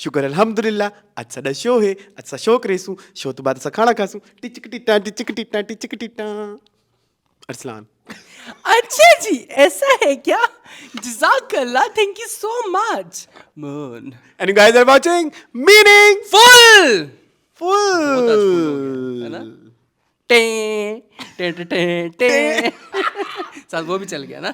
शुक्र अल्हम्दुलिल्लाह, अच्छा दा शो है, अच्छा शो करेसू, शो तो बाद अच्छा खाना खासू, टिचक टिटा टिचक टिटा टिचक टिटा। अरसलान। अच्छा जी, ऐसा है क्या? जज़ाकल्लाह, thank you so much. Moon And you guys are watching Meaning full Full. बहुत आज फुल हो गया है ना? टे टे टे टे टे साथ वो भी चल गया ना?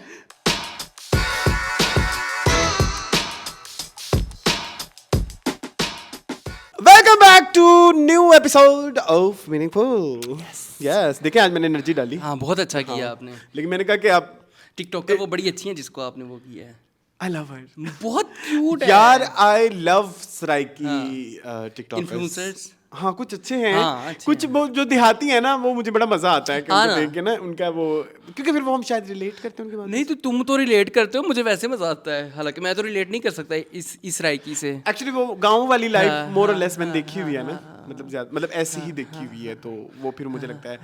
Welcome back to new episode of Meaningful. Yes, देखिए आज मैंने एनर्जी डाली। हाँ, बहुत अच्छा किया आपने। लेकिन मैंने कहा कि आप टिकटॉकर वो बड़ी अच्छी हैं जिसको आपने वो किया है। I love her. बहुत क्यूट है यार I love Saraiki TikTokers. Influencers. हाँ कुछ अच्छे हैं। हाँ, अच्छे कुछ हैं। वो जो देहाती है ना वो मुझे बड़ा मजा आता है कि हाँ उनको ना। देख के ना उनका वो, क्योंकि फिर वो हम शायद रिलेट करते हैं उनके बारे में। नहीं तो तुम तो रिलेट करते हो, मुझे वैसे मजा आता है। हालांकि मैं तो रिलेट नहीं कर सकता इस राइकी से। एक्चुअली वो गांव वाली लाइफ हाँ, मोर और हाँ, लेस मैंने हाँ, देखी हुई है ना, मतलब ज्यादा मतलब ऐसी ही देखी हुई है, तो वो फिर मुझे लगता है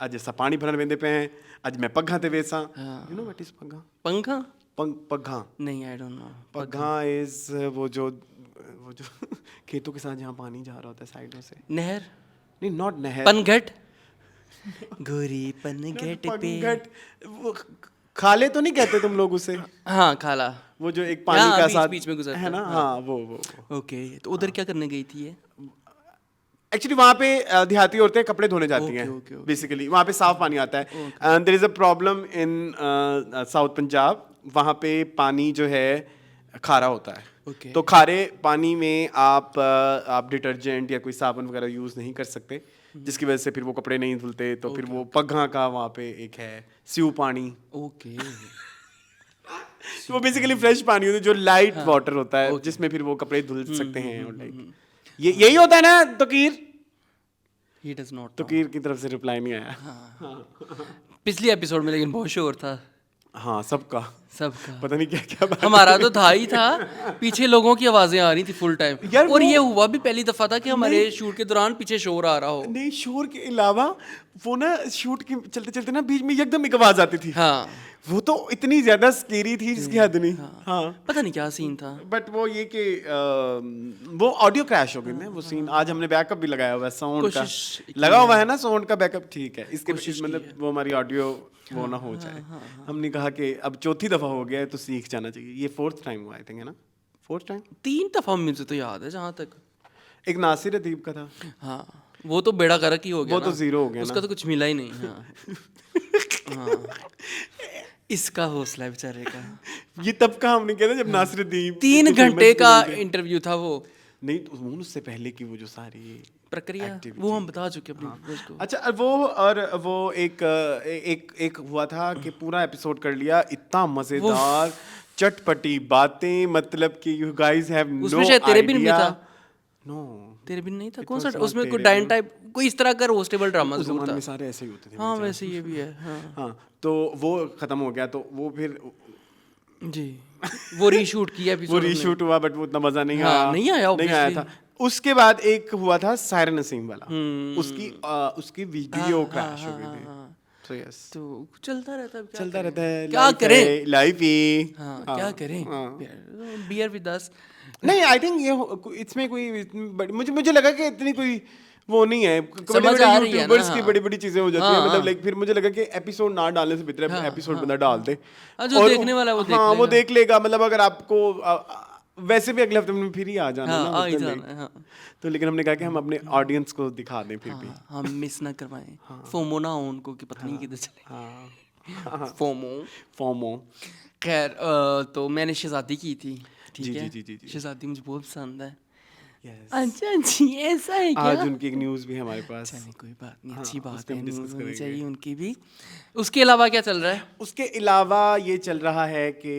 आज ऐसा पानी भरन वेंदे पे हैं, आज मैं पग्घा ते वेसा। यू नो व्हाट इज पग्घा? पंखा? पग्घा नहीं, आई डोंट नो। पग्घा इज वो जो खेतों के साथ जहाँ पानी जा रहा होता है साइडों से। नहर? नहीं नॉट नहर। पनघट? गोरी पनघट पे। पंगट वो खाले तो नहीं कहते तुम लोग उसे? हाँ, खाला। वो जो एक पानी हाँ, का बीच साथ बीच में गुजरता है ना, हाँ वो। ओके, तो उधर क्या करने गई थी ये? एक्चुअली वहाँ पे देहाती औरतें कपड़े धोने जाती हैं ओके। बेसिकली, वहाँ पे साफ पानी आता है। And there is a problem in south Punjab, वहाँ पे पानी जो है खारा होता है। ओके। तो खारे पानी में आप डिटर्जेंट या कोई साबुन वगैरह यूज़ नहीं कर सकते, जिसकी वजह से फिर वो कपड़े नहीं धुलते। तो फिर वो पग्घा का वहाँ पे एक है स्यू पानी। ओके। तो वो बेसिकली फ्रेश पानी होता है जो लाइट वाटर होता है, जिसमें फिर वो कपड़े धुल सकते हैं। और लाइक यही होता है ना तकीर? He does not. तकीर की तरफ से रिप्लाई नहीं आया। पिछले एपिसोड में लेकिन बहुत शोर था हाँ सबका पता नहीं क्या क्या बात। हमारा तो था ही था, पीछे लोगों की आवाजें आ रही थी फुल टाइम। यार और वो- ये हुआ भी पहली दफा था कि हमारे शूट के दौरान पीछे शोर आ रहा हो। नहीं शोर के अलावा वो ना शूट के चलते चलते ना बीच में एकदम एक आवाज आती थी। हाँ, वो तो इतनी ज्यादा स्केरी थी जिसकी हद नहीं। हाँ पता नहीं क्या सीन था। बट वो ये कि वो ऑडियो क्रैश हो गई ना वो सीन। आज हमने बैकअप भी लगाया हुआ है साउंड का, कोशिश की लगा हुआ है ना साउंड का बैकअप, ठीक है। इसके कोशिश मतलब वो हमारी ऑडियो वो ना हो जाए। हमने कहा कि अब चौथी दफा हो गया है तो सीख जाना चाहिए। ये 4th टाइम हुआ आई थिंक, है ना 4th टाइम। 3 दफा मुझे तो याद है जहाँ तक। एक नासिर अदीब का था। हाँ, वो तो बेड़ा गर्क ही हो गया वो तो ना। zero हो गया उसका ना। तो कुछ मिला ही नहीं। हाँ। हाँ, इसका हौसला है बेचारे का। ये तब का हमने किया था जब नासिर अदीब 3 घंटे का इंटरव्यू था वो। नहीं तो वो उससे पहले की वो जो सारी प्रक्रिया activity। वो हम बता चुके अपने व्यूअर्स को। अच्छा वो एक हुआ था कि पूरा एपिसोड कर लिया, इतना मजेदार चटपटी बातें, मतलब कि यू गाइस हैव नो उसमें शायद तेरे बिन भी था। नो तेरे बिन नहीं था? It कौन सा was not उसमें कोई तेरे डाइन बिन। टाइप कोई इस तरह का रोस्टेबल ड्रामा उस जरूर जमाने था। में सारे ऐसे ही होते थे। हाँ, मेरे वैसे ये भी है। हाँ साथ। हाँ तो वो खत्म हो गया तो वो फिर जी, वो रीशूट किया वो एपिसोड। रीशूट हुआ बट वो इतना मजा नहीं हाँ, आया। नहीं आया नहीं आया obviously। था। उसके बाद एक हुआ था सायरा नसीम वाला, उसकी वीडियो क्रैश हो गई थी। So yes, तो चलता रहता है। चलता रहता है। क्या life करें? है, life ही। हाँ, क्या करें? Bear with us. नहीं आई थिंक ये इसमें कोई मुझे लगा कि इतनी कोई वो नहीं है। समझ आ रही है ना, यूट्यूबर्स की हाँ। बड़ी बड़ी चीजें हो जाती हैं, हाँ, मतलब हाँ। लाइक फिर मुझे लगा कि एपिसोड ना डालने से बेहतर है एपिसोड बंदा डाल दे। हाँ, जो देखने वाला है वो देख हाँ वो लेगा। देख लेगा। मतलब अगर आपको वैसे भी अगले हफ्ते में फिर ही आ जाना हाँ, ना, आ ही मतलब जाना है, like, हाँ। तो लेकिन हमने कहा कि हम अपने ऑडियंस को दिखा दें फिर भी। हाँ, हम मिस ना करवाएं। फोमो ना हो उनको कि पता नहीं किधर चले। हाँ फोमो। फॉर्मो। खैर, तो मैंने शहजादी की थी। ठीक जी, है। जी, जी, जी। शहजादी मुझे बहुत पसंद है। Yes. अच्छा जी, ऐसा है क्या? आज उनकी एक न्यूज़ भी है हमारे पास। चलिए, कोई बात नहीं, हाँ, अच्छी उस बात पे है। हम न्यूज़ discuss होनी करेंगे। चाहिए उनकी भी। उसके अलावा क्या चल रहा है? उसके अलावा ये चल रहा है कि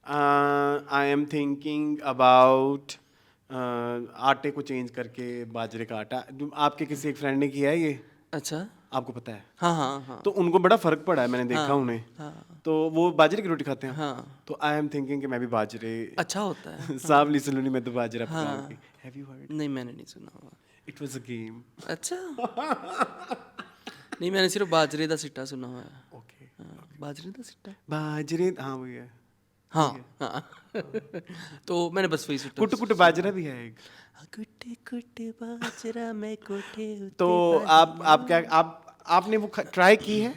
आई एम थिंकिंग अबाउट आटे को चेंज करके बाजरे का आटा। आपके किसी एक फ्रेंड ने किया है ये, अच्छा। आपको पता है? हाँ, हाँ, हाँ। तो उनको बड़ा फर्क पड़ा है, मैंने देखा हाँ, उन्हें। हाँ। तो वो बाजरे की रोटी खाते हैं। हाँ। तो आई एम थिंकिंग कि मैं भी बाजरे अच्छा होता है। सावली सलूनी में तो बाजरा हाँ। पकाऊंगी। Have you heard? नहीं, मैंने नहीं सुना हुआ। It was a game. अच्छा। नहीं, मैंने सिर्फ बाजरे का सिट्टा सुना हुआ है। ओके। हाँ, बाजरे का सिट्टा। बाजरे, हाँ वही है। हाँ हाँ तो मैंने बस वही सुना। कुट कुट बाजरा भी है एक। कुट कुट बाजरा मैं कोठे उत्ते तो आप क्या आपने वो ट्राई की है?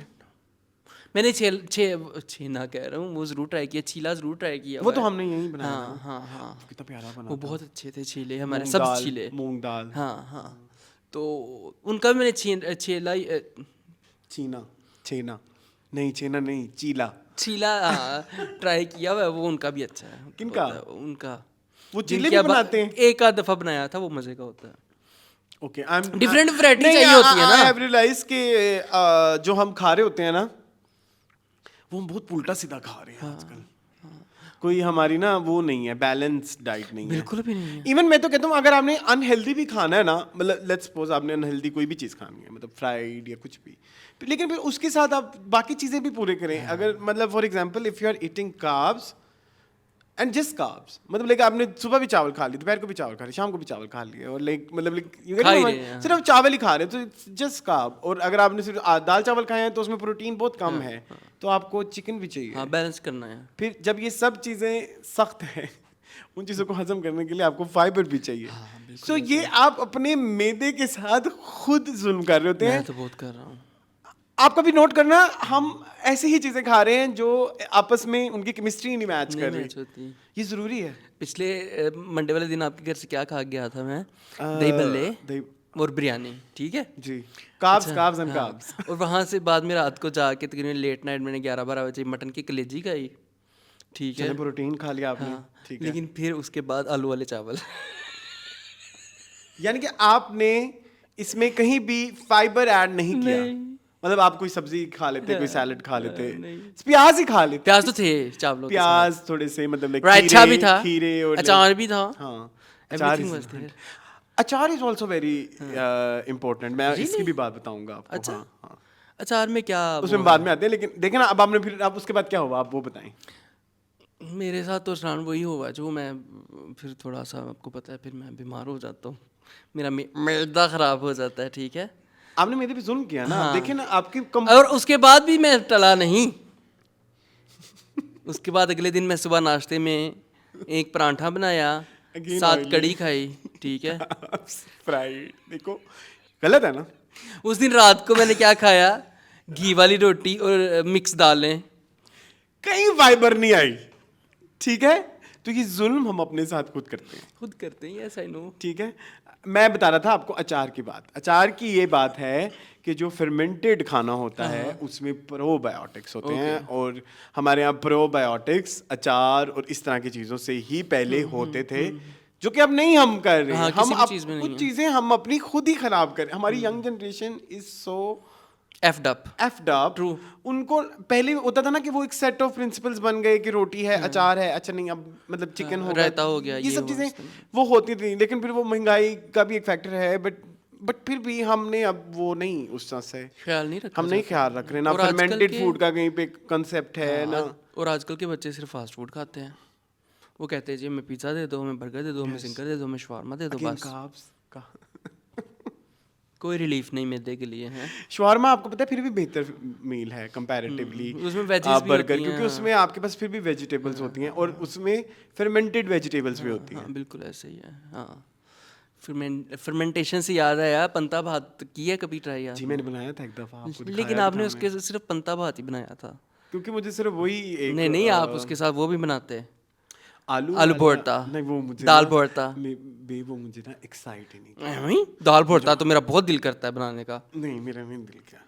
मैंने छेना कह रहा हूँ, वो जरूर ट्राई किया, चीला जरूर ट्राई किया वो हुआ तो है। हमने यहीं बनाया हाँ था। हाँ हाँ वो कितना प्यारा बना वो था। बहुत अच्छे थे चीले हमारे, मूंग सब दाल, चीले। मूंग दाल। हाँ हाँ तो उनका भी मैंने छेला छीना छेना नहीं, छेना नहीं, चीला। चीला ट्राई किया हुआ है, वो उनका भी अच्छा है। किनका? होता है उनका, वो चीले जिनके भी अब बनाते हैं? एक आध दफा बनाया था, वो मजे का होता है। Okay, I am Different variety नहीं, चाहिए होती है ना। आई हैव रियलाइज कि जो हम खा रहे होते हैं ना, वो हम बहुत उल्टा सीधा खा रहे हैं आजकल। कोई हमारी ना वो नहीं है, बैलेंस डाइट नहीं है। बिल्कुल भी नहीं है। इवन मैं तो कहता हूँ अगर आपने अनहेल्दी भी खाना है ना, मतलब लेट्स सपोज आपने अनहेल्दी कोई भी चीज़ खानी है, मतलब फ्राइड या कुछ भी, लेकिन फिर उसके साथ आप बाकी चीज़ें भी पूरे करें। अगर मतलब for example if you are eating carbs and just carbs, मतलब लाइक आपने सुबह भी चावल खा लिए, दोपहर को भी चावल खा लिए, शाम को भी चावल खा लिए, और लाइक मतलब खा ही रहे हैं। सिर्फ चावल ही खा रहे हैं, तो इट्स जस्ट कार्ब। और अगर आपने सिर्फ दाल चावल खाए हैं तो उसमें प्रोटीन बहुत कम है, तो आपको चिकन भी चाहिए। हाँ बैलेंस करना है। फिर जब ये सब चीज़ें सख्त हैं, उन चीज़ों को हजम करने के लिए आपको फाइबर भी चाहिए। सो ये आप अपने मैदे के साथ खुद जुल्म कर रहे होते मैं हैं। तो बहुत कर रहा हूँ। आप कभी नोट करना, हम ऐसी ही चीज़ें खा रहे हैं जो आपस में उनकी केमिस्ट्री नहीं मैच नहीं कर रही। मैच होती। ये ज़रूरी है। पिछले मंडे वाले दिन आपके घर से क्या खा के गया था मैं? दही भल्ले दही और बिरयानी, ठीक है जी, कार्ब्स अच्छा, कार्ब्स एंड हाँ। कार्ब्स। और वहाँ से बाद में रात को जाके तकरीबन लेट नाइट मैंने 11-12 बजे मटन की कलेजी खाई, ठीक है चने प्रोटीन खा लिया आपने, हाँ, ठीक है। लेकिन फिर उसके बाद आलू वाले चावल यानी कि आपने इसमें कहीं भी फाइबर ऐड नहीं किया। नहीं। मतलब आप कोई सब्जी खा लेते, कोई सैलड खा लेते, नहीं। प्याज ही खा लेते, प्याज तो थे चावलों के साथ, प्याज थोड़े से, मतलब like रायता भी था, खीरे और अचार भी था, हाँ, अचार एवरीथिंग वाज देयर। अचार इज आल्सो वेरी इम्पोर्टेंट। मैं इसकी भी बात बताऊंगा आपको। अच्छा। हाँ, हाँ। अचार में क्या उसमें बाद में आते हैं, लेकिन देखें ना, अब आपने फिर आप उसके बाद क्या हुआ, आप वो बताएं। मेरे साथ तो स्नान वही हुआ जो मैं फिर थोड़ा सा, आपको पता है, फिर मैं बीमार हो जाता हूँ, मेरा मैदा खराब हो जाता है, ठीक है। आपने मेरे पे जुल्म किया ना। हाँ। देखें ना आपकी और उसके बाद भी मैं टला नहीं। उसके बाद अगले दिन मैं सुबह नाश्ते में एक परांठा बनाया, Again साथ oily. कड़ी खाई, ठीक है। फ्राइड, देखो गलत है ना। उस दिन रात को मैंने क्या खाया? घी वाली रोटी और मिक्स दालें। कहीं फाइबर नहीं आई, ठीक है। तो ये जुल्म हम अपने साथ खुद करते हैं, खुद करते हैं, यस आई नो। ठीक है। मैं बता रहा था आपको अचार की बात। अचार की ये बात है कि जो फर्मेंटेड खाना होता है उसमें प्रोबायोटिक्स होते हैं, और हमारे यहाँ प्रोबायोटिक्स अचार और इस तरह की चीज़ों से ही पहले होते थे, जो कि अब नहीं हम कर रहे हैं। हाँ, हम किसी भी चीज़ में नहीं कुछ है। चीज़ें हम अपनी खुद ही खराब कर, हमारी young generation is so effed up. Effed up. True. उनको पहले होता था ना कि वो एक सेट ऑफ प्रिंसिपल्स बन गए कि रोटी है, अचार है, अच्छा नहीं अब मतलब चिकन हो गया, रायता हो गया, ये ये सब हुआ, चीज़ें इस तरह। वो होती थी। लेकिन फिर वो महंगाई का भी एक फैक्टर है, बट फिर भी हमने अब वो नहीं उस तरह से ख्याल नहीं रखा हम नहीं जाता। ख्याल रख रहे ना। और आजकल फर्मेंटेड के- फूड का कहीं पे कंसेप्ट है हाँ, ना। और आजकल के बच्चे सिर्फ फास्ट फूड खाते हैं। वो कहते हैं जी हमें पिज़्ज़ा दे दो, हमें बर्गर दे दो, हमें सिंगर दे दो, हमें शवारमा दे दो, Again, बस। carbs का कोई रिलीफ नहीं मैदे के लिए है। शवारमा आपको पता है फिर भी बेहतर मील है कंपैरेटिवली उसमें veggies भी बर्गर, होती हैं, क्योंकि उसमें आपके पास फिर भी वेजिटेबल्स होती हैं, और उसमें फर्मेंटेड वेजिटेबल्स भी होती हैं। हाँ बिल्कुल ऐसे ही है। हाँ फर्मेंटेशन से याद आया, पंता भात की है कभी ट्राई जी मैंने बनाया था एक दफ़ा, आपको लेकिन दिखाया आपने था उसके सिर्फ पंता भात ही बनाया था। क्योंकि मुझे सिर्फ वही एक नहीं नहीं, आप उसके साथ वो भी बनाते हैं, आलू आलू वाला- भरता, नहीं वो मुझे दाल ना- भरता। वो मुझे ना एक्साइट ही नहीं वही दाल भरता तो मेरा बहुत दिल करता है बनाने का। नहीं मेरा नहीं दिल किया।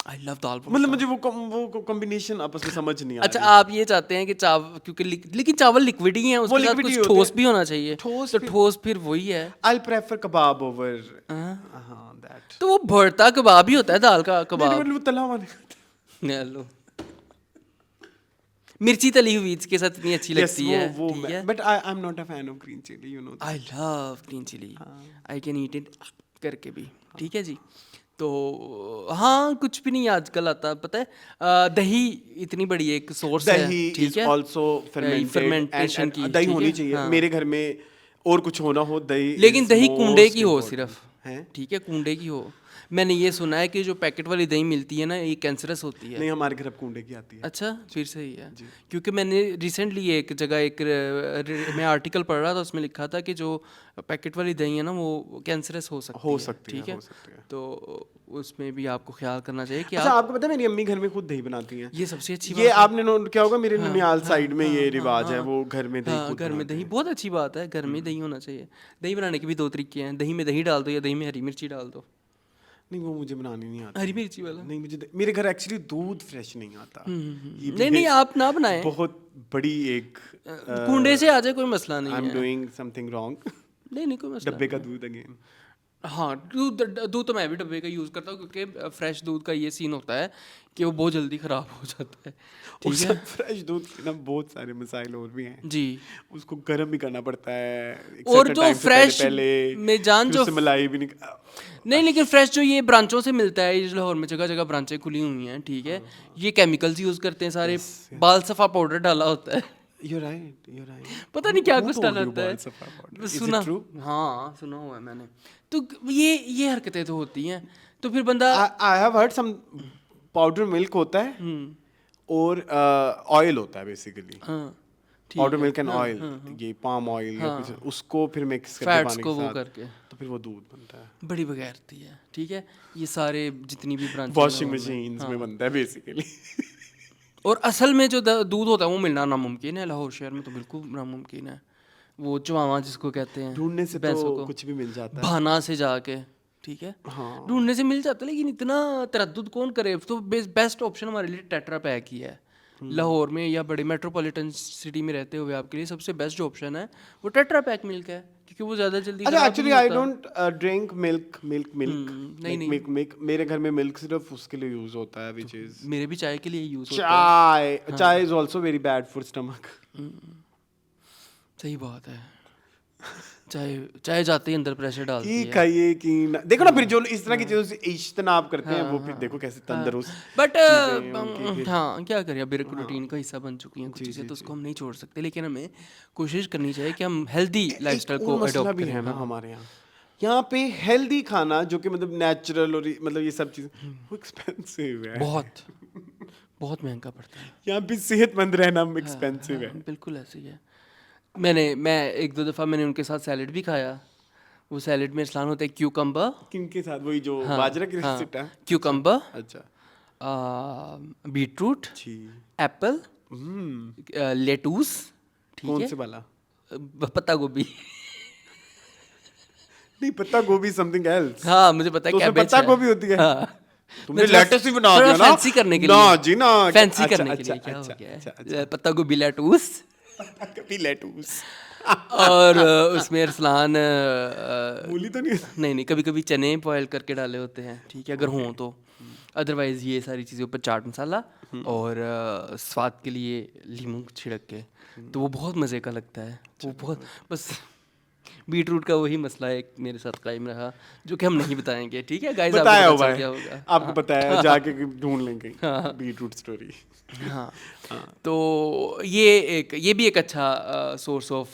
आई लव दाल भरता। मतलब मुझे वो कॉम्बिनेशन आपस में समझ नहीं आ अच्छा रही। आप ये चाहते हैं कि चावल, क्योंकि लेकिन चावल लिक्विड ही है, उसके साथ liquid ही कुछ होते ठोस हैं। भी होना चाहिए। ठोस तो फिर- ठोस फिर वही है। आई प्रेफर कबाब ओवर हाँ। हाँ दैट। तो वो भरता कबाब ही होता है, दाल का नहीं कबाब। मतलब वो तला हुआ नहीं। ले लो, मिर्ची तली हुई इसके साथ इतनी अच्छी Yes, लगती है, वो ठीक है। But I am not a fan of green chilli, you know. I love green chilli, I can eat it करके भी, ठीक है जी। तो हाँ कुछ भी नहीं आजकल आता, पता है दही इतनी बड़ी एक सोर्स है, दही ठीक इज है। आल्सो फर्मेंटेड, फर्मेंटेशन की दही ठीक होनी है? चाहिए हाँ। मेरे घर में, और कुछ होना हो दही लेकिन is दही कूंडे most की हो important. सिर्फ, हैं? ठीक है, कूंडे की हो। मैंने ये सुना है कि जो पैकेट वाली दही मिलती है ना ये कैंसरस होती है। नहीं, हमारे घर अब कूंडे की आती है। अच्छा, फिर सही है। क्योंकि मैंने रिसेंटली एक जगह मैं आर्टिकल पढ़ रहा था, उसमें लिखा था कि जो पैकेट वाली दही है ना वो कैंसरस हो सकती है। ठीक है, हो सकती है। तो उसमें भी आपको ख्याल करना चाहिए कि अच्छा, आप आपको पता है मेरी अम्मी घर में खुद दही बनाती हैं। ये सबसे अच्छी ये बात आपने नोट किया होगा, मेरे ननियाल साइड में ये रिवाज है, वो घर में दही हाँ, खुद घर में बनाते दही हैं। बहुत अच्छी बात है, घर में दही होना चाहिए। दही बनाने के भी 2 तरीके हैं, दही में दही डाल दो या दही में हरी मिर्ची डाल दो। नहीं, वो मुझे बनानी नहीं आती। हरी मिर्ची वाला नहीं, मेरे घर एक्चुअली दूध फ्रेश नहीं आता। ये भी नहीं नहीं, एक आप ना बनाएं, बहुत बड़ी एक कुंडे से आ जाए, कोई मसला नहीं आई एम है। Doing something wrong. नहीं नहीं, कोई मसला डब्बे का दूध अगेन। हाँ, दूध तो मैं भी डब्बे का यूज़ करता हूँ, क्योंकि फ्रेश दूध का ये सीन होता है कि वो बहुत जल्दी ख़राब हो जाता है। ठीक है फ्रेश दूध के ना बहुत सारे मसाइल और भी हैं जी। उसको गर्म भी करना पड़ता है एक और certain जो time से fresh पहले में जान फिर जो उससे मलाई भी नहीं, लेकिन फ्रेश जो ये ब्रांचों से मिलता है, ये लाहौर में जगह जगह ब्रांचें खुली हुई हैं, ठीक है, ये केमिकल्स यूज़ करते हैं सारे, बाल सफ़ा पाउडर डाला होता है, you're right पता नहीं क्या Who कुछ told डाला you होता about saffron powder? है, Is it सुना, true? हाँ सुना हुआ है मैंने। तो ये हरकतें तो होती हैं, तो फिर बंदा I have heard some powder milk होता है और ऑयल होता है बेसिकली हाँ पाउडर मिल्क एंड ऑयल ये पाम ऑयल या कुछ उसको फिर मिक्स करके फैट्स पानी को के वो साथ करके तो फिर वो दूध बनता है बड़ी बगैरती है। ठीक है, ये सारे जितनी भी ब्रांच वॉशिंग मशीन्स में बनता है बेसिकली और असल में जो दूध होता है वो मिलना नामुमकिन है, लाहौर शहर में तो बिल्कुल नामुमकिन है। वो चुआवा जिसको कहते हैं, ढूंढने से भैंसों तो को कुछ भी मिल जाता है भाना से जाके, ठीक है, हाँ ढूंढने से मिल जाता है, लेकिन इतना तरद्दुद कौन करे। तो बेस्ट ऑप्शन हमारे लिए टेट्रा पैक ही है। लाहौर में या बड़े मेट्रोपॉलिटन सिटी में रहते हुए आपके लिए सबसे बेस्ट जो ऑप्शन है वो टेट्रा पैक मिल्क है, क्योंकि वो ज़्यादा जल्दी अच्छा खराब एक्चुअली नहीं आई होता। डोंट ड्रिंक मिल्क नहीं, नहीं। मिल्क मेरे घर में मिल्क सिर्फ उसके लिए यूज होता है विच इज मेरे भी चाय के लिए यूज़ होता है। चाय is also very bad for stomach सही बात है, चाय जाते ही अंदर प्रेशर डालती की है। खाइए कि देखो ना फिर जो इस तरह की चीजों से इज्तनाब करते हैं वो फिर देखो कैसे तंदुरुस्त बट चीज़ें उनकी फिर- हाँ क्या करें, अब रूटीन का हिस्सा बन चुकी हैं कुछ चीज़ें, तो उसको हम नहीं छोड़ सकते, लेकिन हमें कोशिश करनी चाहिए कि हम हेल्दी लाइफस्टाइल एक को और मसला अडॉप्ट भी करें। है ना हमारे यहाँ पे हेल्दी खाना जो कि मतलब नेचुरल और मतलब ये सब चीज़ वो एक्सपेंसिव है बहुत बहुत महंगा पड़ता है। यहाँ पे सेहतमंद रहना एक्सपेंसिव है बिल्कुल ऐसे ही है। मैं 1-2 दफ़ा मैंने उनके साथ सैलेड भी खाया। वो सैलेड में इस्लान होता है क्यूकम्बर, किनके साथ वही जो बाजरा की रेसिपी है क्यूकम्बर, अच्छा बीटरूट, जी एप्पल, लेटूस, ठीक कौन है, से वाला पत्ता गोभी। नहीं पत्ता गोभी समथिंग एल्स हाँ मुझे पता है, तो उसमें कैबेज पत्ता है। गोभी होती है हाँ। तुमने मैं थोड़ा- लेटस ही बना थोड़ा दिया ना फैंसी करने के ना लिए। जी ना फैंसी अच्छा, करने के लिए अच्छा, क्या हो अच्छा, गया अच्छा, है, पत्ता गोभी लेटूस कभी लेटूस और उसमें अरसलान मूली तो नहीं नहीं कभी कभी चने बॉयल करके डाले होते हैं, ठीक है, अगर हों तो। अदरवाइज़ ये सारी चीज़ें ऊपर चाट मसाला और स्वाद के लिए लीमू छिड़क के, तो वो बहुत मज़े का लगता है। वो बहुत बस बीटरूट का वही मसला एक मेरे साथ कायम रहा जो कि हम नहीं बताएंगे, ठीक है गाइस, आपको बताया पता हुआ चल गया है होगा। आपको पता है जाके ढूंढ लेंगे बीटरूट स्टोरी हाँ तो ये भी एक अच्छा source of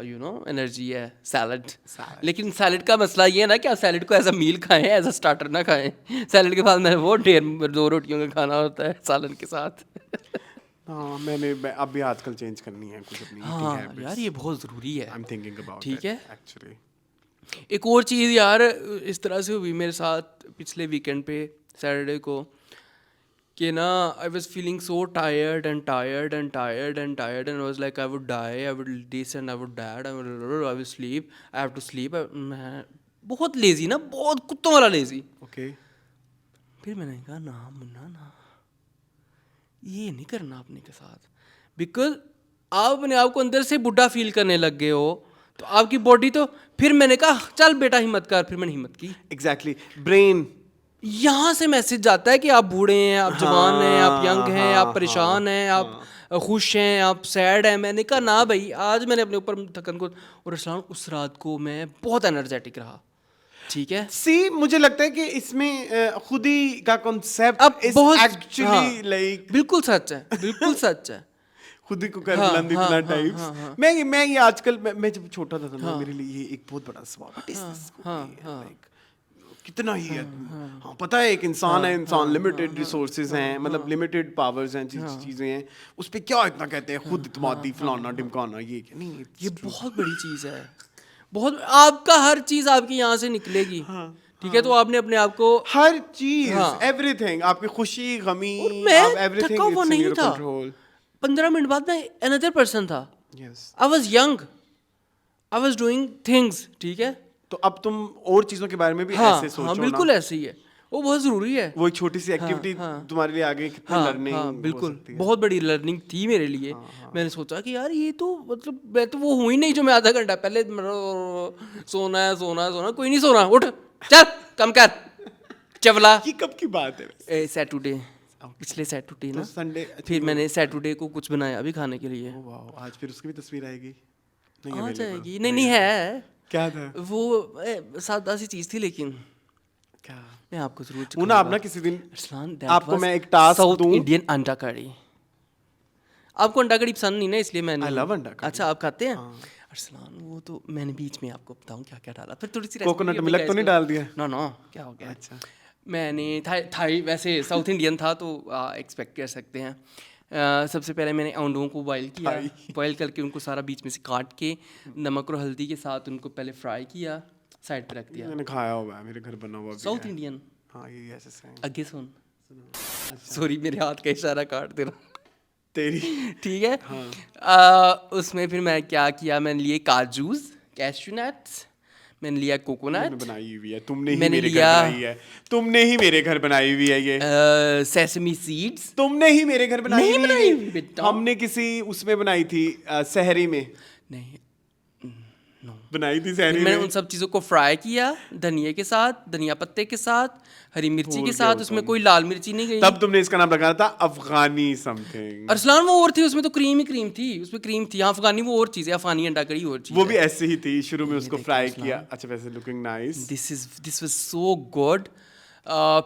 you know energy है सैलड। लेकिन सैलड का मसला ये है ना कि आप सैलड को एज अ मील खाएं, एज अ स्टार्टर ना खाएं। सैलड के बाद में वो ढेर 2 रोटियों का खाना होता है सालन के साथ। हाँ मैं अभी आजकल चेंज करनी है कुछ अपनी ईटिंग हाँ हैबिट्स यार ये बहुत ज़रूरी है। आई एम थिंकिंग अबाउट ठीक है। एक्चुअली एक और चीज़ यार इस तरह से हुई मेरे साथ पिछले वीकेंड पे सैटरडे को कि ना I was feeling so tired and I was like I would die, I would this and I would dad, I will sleep, I have to sleep. मैं बहुत लेजी ना, बहुत कुत्तों वाला लेजी। ओके फिर मैंने कहा ना मुन्ना ना, ये नहीं करना अपने के साथ, बिकॉज आप अपने आप को अंदर से बुढ़ा फील करने लग गए हो, तो आपकी बॉडी तो। फिर मैंने कहा चल बेटा हिम्मत कर, फिर मैंने हिम्मत की। एग्जैक्टली ब्रेन यहाँ से मैसेज जाता है कि आप बूढ़े हैं, आप जवान हैं, आप यंग हैं, आप परेशान हैं, आप खुश हैं, आप सैड हैं। मैंने कहा ना भाई, आज मैंने अपने ऊपर थकन को, और इस्लाम उस रात को मैं बहुत एनर्जेटिक रहा, ठीक है। सी मुझे लगता है कि इसमें खुद ही का कॉन्सेप्ट अब इज बहुत एक्चुअली लाइक बिल्कुल सच है, बिल्कुल सच है। खुद ही को कर बुलंद इतना टाइप्स। मैं ये आजकल मैं जब छोटा था ना मेरे लिए ये एक बहुत बड़ा सवाल व्हाट इज दिस लाइक कितना ही है। हाँ पता है एक इंसान है, इंसान लिमिटेड रिसोर्सेज हैं, मतलब लिमिटेड पावर्स हैं, चीजें हैं, उस पे क्या इतना कहते हैं खुद इत्मीदी फलाना ढिमकाना, ये नहीं, ये बहुत बड़ी चीज़ है। बहुत, आपका हर चीज़ आपकी यहाँ से निकलेगी, ठीक है? तो आपने अपने आप को, हर चीज, हाँ। एवरीथिंग, आपकी खुशी गमी, और मैं एवरीथिंग थका हुआ इट्स इन नहीं योर था। कंट्रोल। 15 मिनट बाद मैं अनदर पर्सन था। Yes. I was young, I was doing things, ठीक है? तो अब तुम और चीजों के बारे में भी हाँ ऐसे सोचो हाँ, ना। बिल्कुल ऐसे ही है, वो बहुत ज़रूरी है। वो एक छोटी सी एक्टिविटी तुम्हारे लिए आगे कितनी हाँ लर्निंग हाँ, हो बिल्कुल, सकती है। बहुत बड़ी लर्निंग थी मेरे लिए। मैंने सोचा कि यार ये तो मतलब मैं तो वो हूँ ही नहीं जो मैं आधा घंटा पहले सोना है सोना है सोना, कोई नहीं सोना, उठ चल कम कर चवला। ये कब की बात है वैसे? सैटरडे, पिछले सैटरडे तो ना, संडे फिर मैंने सैटरडे को कुछ बनाया अभी खाने के लिए। वाह, आज फिर उसकी भी तस्वीर आएगी? नहीं आ available? जाएगी, नहीं नहीं है, क्या था? वो सादा सी चीज़ थी, लेकिन क्या? मैं आपको जरूर वो ना आप ना किसी दिन अरसलान, आपको मैं एक टास्क साउथ दूं। इंडियन अंडा करी। आपको अंडा करी पसंद नहीं ना, इसलिए मैंने, I love अंडा करी। अच्छा आप खाते हैं? अरसलान वो तो मैंने बीच में आपको बताऊं क्या क्या डाला, फिर थोड़ी सी कोकोनट मिल्क तो नहीं डाल दिया? नो नो, क्या हो गया? अच्छा। मैंने थाई वैसे साउथ इंडियन था तो एक्सपेक्ट कर सकते हैं। सबसे पहले मैंने अंडों को बॉईल किया, बॉईल करके उनको सारा बीच में से काट के नमक और हल्दी के साथ उनको पहले फ्राई किया, साइड पे रख दिया। मैंने खाया हुआ है, मेरे घर बना हुआ भी साउथ है। इंडियन, हाँ ये ऐसे से आगे सुन, सॉरी मेरे हाथ का इशारा काट दे रहा, तेरी। ठीक है? उसमें फिर मैं क्या किया, मैंने लिए काजूज, कैश्यू नट्स, मैंने लिया मैंने कोकोनट, बनाई हुई है, तुमने ही मैंने मेरे घर लिया- बनाई है, तुमने ही मेरे घर बनाई हुई है ये, सेसमी सीड्स। तुमने ही मेरे घर बनाई नहीं हुई है बनाई ये। हुई बेटा। हमने किसी उसमें बनाई थी, सहरी में नहीं, बनाई थी, फिर सहरी मैंने में। उन सब चीज़ों को फ्राई किया, धनिया के साथ, धनिया पत्ते के साथ, हरी मिर्ची भूल के गए साथ, हो उसमें तुम। कोई लाल मिर्ची नहीं गई। तब तुमने इसका नाम लगाया था अफगानी समथिंग। अरसलान वो और थी, उसमें तो क्रीम ही क्रीम थी, उसमें क्रीम थी। हाँ, अफगानी वो और चीज़ है, अफगानी अंडा कड़ी और चीज़ वो है। भी ऐसे ही थी, शुरू में उसको देखो फ्राई इस्लाम। किया। अच्छा वैसे looking nice. This was so good.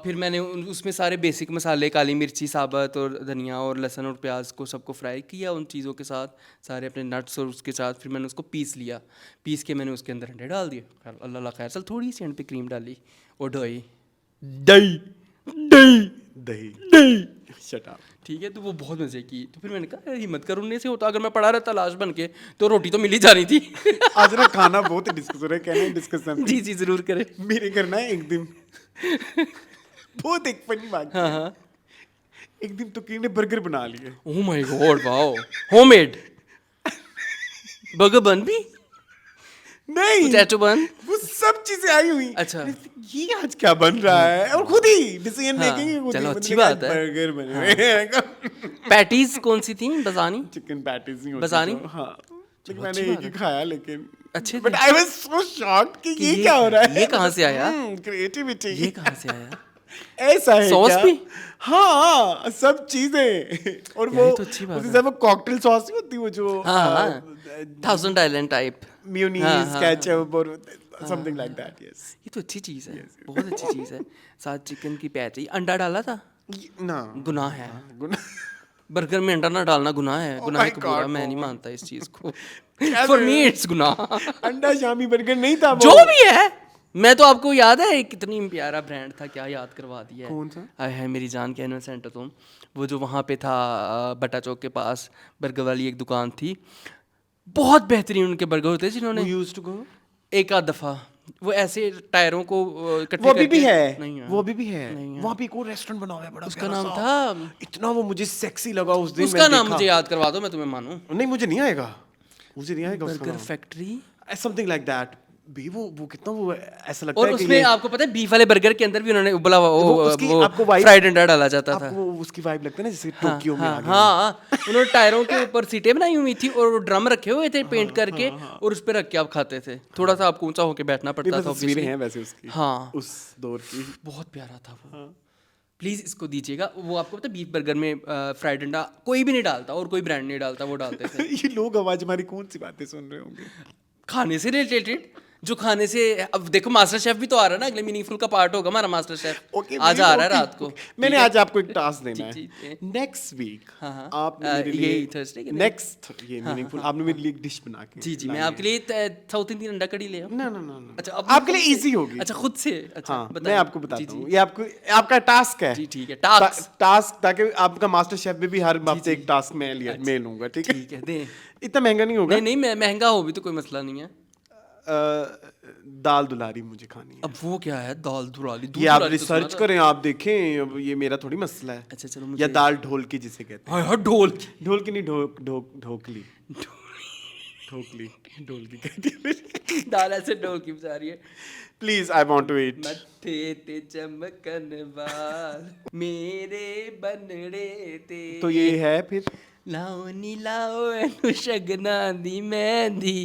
फिर मैंने उसमें सारे बेसिक मसाले, काली मिर्ची साबत और धनिया और लहसुन और प्याज को सबको फ्राई किया उन चीज़ों के साथ, सारे अपने नट्स और उसके साथ। फिर मैंने उसको पीस लिया, पीस के मैंने उसके अंदर अंडे डाल दिए। अल्लाह अल्लाह खैर, चल थोड़ी सी एंड पे क्रीम डाली और दही दही दही दही। दही, शट अप। ठीक है? तो वो बहुत मज़े की। तो फिर मैंने कहा हिम्मत कर, उनने से होता अगर मैं पड़ा रहता लाश बन के तो रोटी तो मिल ही जानी थी। आज ना खाना बहुत डिस्कस हो रहा है, कहना डिस्कस जी जी ज़रूर करें। मेरे घर ना एक दिन बहुत एक फनी बात हाँ थी। हाँ, एक दिन तो ने बर्गर बना लिए। Oh my God, wow, homemade burger bun भी, नहीं, पोटैटो बन, वो सब चीजें आई हुई। अच्छा। ये आज क्या बन रहा है, और खुद ही डिसीजन हाँ, मेकिंग खुद चलो ही, अच्छी मतलब बात है। बर्गर बने हुए हैं। पैटीज कौन सी थी? बसानी, चिकन पैटीज नहीं होती बसानी? तो, हाँ लेकिन अच्छी मैंने एक बात ही है। खाया, लेकिन अच्छे बट थे। आई वाज सो शॉक्ड कि कि ये क्या हो रहा है, ये कहाँ से आया? क्रिएटिविटी ये कहाँ से आया? ऐसा है सॉस क्या? भी? हाँ सब चीजें। और यार, ये वो तो अच्छी बात उसके है। साथ वो कॉकटेल सॉस नहीं होती, वो जो हाँ, 1000 आइलैंड टाइप। मेयोनीज, हाँ, केचप और समथिंग लाइक दैट। यस। ये तो अच्छी चीज़ है, बहुत अच्छी चीज़ है। साथ चिकन की पैटी, अंडा डाला था, ना गुनाह है। गुना बर्गर में अंडा ना डालना गुनाह है, Oh गुनाह my कबूरा। God, मैं नहीं God. मानता इस चीज़ को। कैसे? फॉर मी इट्स गुनाह। अंडा शामी बर्गर नहीं था वो। जो भी है, मैं तो आपको याद है कितनी प्यारा ब्रांड था, क्या याद करवा दिया है। कौन सा? आय है मेरी जान के इनोसेंट हो तुम। वो जो वहाँ पे था बटा चौक के पास बर्गर वाली एक दुकान थी, बहुत बेहतरीन उनके बर्गर होते जिन्होंने यूज्ड टू गो। एक आध दफ़ा वो ऐसे टायरों को इकट्ठे वो अभी भी करके- है, नहीं है, वो अभी भी है। नहीं है। वहाँ पे एक और रेस्टोरेंट बना हुआ है बड़ा उसका प्यारा नाम सा। था, इतना वो मुझे सेक्सी लगा उस दिन उसका मैंने नाम देखा। मुझे याद करवा दो, मैं तुम्हें मानूं। नहीं मुझे नहीं आएगा, मुझे नहीं आएगा उसका बर्गर नाम। फैक्ट्री। समथिंग लाइक दैट भी। वो कितना वो ऐसा लगता और है कि उसमें ये आपको पता है बीफ वाले बर्गर के अंदर भी उन्होंने उबला वो उसकी आपको vibe- फ्राइड अंडा डाला जाता था। आपको उसकी वाइब लगता है ना जैसे हाँ, टोक्यो में हाँ, आ गए। हाँ, उन्होंने टायरों के ऊपर सीटें बनाई हुई थी और वो ड्रम रखे हुए थे पेंट करके, और उस पे रख के आप खाते थे। थोड़ा सा आपको ऊंचा होके बैठना पड़ता था तस्वीरें obviously। हैं वैसे उसकी, हाँ, उस दौर की। बहुत प्यारा था वो। प्लीज़ इसको दीजिएगा। वो आपको पता है बीफ बर्गर में फ्राइड अंडा कोई भी नहीं डालता और कोई ब्रांड नहीं डालता, वो डालते थे। ये लोग आवाज हमारी कौन सी बातें सुन रहे होंगे। खाने से रिलेटेड जो खाने से, अब देखो मास्टर शेफ भी तो आ रहा है ना, अगले मीनिंगफुल का पार्ट होगा हमारा मास्टर शेफ। ओके आज आ रहा है रात को। मैंने ठीक है? आज आपको एक टास्क देना जी, है। जी। नेक्स्ट वीक हाँ, हाँ। आपने मेरे यही लिए Thursday के दिन? नेक्स्ट ये मीनिंगफुल आपने मेरे लिए एक डिश बना के जी जी, मैं लानी आपके लिए साउथ इंडियन अंडा कड़ी ले आऊं? है। ना अच्छा, अब आपके लिए इजी होगी। अच्छा, खुद से। अच्छा, हाँ मैं बताइए। आपको जी, बताता जी। हूँ, ये आपको आपका टास्क है। जी, ठीक है, टास्क। टास्क, ताकि आपका मास्टर शेफ में भी हर हफ्ते जी। एक टास्क मैं अच्छा, मैं लूंगा, ठीक है? ठीक है, दें। इतना महंगा नहीं होगा। नहीं नहीं, मैं महंगा हो भी तो कोई मसला नहीं है। दाल दुलारी मुझे खानी है। अब वो क्या है दाल दुलाली? दूध ये आप दुलाली तो सुना रिसर्च था। करें, आप देखें, अब ये मेरा थोड़ी मसला है। अच्छा चलो, या मुझे दाल ढोलकी जिसे कहते हैं। हाँ हाँ, ढोल की। ढोलकी नहीं, ढोकली ढोकली ढोलकी कहती है। दाल ऐसे ढोल की बजा रही है। Please I want to eat. मत्थे ते चमकन वाल मेरे बनड़े ते। तो ये है फिर लाओ नी लाओ एनु शगना दी मेहंदी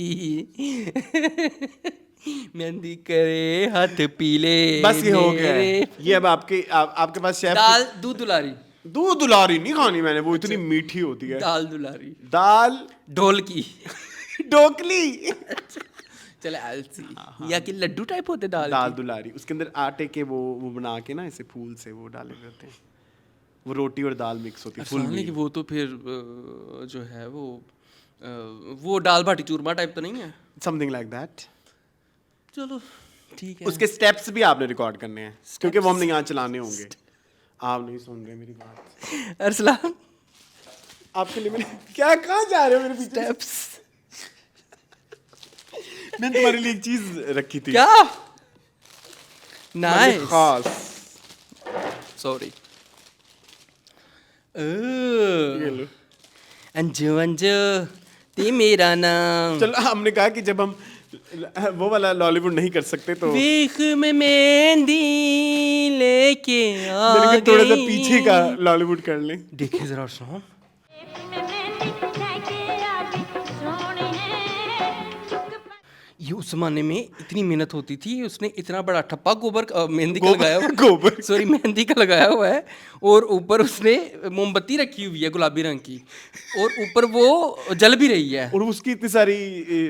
मेहंदी करे हाथ पीले बस ये हो गया है। मेरे। ये अब आपके पास शेफ दाल दूध दुलारी। दूध दुलारी नहीं खानी मैंने, वो इतनी मीठी होती है। दाल दुलारी। दाल ढोल की। ढोकली। चले आलसी। या कि लड्डू टाइप होते दाल दाल की? दुलारी, उसके अंदर आटे के वो बना के ना ऐसे फूल से वो डाले हुए होते हैं, वो रोटी और दाल मिक्स होती है, फुल अफसाने की मील। वो तो फिर जो है वो दाल बाटी चूरमा टाइप तो नहीं है? Something like that. चलो ठीक है। उसके स्टेप्स भी आपने रिकॉर्ड करने हैं, क्योंकि वो हमने यहाँ चलाने होंगे। आप नहीं सुन रहे मेरी बात। अरसलान, आपके लिए मैंने क्या, कहाँ जा रहे हो मेरे पीछे? स्टेप्स मैंने तुम्हारे लिए एक चीज रखी थी। क्या? तुम्हारे लिए नाइस। खास। सॉरी। ये लो। अंजू अंजू ते मेरा नाम। चलो, हमने कहा कि जब हम वो वाला लॉलीवुड नहीं कर सकते तो वेख में मेहंदी लेके आ मैंने कहा थोड़ा सा गई। पीछे का लॉलीवुड कर लें। देखिए जरा सुनो, ये उस जमाने में इतनी मेहनत होती थी, उसने इतना बड़ा ठप्पा मेहंदी का लगाया हुआ गोबर सॉरी मेहंदी का लगाया हुआ है, और ऊपर उसने मोमबत्ती रखी हुई है गुलाबी रंग की, और ऊपर वो जल भी रही है। और उसकी इतनी सारी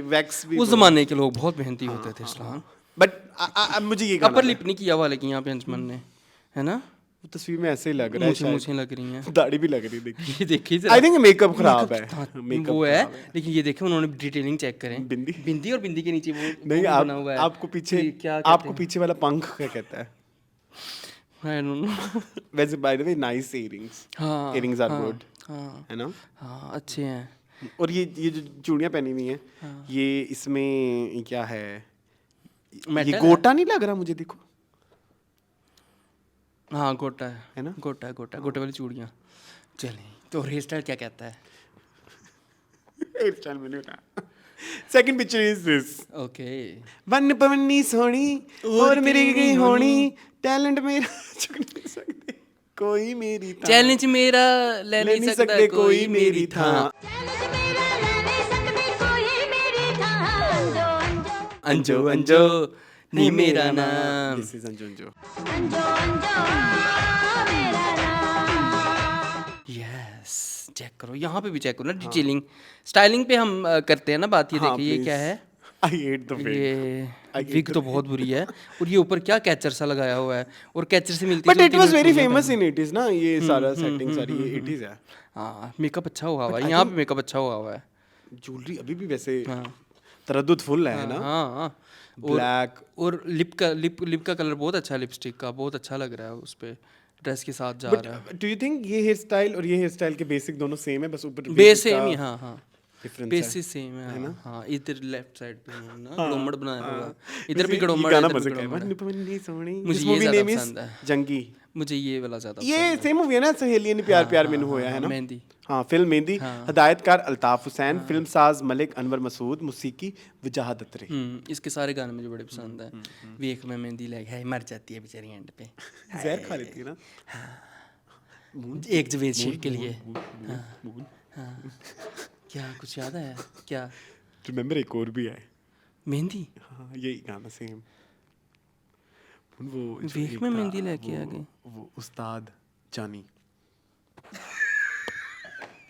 वैक्स भी। उस जमाने के लोग बहुत मेहनती होते थे इस्लाम। बट मुझे ये गाना अपर लिप नहीं किया हुआ लेकिन यहाँ पे अंजमन ने, है ना? वो तस्वीर में ऐसे ही लग रहा है, मुझे शायद मुझे लग रही हैं। दाढ़ी भी लग रही है, देखिए। ये देखिए जरा। आई थिंक मेकअप खराब है। हाँ, मेकअप वो है, खराब है। लेकिन ये देखिए उन्होंने डिटेलिंग चेक करें। बिंदी? बिंदी और बिंदी के नीचे वो नहीं, वो बना हुआ है। आपको पीछे, ये क्या आपको पीछे वाला पंख क्या कहता है? I don't know। वैसे bye the way nice earrings. हाँ, इयरिंग्स आर गुड, हाँ है ना? हाँ, अच्छे हैं। और ये जो चूड़ियां पहनी हुई हैं, ये इसमें क्या है? Metal ये है? गोटा नहीं लग रहा मुझे, देखो। हाँ गोटा है ना? गोटा गोटे वाली चूड़ियाँ। चलें, तो हेयर स्टाइल क्या कहता है? हेयर स्टाइल मैंने बताया। Second picture is this. Okay. One पवनी सोनी और मेरी तेरी गई होनी। होनी, टैलेंट मेरा चुक नहीं सकते कोई मेरी था, चैलेंज मेरा ले ले नहीं सकता कोई मेरी था। अंजो अंजो नी मेरा नाम। This is Anjo Anjo. Yes, check करो, यहाँ पे भी चेक करो ना, डिटेलिंग स्टाइलिंग पे हम करते हैं ना बात। ये हाँ, देखिए, ये क्या है? I hate the wig. ये विग तो बहुत बुरी है, और ये ऊपर क्या कैचर सा लगाया हुआ है, और कैचर से मिलती बट इट वाज जुलती वेरी चूड़ियाँ फेमस इन 80s ना, ये सारा सेटिंग सारी ये 80s है। हाँ, मेकअप अच्छा हुआ हुआ है यहाँ पे, मेकअप अच्छा हुआ हुआ है। ज्वेलरी अभी भी वैसे हाँ तरद्दुद फुल है ना? हाँ, ब्लैक। और लिप का कलर बहुत अच्छा है, लिपस्टिक का बहुत अच्छा लग रहा है उस पे, ड्रेस के साथ जा रहा है। डू यू थिंक ये हेयर स्टाइल और ये हेयर स्टाइल के बेसिक दोनों सेम है, बस ऊपर बेस सेम ही, हाँ हाँ, डिफरेंस बेसिस सेम है ना? हाँ, इधर लेफ्ट साइड पे है ना गड़ोमड़ बनाया हुआ, इधर वैसे भी ये गड़ोमड़ गाना है, इधर मजे भी का है। गड़ोमड़ है। वन पवनी सोनी। मुझे This ये movie ज़्यादा name is पसंद है। जंगी। मुझे ये वाला ज़्यादा ये पसंद है। सेम मूवी है ना, सहेलियों ने प्यार प्यार मैनू होया, है ना? मेहंदी। हाँ, फिल्म मेहंदी। हाँ। हदायतकार अल्ताफ हुसैन, फिल्म साज मलिक अनवर मसूद, मूसीकी वजाहत अतरी। इसके सारे गाने मुझे बड़े पसंद है। वेख में मेहंदी लग है, मर जाती है बेचारी एंड पे। जहर खा लेती है ना? एक जवेद शेख के लिए। हाँ, क्या कुछ याद है क्या? रिमेंबर एक और भी है। मेहंदी। हाँ, यही गाना सेम। वो वेख एक में था, मेहंदी लेके आ गई। वो उस्ताद जानी।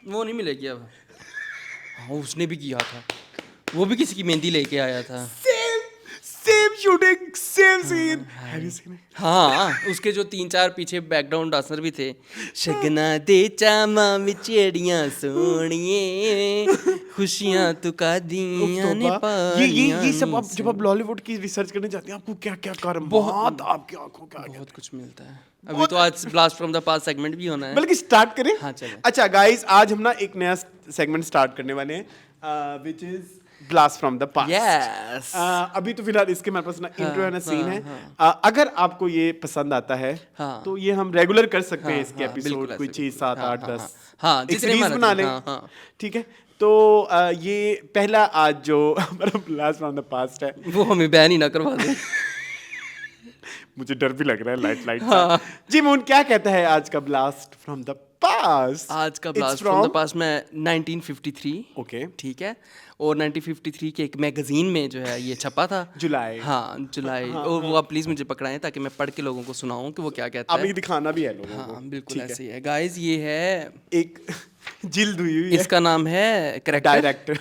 वो नहीं मिलेगी अब। हाँ, उसने भी किया था, वो भी किसी की मेहंदी लेके आया था। Shooting same scene, have you seen it? हाँ, उसके जो 3-4 पीछे बैकग्राउंड डांसर भी थे। शगना दे चामा विचेड़ियां सोनिए, खुशियां तुका दियां ने ये सब आप पारियां जब आप लॉलीवुड की रिसर्च करने जाते हैं आपको क्या क्या करमात आपकी आंखों का बहुत कुछ मिलता है। अभी तो आज blast from the past segment भी होना है। बल्कि स्टार्ट करें। हाँ, चलें। अच्छा गाइस, आज हम ना एक नया सेगमेंट स्टार्ट करने वाले हैं which is blast from the past. Yes. अभी तो फिलहाल इसके मेरे पास ना इंट्रो है ना सीन है। हाँ। अगर आपको ये पसंद आता है हाँ। तो ये हम रेगुलर कर सकते हैं हाँ, इसके हाँ, बिल्कुल एपिसोड, कोई ऐसे 6 7 हाँ, 8 हाँ, 10 हाँ, एक जितने सीरीज हमारा बना दिन, लें। हाँ, हाँ। ठीक है, तो ये पहला आज जो हमारा ब्लास्ट फ्रॉम द पास्ट है, वो हमें बैन ही ना करवा दे। मुझे डर भी लग रहा है लाइट लाइट हाँ। सा। जी मून क्या कहता है आज का ब्लास्ट फ्रॉम द पास्ट? आज का ब्लास्ट फ्रॉम द पास्ट में 1953। ओके, ठीक है, और 1953 के एक मैगजीन में जो है ये छपा था। जुलाई। हाँ, जुलाई। और वो आप प्लीज़ मुझे पकड़ाएं ताकि मैं पढ़ के लोगों को सुनाऊं कि वो क्या कहता अब है। ये दिखाना भी है लोगों को। हाँ, बिल्कुल ठीक है। ऐसे ही है। गाइस, ये है, एक जिल्द हुई हुई है। इसका नाम है करेक्टर। डायरेक्टर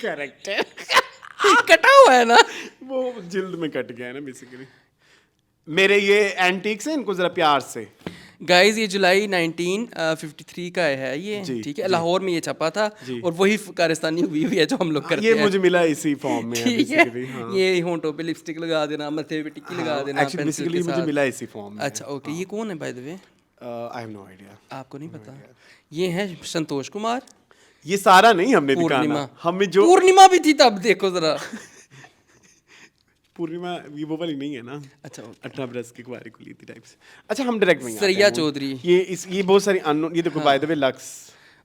करेक्टर कटा हुआ है ना। वो जिल्द में कट गया है ना बेसिकली। मेरे ये एंटीक्स हैं, इनको जरा प्यार से। गाइस, ये जुलाई 1953 का है ये। जी, ठीक है, जी। लाहौर में ये छपा था। जी। और वही कारस्तानी हुई हुई है जो हम लोग करते ये हैं। मुझे मिला इसी फॉर्म में है ठीक है, बेसिकली। हाँ। ये होंठों पे लिपस्टिक लगा देना, मत्थे पे टिक्की लगा देना, एक्चुअली पेंसिल बेसिकली के मुझे साथ। मिला इसी फॉर्म में। अच्छा, ओके। ये कौन है by the way? I have no idea. आपको नहीं पता? ये है संतोष कुमार। ये सारा नहीं हमने पूर्णिमा। दिखाना, हमें जो पूर्णिमा भी थी तब, देखो जरा। पूर्णिमा ये वो वाली नहीं है ना। अच्छा, ओके। 18 बरस की कुंवारी को ली थी टाइप्स। अच्छा, हम डायरेक्ट में ही आते सरिया हैं। चौधरी। ये बहुत सारी अननोन, ये देखो by the way Lux,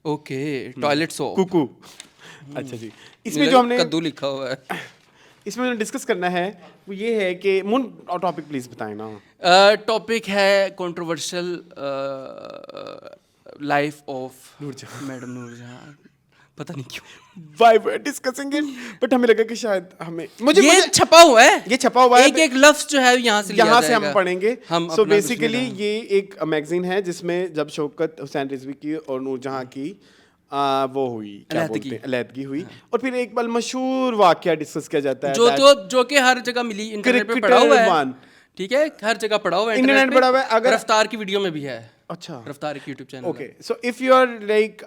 okay, toilet soap. कुकू। अच्छा जी, इसमें जो हमने कद्दू लिखा हुआ है। इसमें जो डिस्कस करना है वो ये है कि मुन टॉपिक प्लीज बताएं ना। टॉपिक है controversial life of Noorjahan. Madam Noorjahan. पता नहीं क्यों why we are discussing it, but हमें लगा कि शायद हमें मुझे ये मुझे छपा हुआ है। ये छपा हुआ है। एक एक लफ्ज जो है यहाँ से लिया यहाँ से हम जाएगा। पढ़ेंगे। हम सो अपना बेसिकली दुश्मन ये एक मैगजीन है जिसमें जब शौकत हुसैन रिजवी की और नूरजहां की वो हुई, क्या अलहदगी। बोलते हैं, अलहदगी हुई। और फिर एक बार मशहूर वाकया डिस्कस किया जाता है जो कि हर जगह मिली, इंटरनेट पे क्रिकेटर पड़ा हुआ है। वन। ठीक है, हर जगह पड़ा हुआ है, इंटरनेट पे। पड़ा हुआ है, अगर- रफ्तार की वीडियो में भी है। अच्छा, रफ्तार एक YouTube channel okay. So if you are like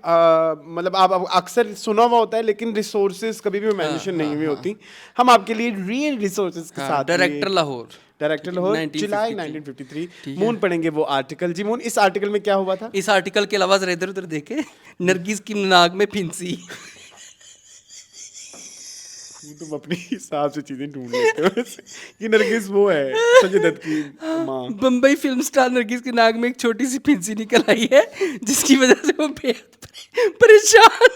मतलब आप अक्सर सुना हुआ होता है लेकिन रिसोर्सेज कभी भी मेंशन नहीं हुई होती। हम आपके लिए रियल रिसोर्सेज के साथ डायरेक्टर लाहौर। डायरेक्टर लाहौर 1953 जुलाई 1953 ठीक मून पढ़ेंगे वो आर्टिकल। जी मून, इस आर्टिकल में क्या हुआ था? इस आर्टिकल के अलावा जरा इधर उधर देखे। नरगिस की नाक में फिंसी। तुम अपने हिसाब से चीजें ढूंढ लेते हो वैसे। ये नरगिस वो है संजय दत्त की माँ। बम्बई फिल्म स्टार नरगिस की नाक में एक छोटी सी फिंसी निकल आई है जिसकी वजह से वो बेहद परेशान।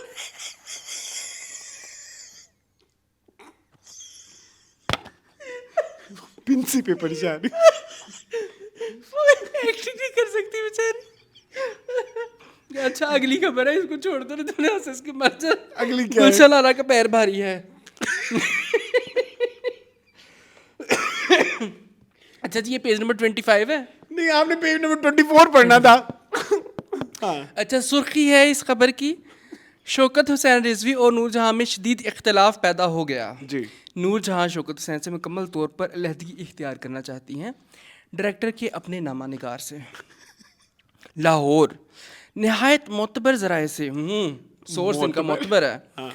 पिंसी पे परेशान। एक्टिंग नहीं कर सकती बेचारी। अच्छा, अगली खबर है, इसको छोड़ दो ना, तूने हंस के मर जा। अगली क्या है? गुलशन आरा का पैर भारी है। अच्छा जी, ये पेज नंबर 25 है। नहीं, आपने पेज नंबर 24 पढ़ना था। हाँ। अच्छा, सुर्खी है इस खबर की, शौकत हुसैन रिजवी और नूरजहां में शदीद इख्तलाफ पैदा हो गया। जी। नूरजहां शौकत हुसैन से मुकम्मल तौर पर अलहदगी इख्तियार करना चाहती हैं, डायरेक्टर के अपने नामा निगार से। लाहौर, नहायत मोतबर ज़राए से, सोर्स इनका मोतबर है। हाँ।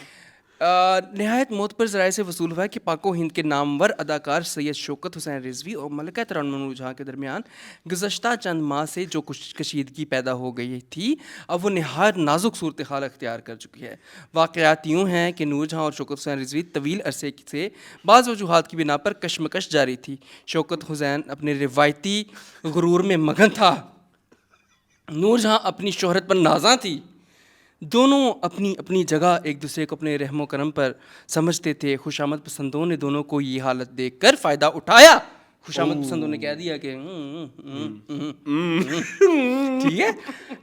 नहायत मोतबर ज़राए से वसूल हुआ है कि पाको हिंद के नामवर अदाकार सैयद शौकत हुसैन रिजवी और मलिका तरन्नुम नूरजहां के दरमियान गुज़श्ता चंद माह से जो कुछ कशीदगी पैदा हो गई थी, अब वो नहायत नाजुक सूरत हाल अख्तियार कर चुकी है। वाक़यात यूँ हैं कि नूरजहां और शौकत हुसैन रिजवी तवील अरसे से बाज़ वजूहात की बिना पर कशमकश जारी थी। शौकत हुसैन अपने रिवायती गुरूर में मगन था, नूरजहां अपनी शोहरत पर नाज़ा थी। दोनों अपनी अपनी जगह एक दूसरे को अपने रहमो करम पर समझते थे। खुशामद पसंदों ने दोनों को ये हालत देखकर फ़ायदा उठाया। खुशामद पसंदों ने कह दिया कि ठीक है।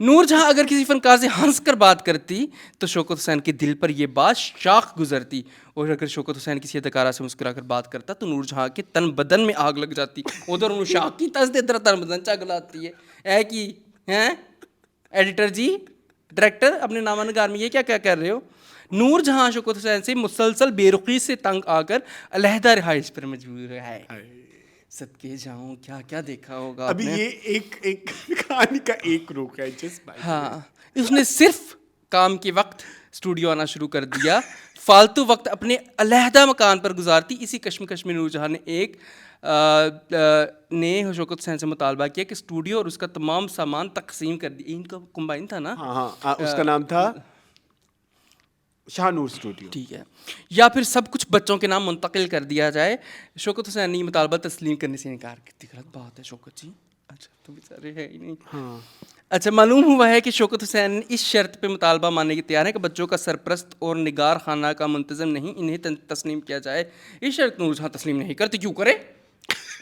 नूरजहां अगर किसी फनकार से हंस कर बात करती तो शौकत हुसैन के दिल पर यह बात शाख गुजरती, और अगर शौकत हुसैन किसी अदाकारा से मुस्कुरा कर बात करता तो नूरजहां के तन बदन में आग लग जाती। उधर उन्होंने शाख की तस दे तन बदन चग लाती है कि हैं एडिटर जी, डायरेक्टर अपने नामानुगार में ये क्या क्या कर रहे हो? नूर जहां शौकत हुसैन से मुसलसल बेरुखी से तंग आकर अलहदा रिहाइश पर मजबूर है। सदके जाऊं, क्या क्या देखा होगा अभी आपने। ये एक कहानी का एक रुख है जस्ट हाँ, उसने सिर्फ काम के वक्त स्टूडियो आना शुरू कर दिया, फालतू वक्त अपने अलहदा मकान पर गुजारती। इसी कश्मकश में नूरजहां ने ने शौकत हुसैन से मुतालबा किया कि स्टूडियो और उसका तमाम सामान तकसीम कर दिया। इनका कंबाइन था ना। हाँ हाँ उसका नाम था शाहनूर स्टूडियो। ठीक है, या फिर सब कुछ बच्चों के नाम मुंतकिल कर दिया जाए। शौकत हुसैन ने मुतालबा तस्लीम करने से इनकार कर दिया। गलत बात है शौकत जी, अच्छा तो बेचारे है ही नहीं। हाँ अच्छा, मालूम हुआ है कि शौकत हुसैन इस शर्त पे मुतालबा मानने के तैयार है कि बच्चों का सरप्रस्त और निगार खाना का मुंतज़म नहीं इन्हें तस्लीम किया जाए। इस शर्त नूरजहां तस्लीम नहीं करती। क्यों करे?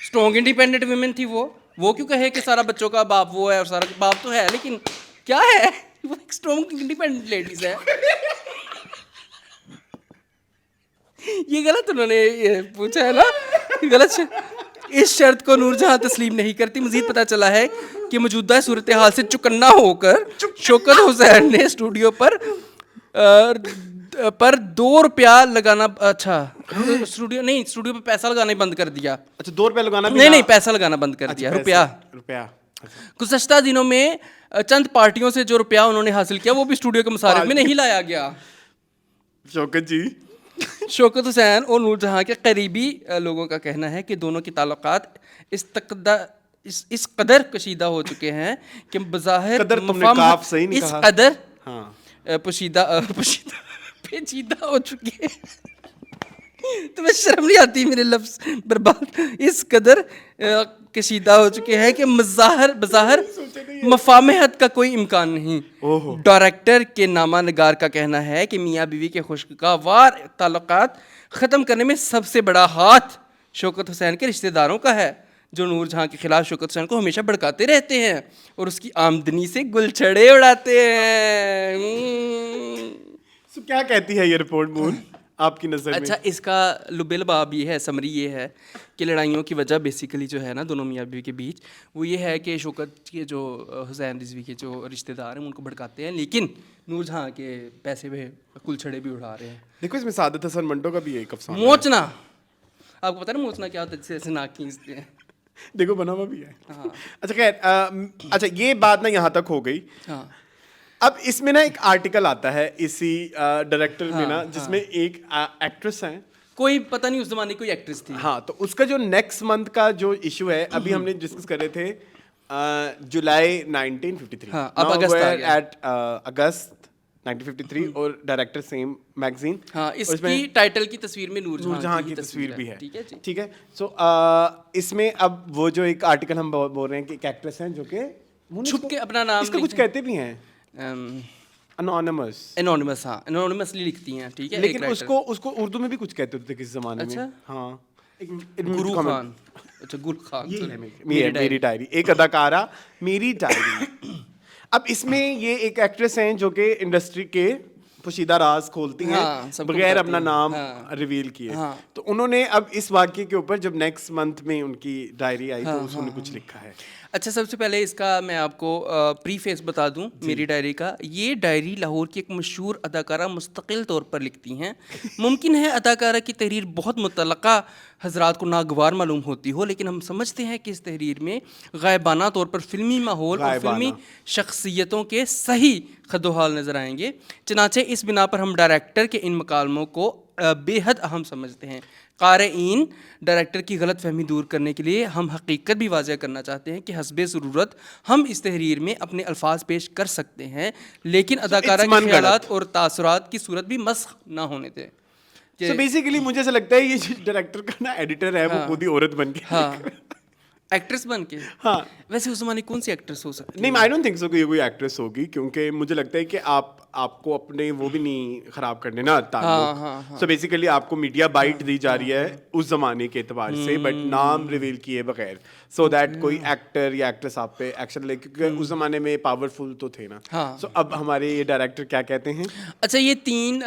स्ट्रॉन्ग इंडिपेंडेंट वुमेन थी वो क्यों कहे कि सारा बच्चों का बाप वो है और सारा बाप तो है, लेकिन क्या है वो एक स्ट्रॉन्ग इंडिपेंडेंट लेडीज है। ये गलत उन्होंने ये पूछा है ना, गलत। इस शर्त को नूरजहां तस्लीम नहीं करती। मजीद पता चला है कि मौजूदा सूरत हाल से चुकन्ना होकर शौकत हुसैन ने स्टूडियो पर ₹2 लगाना, अच्छा स्टूडियो पे पैसा लगाना ही बंद कर दिया। अच्छा ₹2 लगाना भी नहीं पैसा लगाना बंद कर दिया। रुपया अच्छा। गुज़श्ता दिनों में चंद पार्टियों से जो रुपया उन्होंने हासिल किया वो भी स्टूडियो के मसारिफ में नहीं लाया गया। शौकत जी शौकत हुसैन और नूरजहां के करीबी लोगों का कहना है कि दोनों के ताल्लुकात इस कदर कशीदा हो चुके हैं कि बज़ाहिर कदर तुमने काफ सही नहीं इस कहा। कदर हाँ पेचीदा हो चुके हैं। तुम्हें शर्म नहीं आती मेरे लफ्ज बर्बाद। इस कदर कशीदा हो चुके हैं कि बज़ाहिर मफाहमत का कोई इम्कान नहीं। डायरेक्टर के नामा नगार का कहना है कि मियाँ बीवी के खुशगवार ताल्लुकात ख़त्म करने में सबसे बड़ा हाथ शौकत हुसैन के रिश्तेदारों का है, जो नूरजहां के खिलाफ शौकत हुसैन को हमेशा भड़काते रहते हैं और उसकी आमदनी से गुलछड़े उड़ाते हैं। तो क्या कहती है ये रिपोर्ट मून आपकी नज़र में? अच्छा, इसका लुबेलबाब ये है, समरी ये है कि लड़ाइयों की वजह बेसिकली जो है ना दोनों मियाँ बीवी के बीच, वो ये है कि शौकत के जो हुसैन रिजवी के जो रिश्तेदार हैं उनको भड़काते हैं, लेकिन नूरजहां के पैसे पे कुलछड़े भी उड़ा रहे हैं। देखो इसमें सादत हसन मंटो का भी एक अफसाना है। मोचना, आपको पता है ना मोचना क्या होता है? जैसे नाक खींचते हैं। देखो बना हुआ भी है। हाँ। अच्छा खैर, अच्छा ये बात ना यहाँ तक हो गई। हाँ। अब इसमें ना एक आर्टिकल आता है इसी डायरेक्टर में ना, जिसमें एक एक्ट्रेस है, कोई पता नहीं उस जमाने कोई एक्ट्रेस थी। हाँ, तो उसका जो नेक्स्ट मंथ का जो इशू है, अभी हमने डिस्कस कर रहे थे जुलाई 1953। हाँ, अब अगस्त आ गया। एट अगस्त 1953 और डायरेक्टर सेम मैगजीन। हाँ, इसकी टाइटल की तस्वीर में नूरजहां की तस्वीर भी है। ठीक है जी। ठीक है। सो इसमें अब वो जो एक आर्टिकल हम बोल रहे हैं कि एक एक्ट्रेस है जो कि छुप के अपना नाम इसका कुछ कहते भी हैं एनोनिमस। हाँ, एनोनिमसली लिखती हैं। ठीक है, लेकिन उसको उर्दू में भी कुछ कहते होते किस जमाने में। अच्छा? हाँ, गुरु खान। अच्छा, गुल खान। ये है मेरी डायरी, एक अदाकारा मेरी डायरी। अब इसमें ये एक एक्ट्रेस हैं जो कि इंडस्ट्री के पोशीदा राज खोलती हैं, हाँ, सबको बगैर बताती अपना हैं। नाम हाँ। रिवील किए। हाँ। तो उन्होंने अब इस वाक्य के ऊपर जब नेक्स्ट मंथ में उनकी डायरी आई, तो उसने कुछ लिखा है। अच्छा, सबसे पहले इसका मैं आपको प्रीफेस बता दूं मेरी डायरी का। ये डायरी लाहौर की एक मशहूर अदाकारा मुस्तकिल तौर पर लिखती हैं। मुमकिन है अदाकारा की तहरीर बहुत मुतलका हजरात को नागवार मालूम होती हो, लेकिन हम समझते हैं कि इस तहरीर में गायबाना तौर पर फिल्मी माहौल और फिल्मी शख्सियतों के सही खदोहाल नज़र आएंगे। चनाचे इस बिना पर हम डायरेक्टर के इन मकालमों को बेहद अहम समझते हैं। क़ारीन डायरेक्टर की गलत फहमी दूर करने के लिए हम हकीकत भी वाज़ह करना चाहते हैं कि हस्बे ज़रूरत हम इस तहरीर में अपने अल्फाज पेश कर सकते हैं, लेकिन अदाकारा के ख़यालात और तासुरात की सूरत भी मस्ख ना होने दें। So basically मुझे ऐसा लगता है ये जो डायरेक्टर का ना एडिटर है, वो खुद ही औरत बन के, हाँ, एक्ट्रेस बन के। हाँ, वैसे उस ज़माने कौन सी एक्ट्रेस हो सकती है? नहीं, आई डोंट थिंक सो कि ये कोई एक्ट्रेस होगी, क्योंकि मुझे लगता है कि आपको अपने वो भी नहीं खराब करने ना ताल्लुक। सो बेसिकली आपको मीडिया बाइट दी जा रही है उस जमाने के एतबार से, बट नाम रिवील किए बगैर, सो दैट कोई एक्टर या एक्ट्रेस आप पे एक्शन ले, क्योंकि उस जमाने में पावरफुल तो थे ना। सो अब हमारे ये डायरेक्टर क्या कहते हैं? अच्छा, ये 3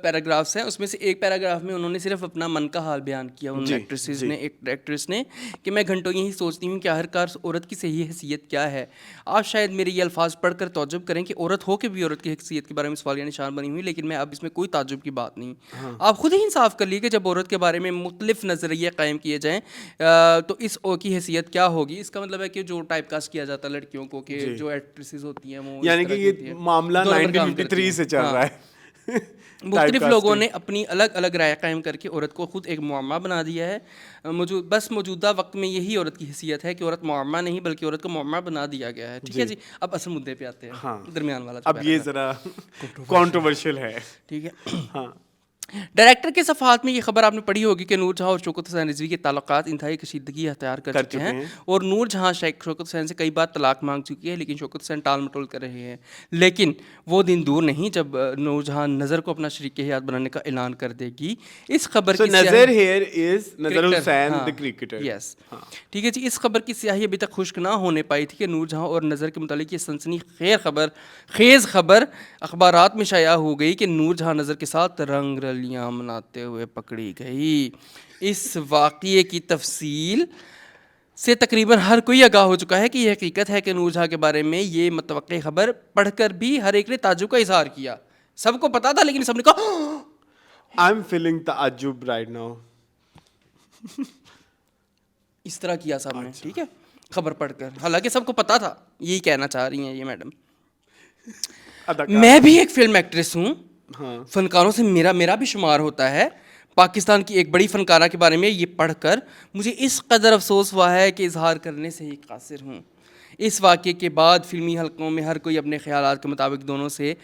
पैराग्राफ्स हैं, उसमें से एक पैराग्राफ में उन्होंने सिर्फ अपना मन का हाल बयान किया उन एक्ट्रेस ने कि मैं घंटों यहीं सोचती हूँ कि आखिरकार औरत की सही हैसियत क्या है। आप शायद मेरे ये अल्फाज पढ़कर तौज्जुब करें कि औरत हो के भी औरत की हैसियत के बारे में सवालिया निशान बनी हुई, लेकिन मैं अब इसमें कोई ताज्जुब की बात नहीं। आप खुद ही इंसाफ कर लिए कि जब औरत के बारे में मुख्तलिफ नज़रिए कायम किए जाएँ तो इस ओ की हैसियत क्या होगी। इसका मतलब है कि जो टाइप कास्ट किया जाता है लड़कियों को, कि जी। जो एक्ट्रेसेस होती हैं वो इस यानी तरह कि की होती ये हैं, मामला दो नंबर काम करती 1953 हैं। से चल हाँ। रहा है। मुख्तलिफ लोगों टाइपकास्टिंग। ने अपनी अलग अलग राय कायम करके औरत को खुद एक मुअम्मा बना दिया है। बस मौजूदा वक्त में यही औरत की हैसियत है कि औरत मुअम्मा नहीं बल्कि औरत को मुअम्मा बना दिया गया है। ठीक है जी। जी, अब असल मुद्दे पे आते हैं। हाँ, दरमियान वाला जो अब ये पैराग्राफ, ज़रा कंट्रोवर्शियल है। ठीक है। हाँ, डायरेक्टर के सफ़ात में ये खबर आपने पढ़ी होगी कि नूर जहाँ और शौकत हुसैन रिजवी के ताल्लुकात इंतहाई कशीदगी अख्तियार कर कर चुके चुके हैं, हैं। और नूर जहाँ शौकत हुसैन से कई बार तलाक मांग चुकी है, लेकिन शौकत हुसैन टाल मटोल कर रहे हैं। लेकिन वो दिन दूर नहीं जब नूर जहाँ नज़र को अपना शरीक हयात बनाने का ऐलान कर देगी। इस खबर सो की नज़र हियर इज नज़र क्रिकेटर, हुसैन हाँ, द क्रिकेटर। यस, ठीक है जी। इस खबर की स्याही अभी तक खुश्क ना होने पाई थी कि नूर जहाँ और नज़र के मुतालिक ये सनसनी खेज़ खबर अखबारात में शाया हो गई कि नूर जहाँ नज़र के साथ रंग रलियाँ मनाते हुए पकड़ी गई। इस वाक़ये की तफसील से तकरीबन हर कोई आगाह हो चुका है कि यह हकीकत है कि नूर जहाँ के बारे में ये मतवक्की खबर पढ़कर भी हर एक ने ताज्जुब का इजहार किया। सबको पता था लेकिन सबने कहा आई एम फीलिंग ताज्जुब राइट नाउ। इस तरह किया सबने, ठीक है, खबर पढ़कर। हालांकि सबको पता था, यही कहना चाह रही हैं ये मैडम। अदाकार। मैं भी एक फिल्म एक्ट्रेस हूँ, हाँ। फनकारों से मेरा मेरा भी शुमार होता है। पाकिस्तान की एक बड़ी फनकारा के बारे में ये पढ़कर मुझे इस कदर अफसोस हुआ है कि इजहार करने से ही कासिर हूँ। इस वाक़े के बाद फिल्मी हलकों में हर कोई अपने ख्यालात के मुताबिक दोनों से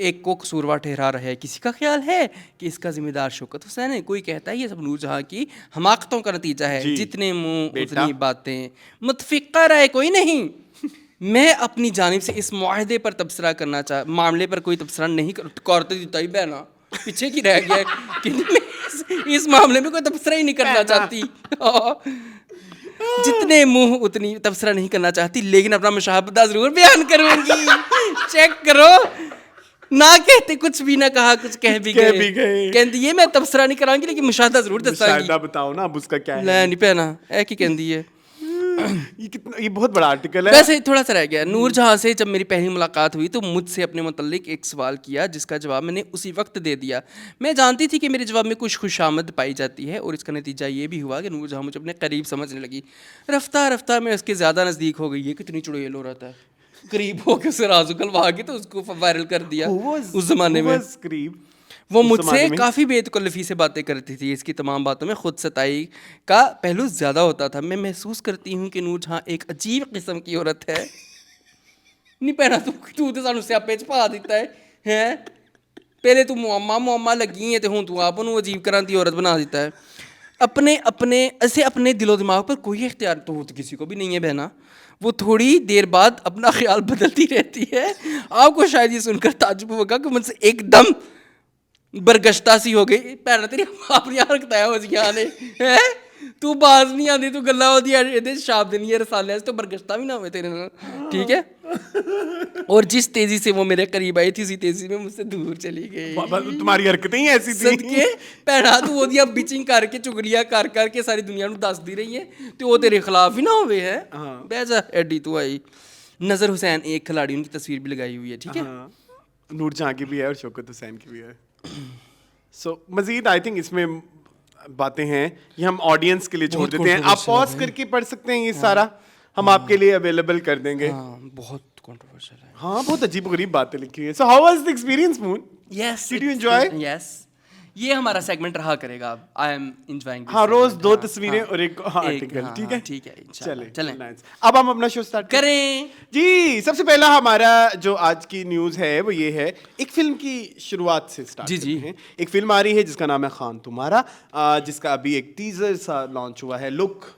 एक को कसूरवार ठहरा रहा है। किसी का ख्याल है कि इसका जिम्मेदार शौकत हुसैन है, कोई कहता है ये सब नूरजहाँ की हमाकतों का नतीजा है। जी, जितने मुंह बेटा। उतनी बातें, मुतफ़िक़ा राय कोई नहीं। मैं अपनी जानिब से इस मुआहदे पर तबसरा करना मामले पर कोई तबसरा नहीं करते जीता ही बहना पीछे की रह गया है कि मैं इस मामले में कोई तबसरा ही नहीं करना चाहती। जितने मुंह उतनी तबसरा नहीं करना चाहती, लेकिन अपना मुशाहबा जरूर बयान करूंगी। चेक करो, ना कहते कुछ भी ना कहा, कुछ कह भी गए। कहती ये मैं तबसरा नहीं करांगी लेकिन मुशाहदा जरूर दसांगी। मुशाहिदा बताओ ना अब उसका क्या है। नहीं पहना है कि कहती है। ये बहुत बड़ा आर्टिकल है। वैसे थोड़ा सा रह गया। नूर जहाँ से जब मेरी पहली मुलाकात हुई तो मुझसे अपने मुतल्लिक एक सवाल किया, जिसका जवाब मैंने उसी वक्त दे दिया। मैं जानती थी कि मेरे जवाब में कुछ खुशामद पाई जाती है, और इसका नतीजा ये भी हुआ कि नूर जहाँ मुझे अपने करीब समझने लगी। रफ्ता रफ्ता मैं उसके ज़्यादा नज़दीक हो गई। ये कितनी चुड़ैल हो रहा था, करीब होकर उसे राज उगलवा के तो उसको वायरल कर दिया उस ज़माने में। वो मुझसे काफ़ी बेतकल्लफ़ी से बातें करती थी। इसकी तमाम बातों में खुद सताई का पहलू ज़्यादा होता था। मैं महसूस करती हूँ कि नूर जहाँ एक अजीब किस्म की औरत है। नहीं पहना तू तो सानू स्यापे च पा दिता है। पहले तू मुअम्मा लगी है तो हुण तू आप उन्होंने अजीब करां दी औरत बना दिता है। अपने दिलो दिमाग पर कोई इख्तियार तो किसी को भी नहीं है बहना। वो थोड़ी देर बाद अपना ख्याल बदलती रहती है। आपको शायद ये सुनकर ताज्जुब होगा कि मुझसे एकदम बरगश्ता सी हो गई। भैन तेरी अपनी हरकत है होजियां ने है, तू बाज नहीं आती, तू गल्लां ओदियां इहदे शब्द नहीं है रसाले तो बरगश्ता भी ना होवे तेरे नाल, ठीक है। और जिस तेजी से वो मेरे करीब आई थी उसी तेजी में मुझसे दूर चली गई। तुम्हारी हरकतें ही ऐसी थी। सदके भैना तू ओदियां बिचिंग करके चुगलियां कर करके सारी दुनिया नूं दसदी रही है ते वो तेरे खिलाफ ही ना होवे है। बह जा एडी तू आई। नज़र हुसैन एक खिलाड़ी, उनकी तस्वीर भी लगाई हुई है, ठीक है। नूर जहाँ की भी है और शौकत हुसैन की भी है। सो मजीद आई थिंक इसमें बातें हैं, ये हम ऑडियंस के लिए छोड़ देते हैं। आप पॉज करके पढ़ सकते हैं, ये सारा हम आपके लिए अवेलेबल कर देंगे। बहुत कंट्रोवर्शियल है। हाँ, बहुत अजीब गरीब बातें लिखी है। So how was the experience moon? Yes, did you enjoy? Yes, ये हमारा सेगमेंट रहा करेगा। I am enjoying. हाँ, रोज 2 तस्वीरें और एक आर्टिकल, ठीक है? ठीक है, चलें। अब हम अपना शो स्टार्ट करें जी। सबसे पहला हमारा जो आज की न्यूज़ है वो ये है, एक फिल्म की शुरुआत से स्टार्ट करते हैं। एक फिल्म आ रही है जिसका नाम है खान तुम्हारा, जिसका अभी एक टीजर सा लॉन्च हुआ है। लुक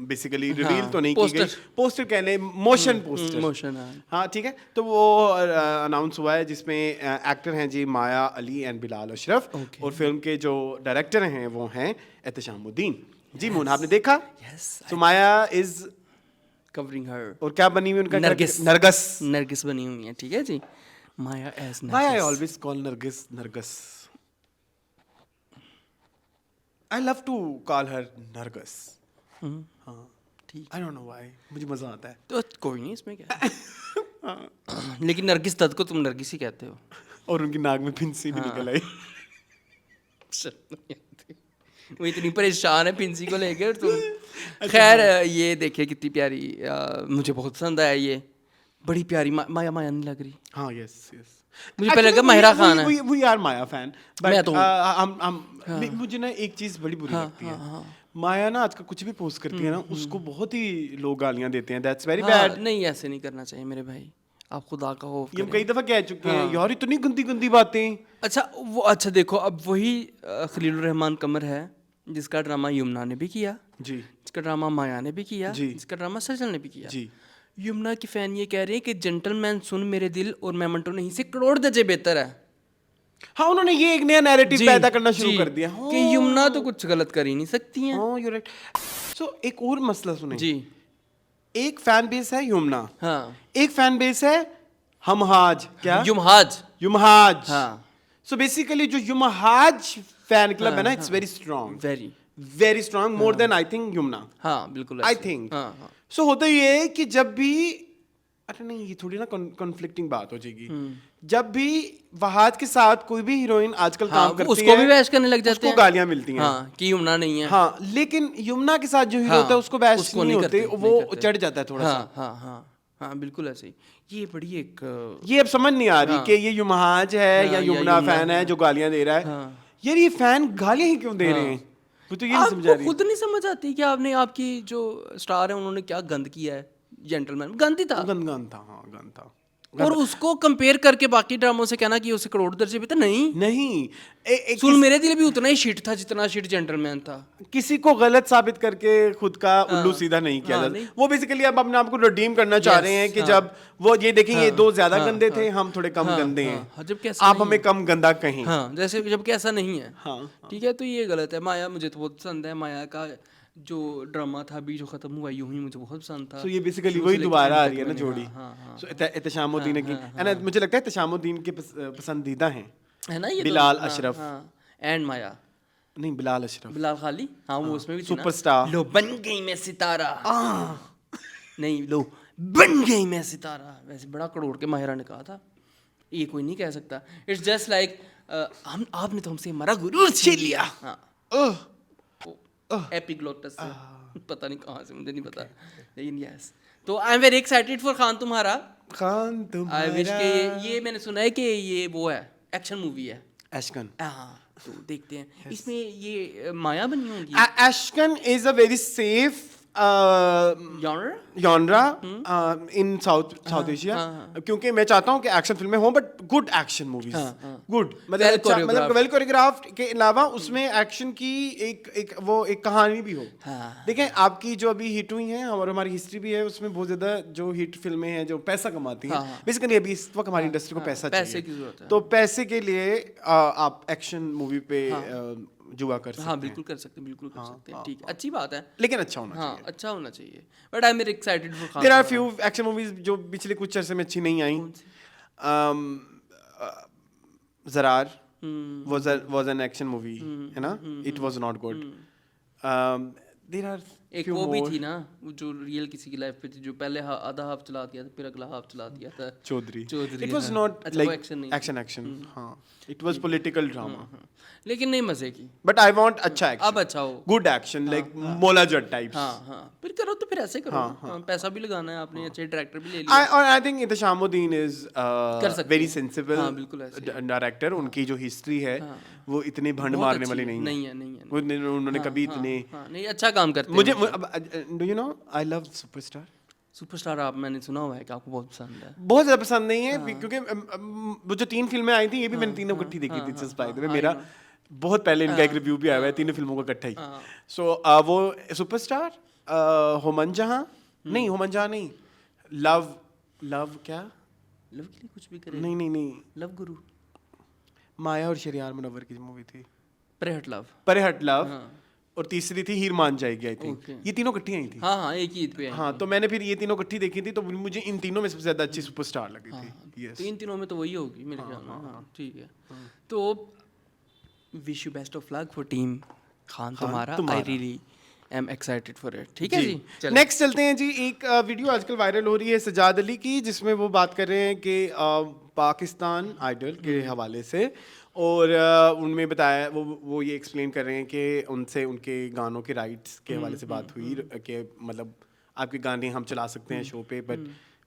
बेसिकली रिवील तो नहीं की गई, पोस्टर कहने मोशन पोस्टर, हाँ ठीक है। तो वो अनाउंस हुआ है जिसमें एक्टर हैं जी माया अली एंड बिलाल अशरफ, और फिल्म के जो डायरेक्टर हैं वो हैं एहतशामुद्दीन जी। मून आपने देखा? तो माया इज कवरिंग हर, और क्या बनी हुई उनका? नरगिस बनी हुई है, ठीक है जी। Maya as Nargis. Why I always call Nargis? I love to call her Nargis. हाँ, ठीक आई डोंट नो व्हाई, मुझे मजा आता है। तो कोई नहीं इसमें क्या है। लेकिन नरगिस दत्त को तुम नरगिस ही कहते हो। और उनकी नाक में फिंसी भी हाँ। निकल आई। वो इतनी परेशान है पिंसी को लेकर तुम। खैर ये देखिए कितनी प्यारी, मुझे बहुत पसंद आया ये, बड़ी प्यारी माया माया नहीं लग रही। हाँ, यस यस। मुझे पहले लगा माहिरा खान है। वी आर माया फैन, मैं बट तो मुझे ना एक चीज बड़ी बुरी लगती है, माया ना आजकल कुछ भी पोस्ट करती है ना, उसको बहुत ही लोग गालियां देते हैं, दैट्स वेरी बैड। नहीं ऐसे नहीं करना चाहिए मेरे भाई, आप खुदा का खौफ ये हम करें। कई दफा कह चुके हैं यार, इतनी गंदी गंदी बातें। अच्छा देखो, अब वही खलीलुर रहमान कमर है जिसका ड्रामा यमुना ने भी किया जी जिसका ड्रामा माया ने भी किया जी। जिसका ड्रामा सजल ने भी किया जी। यमुना की फैन ये कह रहे हैं कि जेंटलमैन सुन मेरे दिल और मेमेंटो नहीं से करोड़ दर्जे बेहतर है। हाँ, उन्होंने ये एक नया नैरेटिव पैदा करना शुरू कर दिया कि यमुना तो कुछ गलत कर ही नहीं सकती हैं। हाँ, यू राइट। सो एक और मसला सुने जी। एक फैन बेस है यमुना, हाँ। एक फैन बेस है हमहाज, क्या युमहाज। युमहाज। हाँ। सो बेसिकली जो युमहाज फैन क्लब है ना, it's very strong, very strong, more than I think Yamuna. हाँ बिल्कुल आई ऐसे। थिंक हाँ हाँ। सो होता ये है कि जब भी, अरे नहीं ये थोड़ी ना कॉन्फ्लिक्टिंग बात हो जाएगी, जब भी वहाज के साथ कोई भी हीरोइन आजकल काम करती उसको है, भी बहस करने लग जाते उसको हैं, गालियां मिलती हैं। हाँ कि यमुना नहीं है। हाँ, लेकिन यमुना के साथ जो हीरो होता है उसको बहस नहीं होते, वो चढ़ जाता है थोड़ा सा। हाँ हाँ हाँ बिल्कुल ऐसे ही। ये बड़ी एक ये अब समझ नहीं आ रही कि ये युमहाज है या यमुना फैन है जो गालियां दे रहा है। यार ये फैन गालियां ही क्यों दे रहे हैं, वो तो ये नहीं समझ आ रही। खुद नहीं समझ आती कि आपने, आपकी जो स्टार है उन्होंने क्या गंद किया है। जेंटलमैन गंद ही था, गंद था, हाँ गंद था। और उसको कंपेयर करके बाकी ड्रामों से कहना कि उसे करोड़ दर्जे भी था, नहीं। सुन मेरे दिल भी उतना ही शिट था जितना शिट जेंटलमैन था। किसी को गलत साबित करके खुद का उल्लू सीधा नहीं किया जाता। वो बेसिकली अब अपने आप को रिडीम करना चाह रहे हैं कि जब वो ये देखें ये दो ज्यादा गंदे थे, हम थोड़े कम गंदे हैं, जबकि आप हमें कम गंदा कहें। जैसे जबकि ऐसा नहीं है। हाँ, ठीक है, तो ये गलत है। माया मुझे तो बहुत पसंद है, माया का जो ड्रामा था अभी जो खत्म हुआ यूं ही मुझे बहुत पसंद था। सो ये बेसिकली वही दोबारा आ रही है ना जोड़ी। सो एहतशामुद्दीन की, एंड मुझे लगता है एहतशामुद्दीन के पसंदीदा हैं, है ना ये बिलाल अशरफ एंड माया। नहीं, बिलाल अशरफ, बिलाल खाली, हाँ वो उसमें भी थी ना। सुपरस्टार। लो बन गई मैं सितारा, नहीं लो बन गई मैं सितारा, वैसे बड़ा करोड़ के माहिरा ने कहा था, ये कोई नहीं कह सकता। इट्स जस्ट लाइक हम आपने तो हमसे हमारा गुरूर छीन लिया। हाँ एपिग्लोटस से, पता नहीं कहाँ से, मुझे नहीं पता, लेकिन यस। तो I am very excited for Khan तुम्हारा। आई विश के ये मैंने सुना है कि ये वो है, एक्शन मूवी है एशकन। हाँ, तो देखते हैं इसमें ये माया बनी होगी। एशकन is a very safe genre in South Asia, क्योंकि मैं चाहता हूँ कि एक्शन फिल्में हों but good action movies, good मतलब वेल कोरियोग्राफ्ड के अलावा उसमें एक्शन की एक कहानी भी हो। देखें आपकी जो अभी हिट हुई हैं और हमारी हिस्ट्री भी है, उसमें बहुत ज्यादा जो हिट फिल्में हैं जो पैसा कमाती हैं, बेसिकली अभी इस वक्त हमारी इंडस्ट्री को पैसा चाहिए, तो पैसे के लिए आप एक्शन मूवी पे जुआ कर सकते हैं। हाँ बिल्कुल कर सकते हैं, बिल्कुल कर सकते हैं, ठीक है, अच्छी बात है, लेकिन अच्छा होना चाहिए। हाँ अच्छा होना चाहिए। But I am very excited for Khan. There are few action movies जो पिछले कुछ अरसे में अच्छी नहीं आई। Zarrar was an action movie, है ना, it was not good. There are एक वो भी थी ना जो रियल किसी की लाइफ पे थी, जो पहले आधा हाफ चला दिया था फिर अगला हाफ चला दिया था, Chaudhary. It was not like action, हाँ इट वाज पॉलिटिकल ड्रामा, लेकिन नहीं मजे की। बट आई वांट अच्छा एक्शन, अब अच्छा हो, गुड एक्शन लाइक मोला जट टाइप्स। हाँ फिर करो तो फिर ऐसे करो, पैसा भी लगाना है आपने, अच्छे डायरेक्टर भी ले लिया। और I think Ehteshamuddin is very sensible director, उनकी जो हिस्ट्री है वो इतनी भंड मारने वाली नहीं है। उन्होंने कभी इतने नहीं अच्छा काम करते हैं। मुझे do you know I love superstar आप, मैंने सुना हुआ है कि आपको बहुत पसंद है। बहुत ज़्यादा पसंद नहीं है क्योंकि वो जो 3 फिल्में आई थी ये भी मैंने तीनों इकट्ठी देखी थी, जस्ट बाय द वे। मेरा बहुत पहले इनका एक रिव्यू भी आया हुआ है तीनों फिल्मों का इकट्ठा ही। सो वो सुपरस्टार, होमन जहां नहीं, लव क्या, लव के लिए कुछ भी करे, नहीं, लव गुरु, माया और शरियार मुनव्वर की मूवी थी, परेहट लव, और तीसरी थी हीर मान जाएगी आई थिंक। ये तीनों इकट्ठी आई थी। हाँ एक ही ईद पे आई। हाँ तो मैंने फिर ये तीनों इकट्ठी देखी थी, तो मुझे इन तीनों में सबसे ज्यादा अच्छी सुपरस्टार लगी थी। तो इन तीनों में तो वही होगी मेरे ख्याल में। हाँ ठीक है, तो wish you best of luck for team Khan तुम्हारा। I really I am excited for it. ठीक है जी, चलिए। नेक्स्ट चलते हैं जी। एक वीडियो आजकल वायरल हो रही है सजाद अली की, जिसमें वो बात कर रहे हैं कि पाकिस्तान आइडल के हवाले से, और उनमें बताया वो ये एक्सप्लेन कर रहे हैं कि उनसे उनके गानों के राइट्स के हवाले से बात हुई कि मतलब आपके गाने हम चला सकते हैं शो पे, बट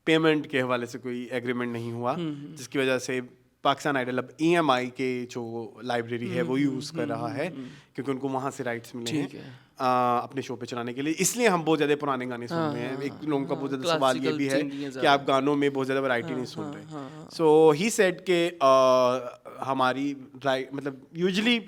पेमेंट के हवाले से कोई एग्रीमेंट नहीं हुआ, जिसकी वजह से पाकिस्तान आइडल अब EMI के जो लाइब्रेरी है वो यूज़ कर रहा है, क्योंकि उनको वहाँ से राइट्स मिले हैं अपने शो पे चलाने के लिए। इसलिए हम बहुत ज़्यादा पुराने गाने सुन रहे हैं। एक लोगों का बहुत ज़्यादा सवाल ये भी है कि आप गानों में बहुत ज़्यादा वैरायटी नहीं सुन रहे। सो ही सेड के हमारी मतलब यूजुअली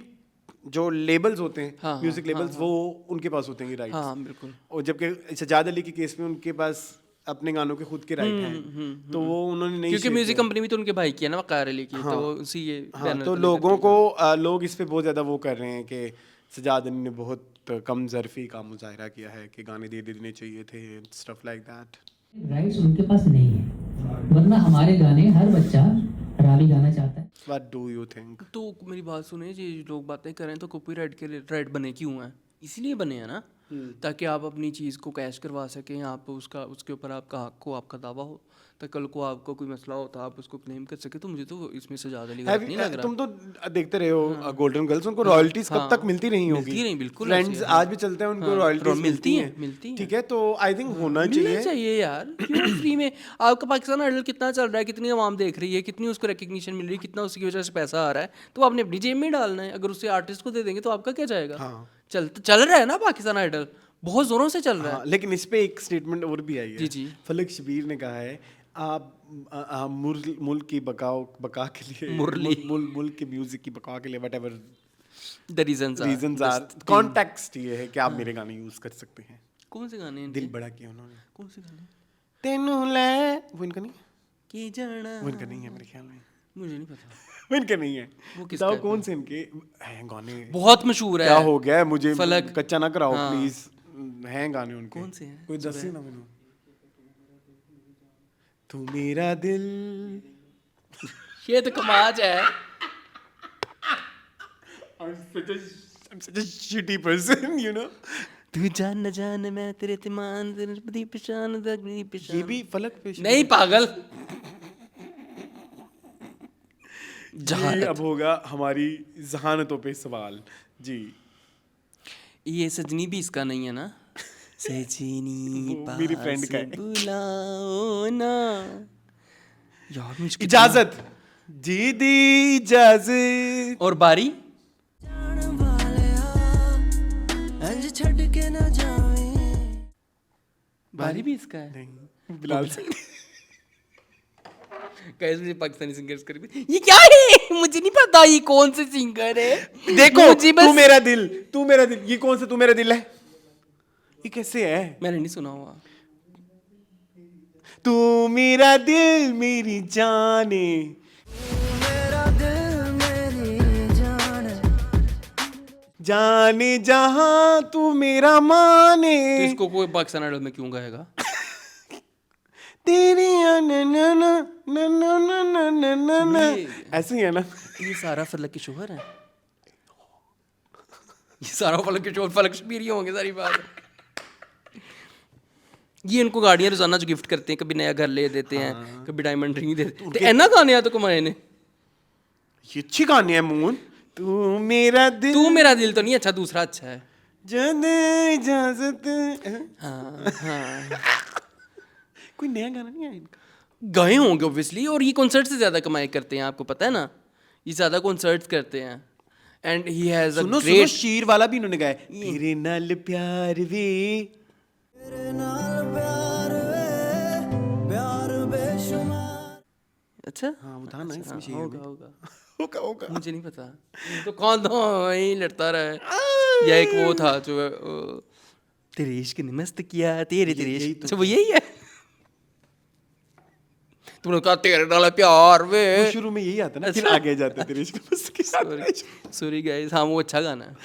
जो लेबल्स होते हैं म्यूजिक लेबल्स वो उनके पास होते हैं राइट्स। हाँ बिल्कुल। और जबकि सजाद अली के केस में उनके पास अपने गानों के खुद के राइट हैं, तो वो उन्होंने नहीं, क्योंकि म्यूजिक कंपनी भी तो उनके भाई की है ना, वक़ार अली की, तो उसी ये तो लोगों को लोग इस पे बहुत ज़्यादा वो कर रहे हैं कि सजाद अली ने बहुत कम ज़रफ़ी का मुजाहरा किया है कि गाने दे देने चाहिए थे, स्टफ लाइक दैट। राइट्स उनके पास नहीं है, वरना हमारे गाने हर बच्चा रावी गाना चाहता है। What do you think? तो मेरी बात सुने जी, लोग बातें करें तो कॉपीराइट के राइट बने क्यों हैं? इसलिए बने हैं ना ताकि आप अपनी चीज़ को कैश करवा सकें, आप उसका उसके ऊपर आपका हक हो, आपका दावा हो, तो कल को आपको कोई मसला होता है आप उसको क्लेम कर सके। तो मुझे तो इसमें सजाद अली गलत नहीं लग रहा। तुम तो देखते रहे हो गोल्डन गर्ल्स, उनको रॉयल्टीज कब तक मिलती नहीं होगी? मिलती नहीं, बिल्कुल। फ्रेंड्स आज भी चलते हैं, उनको रॉयल्टीज मिलती हैं। ठीक है, तो आई थिंक होना चाहिए यार। क्यों फ्री में? आपका पाकिस्तान आइडल कितना चल रहा है, कितनी आवाम देख रही है, कितनी उसको रिकग्निशन मिल रही है, कितना उसकी वजह से पैसा आ रहा है, तो आपने अपनी जेब में डालना है। अगर उससे आर्टिस्ट को दे देंगे तो आपका क्या जाएगा? चल रहा है ना पाकिस्तान आइडल, बहुत जोरों से चल रहा है। लेकिन इस पे एक स्टेटमेंट और भी आई है। जी। फलक शबीर ने कहा है आप मुल्क की बका के लिए, मुल्क के म्यूजिक की बका के लिए whatever the reasons are, context ये है कि आप मेरे गाने यूज कर सकते हैं। कौन से गाने? दिल बड़ा किया उन्होंने। कौन से गाने? तेनू ले, वो इनका नहीं कि जाना, वो इनका नहीं है मेरे ख्याल में, मुझे नहीं पता। वो इनका नहीं है। वो किसका है? कौन से इनके हैं गाने? बहुत मशहूर है। क्या हो गया है मुझे, फलक कच्चा ना कराओ प्लीज। हैं गाने उनके। कौन से हैं? कोई दस ही ना मैंने। तू मेरा दिल, ये तो कमाज है। I'm such a shitty person, you know. तू जान न जान मैं तेरे तिमान तेरी पहचान तेरी पहचान। ये भी फलक पे नहीं पागल। ये अब होगा हमारी जहानतों पे सवाल जी। ये सजनी भी इसका नहीं है ना? सजनी वो मेरी फ्रेंड का है। बुलाओ ना यार, मुझे इजाजत जी दी इजाजत। और बारी बारी भी इसका है। नहीं, बिलाल से। कैसे पाकिस्तानी सिंगर्स कर भी ये क्या है? मुझे नहीं पता ये कौन से सिंगर है। देखो तू मेरा दिल, ये कौन सा तू मेरा दिल है? ये कैसे है? मैंने नहीं सुना हुआ। तू मेरा दिल मेरी जाने, मेरा दिल मेरी जान, जाने जहां तू मेरा माने। तो इसको कोई पाकिस्तान आइडल में क्यों गाएगा? तेरी ऐसे ही है ना? ये सारा फलक के शोहर है। ये सारा फलक के शोहर फलक शबीर ही होंगे, सारी बात। ये इनको गाड़ियां रोजाना जो गिफ्ट करते हैं, कभी नया घर ले देते हैं, कभी डायमंड रिंग देते हैं। तो ऐना गाने तो कमाए ने। ये अच्छी गाने है मून। तू मेरा दिल, तू मेरा दिल तो नहीं अच्छा, दूसरा अच्छा है। जाने इजाजत। हाँ। कोई नया गाना नहीं है इनका? गए होंगे ऑब्वियसली, और ये कॉन्सर्ट से ज्यादा कमाई करते हैं, आपको पता है ना? ये ज्यादा कॉन्सर्ट्स करते हैं। And he has a great शीर वाला भी इन्होंने गाया, तेरे नाल प्यार वे, तेरे नाल प्यार बेशुमार। अच्छा। हाँ वो था ना इसमें शेर होगा में। होगा होगा। मुझे नहीं पता। तो कौन था वही लड़ता रहा है, या एक वो था जो तेरे इश्क ने मस्त किया, तेरे यही इश्क, तो अच्छा वो यही है। तुमने कहा तेरे नाल प्यार वे, वो शुरू में यही आता ना, फिर आगे जाते तेरे इश्क में मस्त के साथ। Sorry guys. हाँ वो अच्छा गाना है।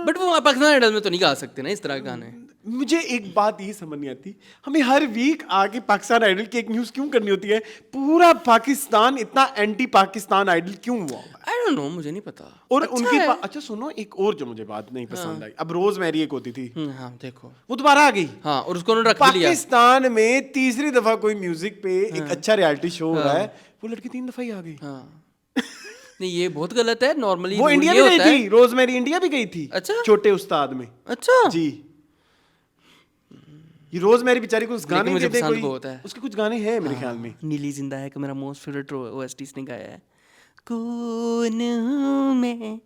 बट वो पाकिस्तान आइडल में तो नहीं गा सकते ना इस तरह के गाने। मुझे एक बात ये समझ नहीं आती, हमें हर वीक आगे पाकिस्तान आइडल की एक न्यूज़ क्यों करनी होती है? पूरा पाकिस्तान इतना एंटी पाकिस्तान आइडल क्यों हुआ होगा? आई डोंट नो, मुझे नहीं पता। और अच्छा उनके है। अच्छा सुनो, एक और जो मुझे बात नहीं पसंद आई, अब रोज मैरी एक होती थी, हाँ देखो, वो दोबारा आ गई। हाँ, और उसको उन्होंने रख भी लिया। पाकिस्तान में तीसरी दफा कोई म्यूजिक पे एक अच्छा रियलिटी शो हो रहा है, वो लड़की 3 दफा ही आ गई। हाँ नहीं, ये बहुत गलत है। नॉर्मली वो इंडिया भी गई थी, रोज मैरी इंडिया भी गई थी। अच्छा। छोटे उस्ताद में। अच्छा जी, ये रोज मैरी बेचारी को उस लेकिन गाने मुझे के पसंद कोई बहुत है। उसके कुछ गाने हैं मेरे ख्याल में। नीली जिंदा है कि मेरा मोस्ट फेवरेट ओएसटी इसने गाया है। कौन हूँ मैं,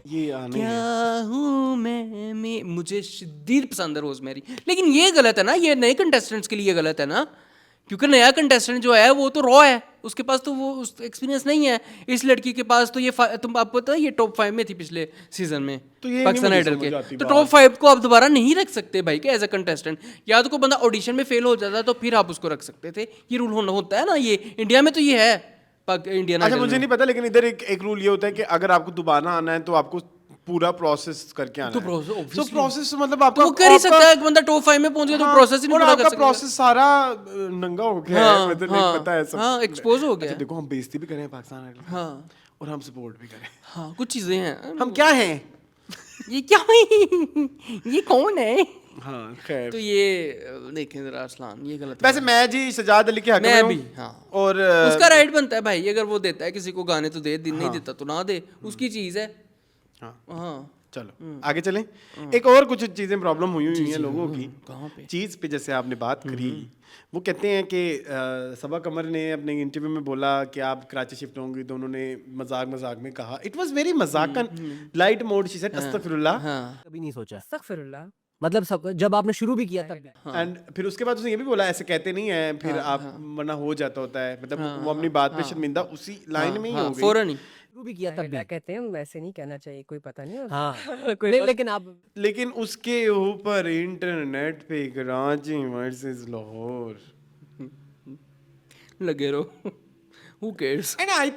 ये आने क्या हैं। हूँ मैं मुझे शदीद पसंद है रोजमेरी। लेकिन ये गलत है ना, ये नए कंटेस्टेंट्स के लिए गलत है ना, क्योंकि नया कंटेस्टेंट जो है वो तो रॉ है, उसके पास तो वो एक्सपीरियंस नहीं है। इस लड़की के पास तो ये तुम आपको पता है ये टॉप 5 में थी पिछले सीजन में तो ये पाकिस्तान नहीं आइडल मुझे के। समझ आती तो बात। टॉप 5 को आप दोबारा नहीं रख सकते भाई के एज अ कंटेस्टेंट। या तो कोई बंदा ऑडिशन में फेल हो जाता तो फिर आप उसको रख सकते थे, ये रूल होता है ना। ये इंडिया में तो ये है, इंडियन अच्छा आइडल मुझे में। नहीं पता, लेकिन इधर एक रूल ये होता है कि अगर आपको दोबारा आना है तो आपको पूरा प्रोसेस करके आना तो है। process, So obviously। प्रोसेस मतलब तो आपका वो कर ही आपका- सकता है, एक बंदा टॉप 5 में पहुंच गया तो हाँ, प्रोसेस ही नहीं और पूरा कर आपका सकता। प्रोसेस सारा नंगा हो गया हाँ, है, मतलब हाँ, पता है सब। हाँ, expose हो गया अच्छा है। देखो, हम बेइज्जती भी करें पाकिस्तान आइडल की, हाँ और हम सपोर्ट भी करें। हाँ, कुछ चीजें हैं। हम क्या हैं? ये क्या है? ये कौन है? हाँ खैर, तो ये देखें जरा अरसलान, ये गलत वैसे मैं जी सजाद अली के हक में मैं हूँ। भी, हाँ। और उसका राइट बनता है भाई, अगर वो देता है किसी को गाने तो दे, नहीं देता तो ना दे, उसकी चीज है। हाँ हाँ चलो आगे चलें। एक और कुछ चीज़ें प्रॉब्लम हुई हैं लोगों की कहाँ पे? चीज़ पे, जैसे आपने बात करी, वो कहते हैं कि सबा कमर ने अपने इंटरव्यू में बोला कि आप कराची शिफ्ट होंगी, तो उन्होंने मजाक मजाक में कहा, इट वाज वेरी मजाकन लाइट मोड, शी सेड अस्तगफिरुल्लाह, हाँ कभी नहीं सोचा। अस्तगफिरुल्लाह। मतलब सब जब आपने शुरू भी किया तब एंड फिर उसके बाद उसने ये भी बोला ऐसे कहते नहीं है, फिर आप वरना हो जाता होता है, मतलब वो अपनी बात पे शर्मिंदा उसी लाइन में ही हो गई। फौरन ही। शुरू भी किया तब भी। क्या कहते हैं, वैसे नहीं कहना चाहिए, कोई पता नहीं होता। हाँ कोई लेकिन आप लेकिन उसके ऊपर इंटरनेट पे कराची वर्सेस लाहौर, लगे रहो, who cares? एंड आई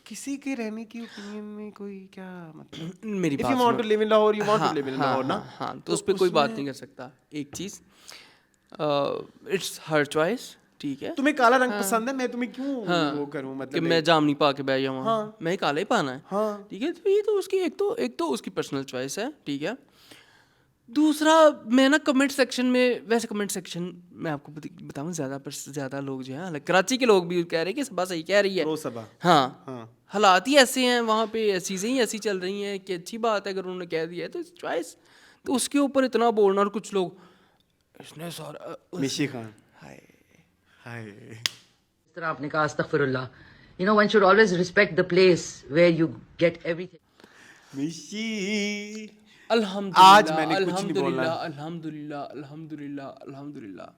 किसी के रहने की ओपिनियन में कोई क्या मतलब, मेरी इफ बात यू वांट टू सुनो। Live in Lahore you want to हाँ, लिव इन हाँ, लाहौर ना, हाँ, हाँ, तो उस पर कोई बात नहीं कर सकता। एक चीज, इट्स हर चॉइस, ठीक है। तुम्हें काला रंग पसंद है, मैं तुम्हें क्यों वो करूं, कि मतलब मैं जामनी पा के बैठ जाऊँ, हाँ। मैं काला ही पाना है, हाँ। ठीक है। तो ये तो उसकी एक तो उसकी पर्सनल चॉइस है, ठीक है। दूसरा, मैं ना कमेंट सेक्शन में, वैसे कमेंट सेक्शन मैं आपको बताऊँ, ज़्यादा लोग जो हैं, हालांकि कराची के लोग भी कह रहे हैं कि सबा सही कह रही है। रो सबा। हाँ, हाँ। हालात ही ऐसे हैं वहाँ पे, चीज़ें ही ऐसी चल रही हैं कि अच्छी बात है अगर उन्होंने कह दिया है तो चॉइस। तो उसके ऊपर इतना बोलना, और कुछ लोग इसने सारा मिशी खान, हाय हाय, जिस तरह आपने कहा अस्तगफिरुल्लाह, you know one should always respect the place where you get everything. मिशी। अल्हम्दुलिल्लाह, आज मैंने कुछ नहीं बोलना। अल्हम्दुलिल्लाह, अल्हम्दुलिल्लाह, अल्हम्दुलिल्लाह।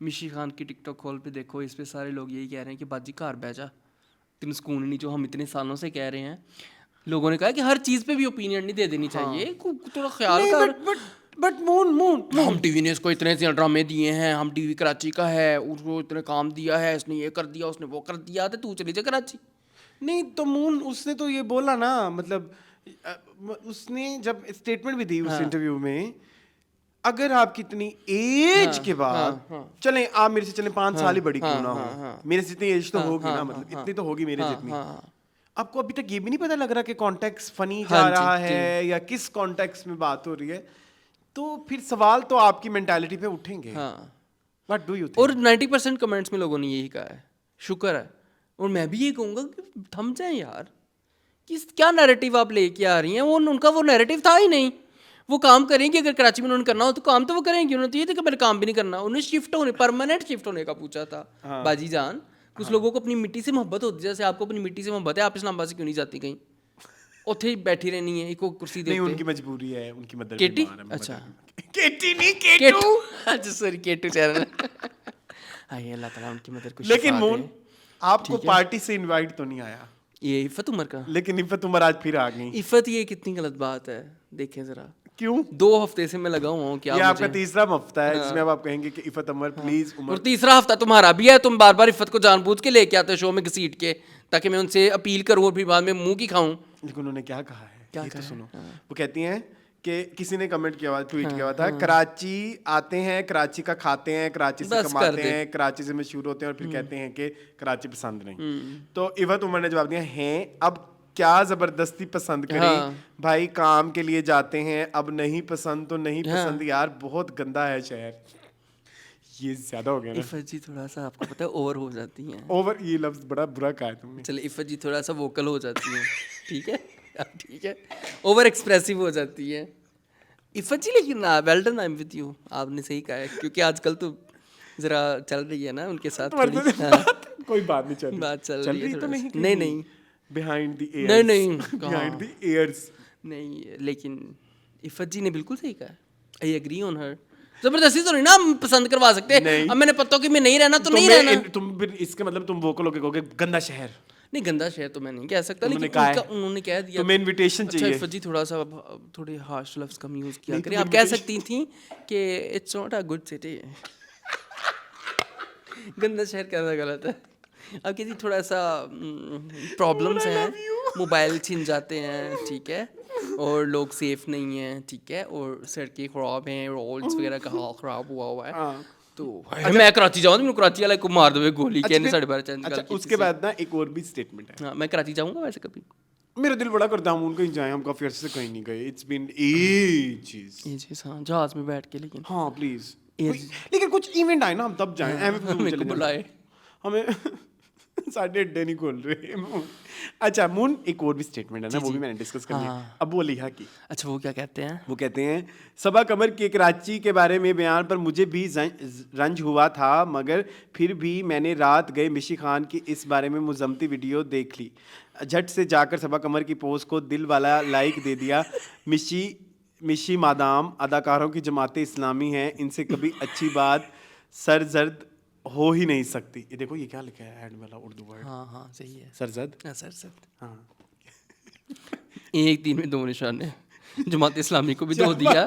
मिशी खान की टिकटॉक कॉल पे देखो, इस पे सारे लोग यही कह रहे हैं कि बाजी घर बैठ जा, तेन सुकून नहीं, जो हम इतने सालों से कह रहे हैं। लोगों ने कहा कि हर चीज़ पे भी ओपिनियन नहीं दे देनी चाहिए, थोड़ा ख्याल कर। बट मून हम टीवी ने इसको इतने से ड्रामे दिए हैं, हम टीवी कराची का है, उसको इतने काम दिया है, इसने ये कर दिया, उसने वो कर दिया, तो तू चली जा कराची। नहीं तो मून उसने तो ये बोला ना, मतलब उसने जब स्टेटमेंट भी दी उस इंटरव्यू में, अगर आप कितनी एज के बाद चलें, आप मेरे से चलें 5 साल ही बड़ी क्यों ना हो, मेरे से इतनी एज तो होगी ना, मतलब इतनी तो होगी मेरे जितनी, आपको अभी तक ये भी नहीं पता लग रहा कि कॉन्टेक्स्ट फनी जा रहा है या किस कॉन्टेक्स्ट में बात हो रही है, तो फिर सवाल तो आपकी मेंटालिटी पे उठेंगे। What do you think? और 90% कमेंट्स में लोगों ने यही कहा है, शुक्र है। और मैं भी ये कहूँगा कि थम जाएं यार, कि क्या नैरेटिव आप लेके आ रही हैं, वो उनका वो नैरेटिव था ही नहीं। वो काम करेंगे, अगर कराची में उन्होंने करना हो तो काम तो वो करेंगे। उन्होंने तो ये था कि मैंने काम भी नहीं करना, उन्हें शिफ्ट होने, परमानेंट शिफ्ट होने का पूछा था। बाजी जान, कुछ लोगों को अपनी मिट्टी से मोहब्बत होती है, जैसे आपको अपनी मिट्टी से मोहब्बत है, आप इस्लामाबाद से क्यों नहीं जाती कहीं, उत्थे ही बैठी रहनी है, एक कुर्सी नहीं, देते। उनकी मजबूरी है, उनकी मदर केटी? बीमार है, अच्छा। केटी नहीं, केटू। अच्छा सॉरी, केटू चैनल। हाय अल्लाह ताला उनकी मदद को लेकिन शिफा मून दे। आपको पार्टी से इनवाइट तो नहीं आया, ये इफ़त उमर का, लेकिन इफ़त उमर आज फिर आ गई। इफ़त, ये कितनी गलत बात है, देखें ज़रा। क्यों? 2 हफ्ते से मैं लगा हुआ हूँ कि ये आप आपका मुझे तीसरा हफ्ता है जिसमें अब आप कहेंगे कि इफ़त अमर प्लीज और उमर। तीसरा हफ्ता तुम्हारा भी है, तुम बार बार इफ़त को जानबूझ के लेके आते हो शो में घसीट के, ताकि मैं उनसे अपील करूँ और फिर बाद में मुंह की खाऊं। लेकिन उन्होंने क्या कहा है, क्या ये कहा तो है? सुनो। हाँ। वो कहती हैं कि किसी ने कमेंट किया हुआ, ट्वीट किया हुआ था, कराची आते हैं, कराची का खाते हैं, कराची से बस कर कमाते दे। हैं, कराची से मशहूर होते हैं और फिर कहते हैं कि कराची पसंद नहीं। तो इफ़त उमर ने जवाब दिया, हैं अब क्या जबरदस्ती पसंद करें हाँ। भाई, काम के लिए जाते हैं, अब नहीं पसंद तो नहीं हाँ। पसंद यार, बहुत गंदा है शहर। ये ज्यादा हो गया ना। इफ़त जी थोड़ा सा आपको पता है ओवर हो जाती हैं। ओवर, ये लफ्ज बड़ा बुरा कहा है तुमने। चले इफ़त जी थोड़ा सा वोकल हो जाती हैं, ठीक है। अब ठीक है, ओवर एक्सप्रेसिव हो जाती है इफ़त जी। लेकिन well done, I am with you, आपने सही कहा है, क्योंकि आजकल तो ज़रा चल रही है ना उनके साथ तुम्हारे थोड़ी। तो हाँ, कोई बात नहीं चल रही। बात चल रही है तो थोड़ा नहीं सा। नहीं, कहीं? नहीं। बिहाइंड द नहीं, एयर्स। नहीं, बिहाइंड कहाँ? The ears. नहीं, लेकिन इफ़त जी ने बिल्कुल सही कहा, आई एग्री ऑन हर। जबरदस्ती तो नहीं ना हम पसंद करवा सकते। नहीं। अब मैंने पता कि मैं नहीं रहना तो नहीं रहना। तुम फिर इसके मतलब तुम वोकल होके कहोगे गंदा शहर। नहीं, गंदा शहर तो मैं नहीं कह सकता, उन्होंने लेकिन कहा है। उन्होंने कह दिया। तुम्हें invitation अच्छा, चाहिए। इफ़त जी थोड़ा सा थोड़े हार्श लफ्ज़ कम यूज़ किया नहीं, करें। तुम आप कह invitation- सकती थी कि it's not a good city. गंदा शहर कहना गलत है। अब किसी थोड़ा सा प्रॉब्लम्स हैं, मोबाइल छिन जाते हैं, ठीक है, और लोग सेफ नहीं हैं, ठीक है, और सड़कें ख़राब हैं, रोड्स वगैरह का हाल ख़राब हुआ है। हाँ। तो मैं कराची जाऊँ तो मैंने कराची वाले को मार दो गोली, अच्छा, कहने फिर- साढ़े 12 चंद अच्छा, गल की उसके थी। बाद ना एक और भी स्टेटमेंट है। हाँ, मैं कराची जाऊँगा वैसे कभी। मेरा दिल बड़ा करता है हम कहीं जाएं, हम काफी अर्से से कहीं नहीं गए। It's been ages. ये चीज़, हाँ, जहाज में बैठ के, लेकिन हाँ प्लीज। Yes. लेकिन कुछ इवेंट आए ना हम तब जाएं। एਵੇਂ फिर मेरे चले को जाएं। बुलाए। हमें साढ़े अड्डे नहीं खोल रहे। अच्छा मून, एक और भी स्टेटमेंट है ना, जी, वो भी जी। मैंने डिस्कस कर लिया। हाँ। अब वो लिखा की, अच्छा, वो क्या कहते हैं? वो कहते हैं, सबा कमर के कराची के बारे में बयान पर मुझे भी रंज हुआ था, मगर फिर भी मैंने रात गए मिशी खान की इस बारे में मुजम्मती वीडियो देख ली। झट से जाकर सबा कमर की पोस्ट को दिल वाला लाइक दे दिया। मिशी मादाम अदाकारों की जमात इस्लामी है, इनसे कभी अच्छी बात सरजर्द हो ही नहीं सकती। ये देखो ये क्या लिखा है एड वाला उर्दू वर्ड, हाँ, हाँ, सही है। सरजर्द। हाँ, सर हाँ, एक दिन में 2 निशाने, जमात इस्लामी को भी धो दिया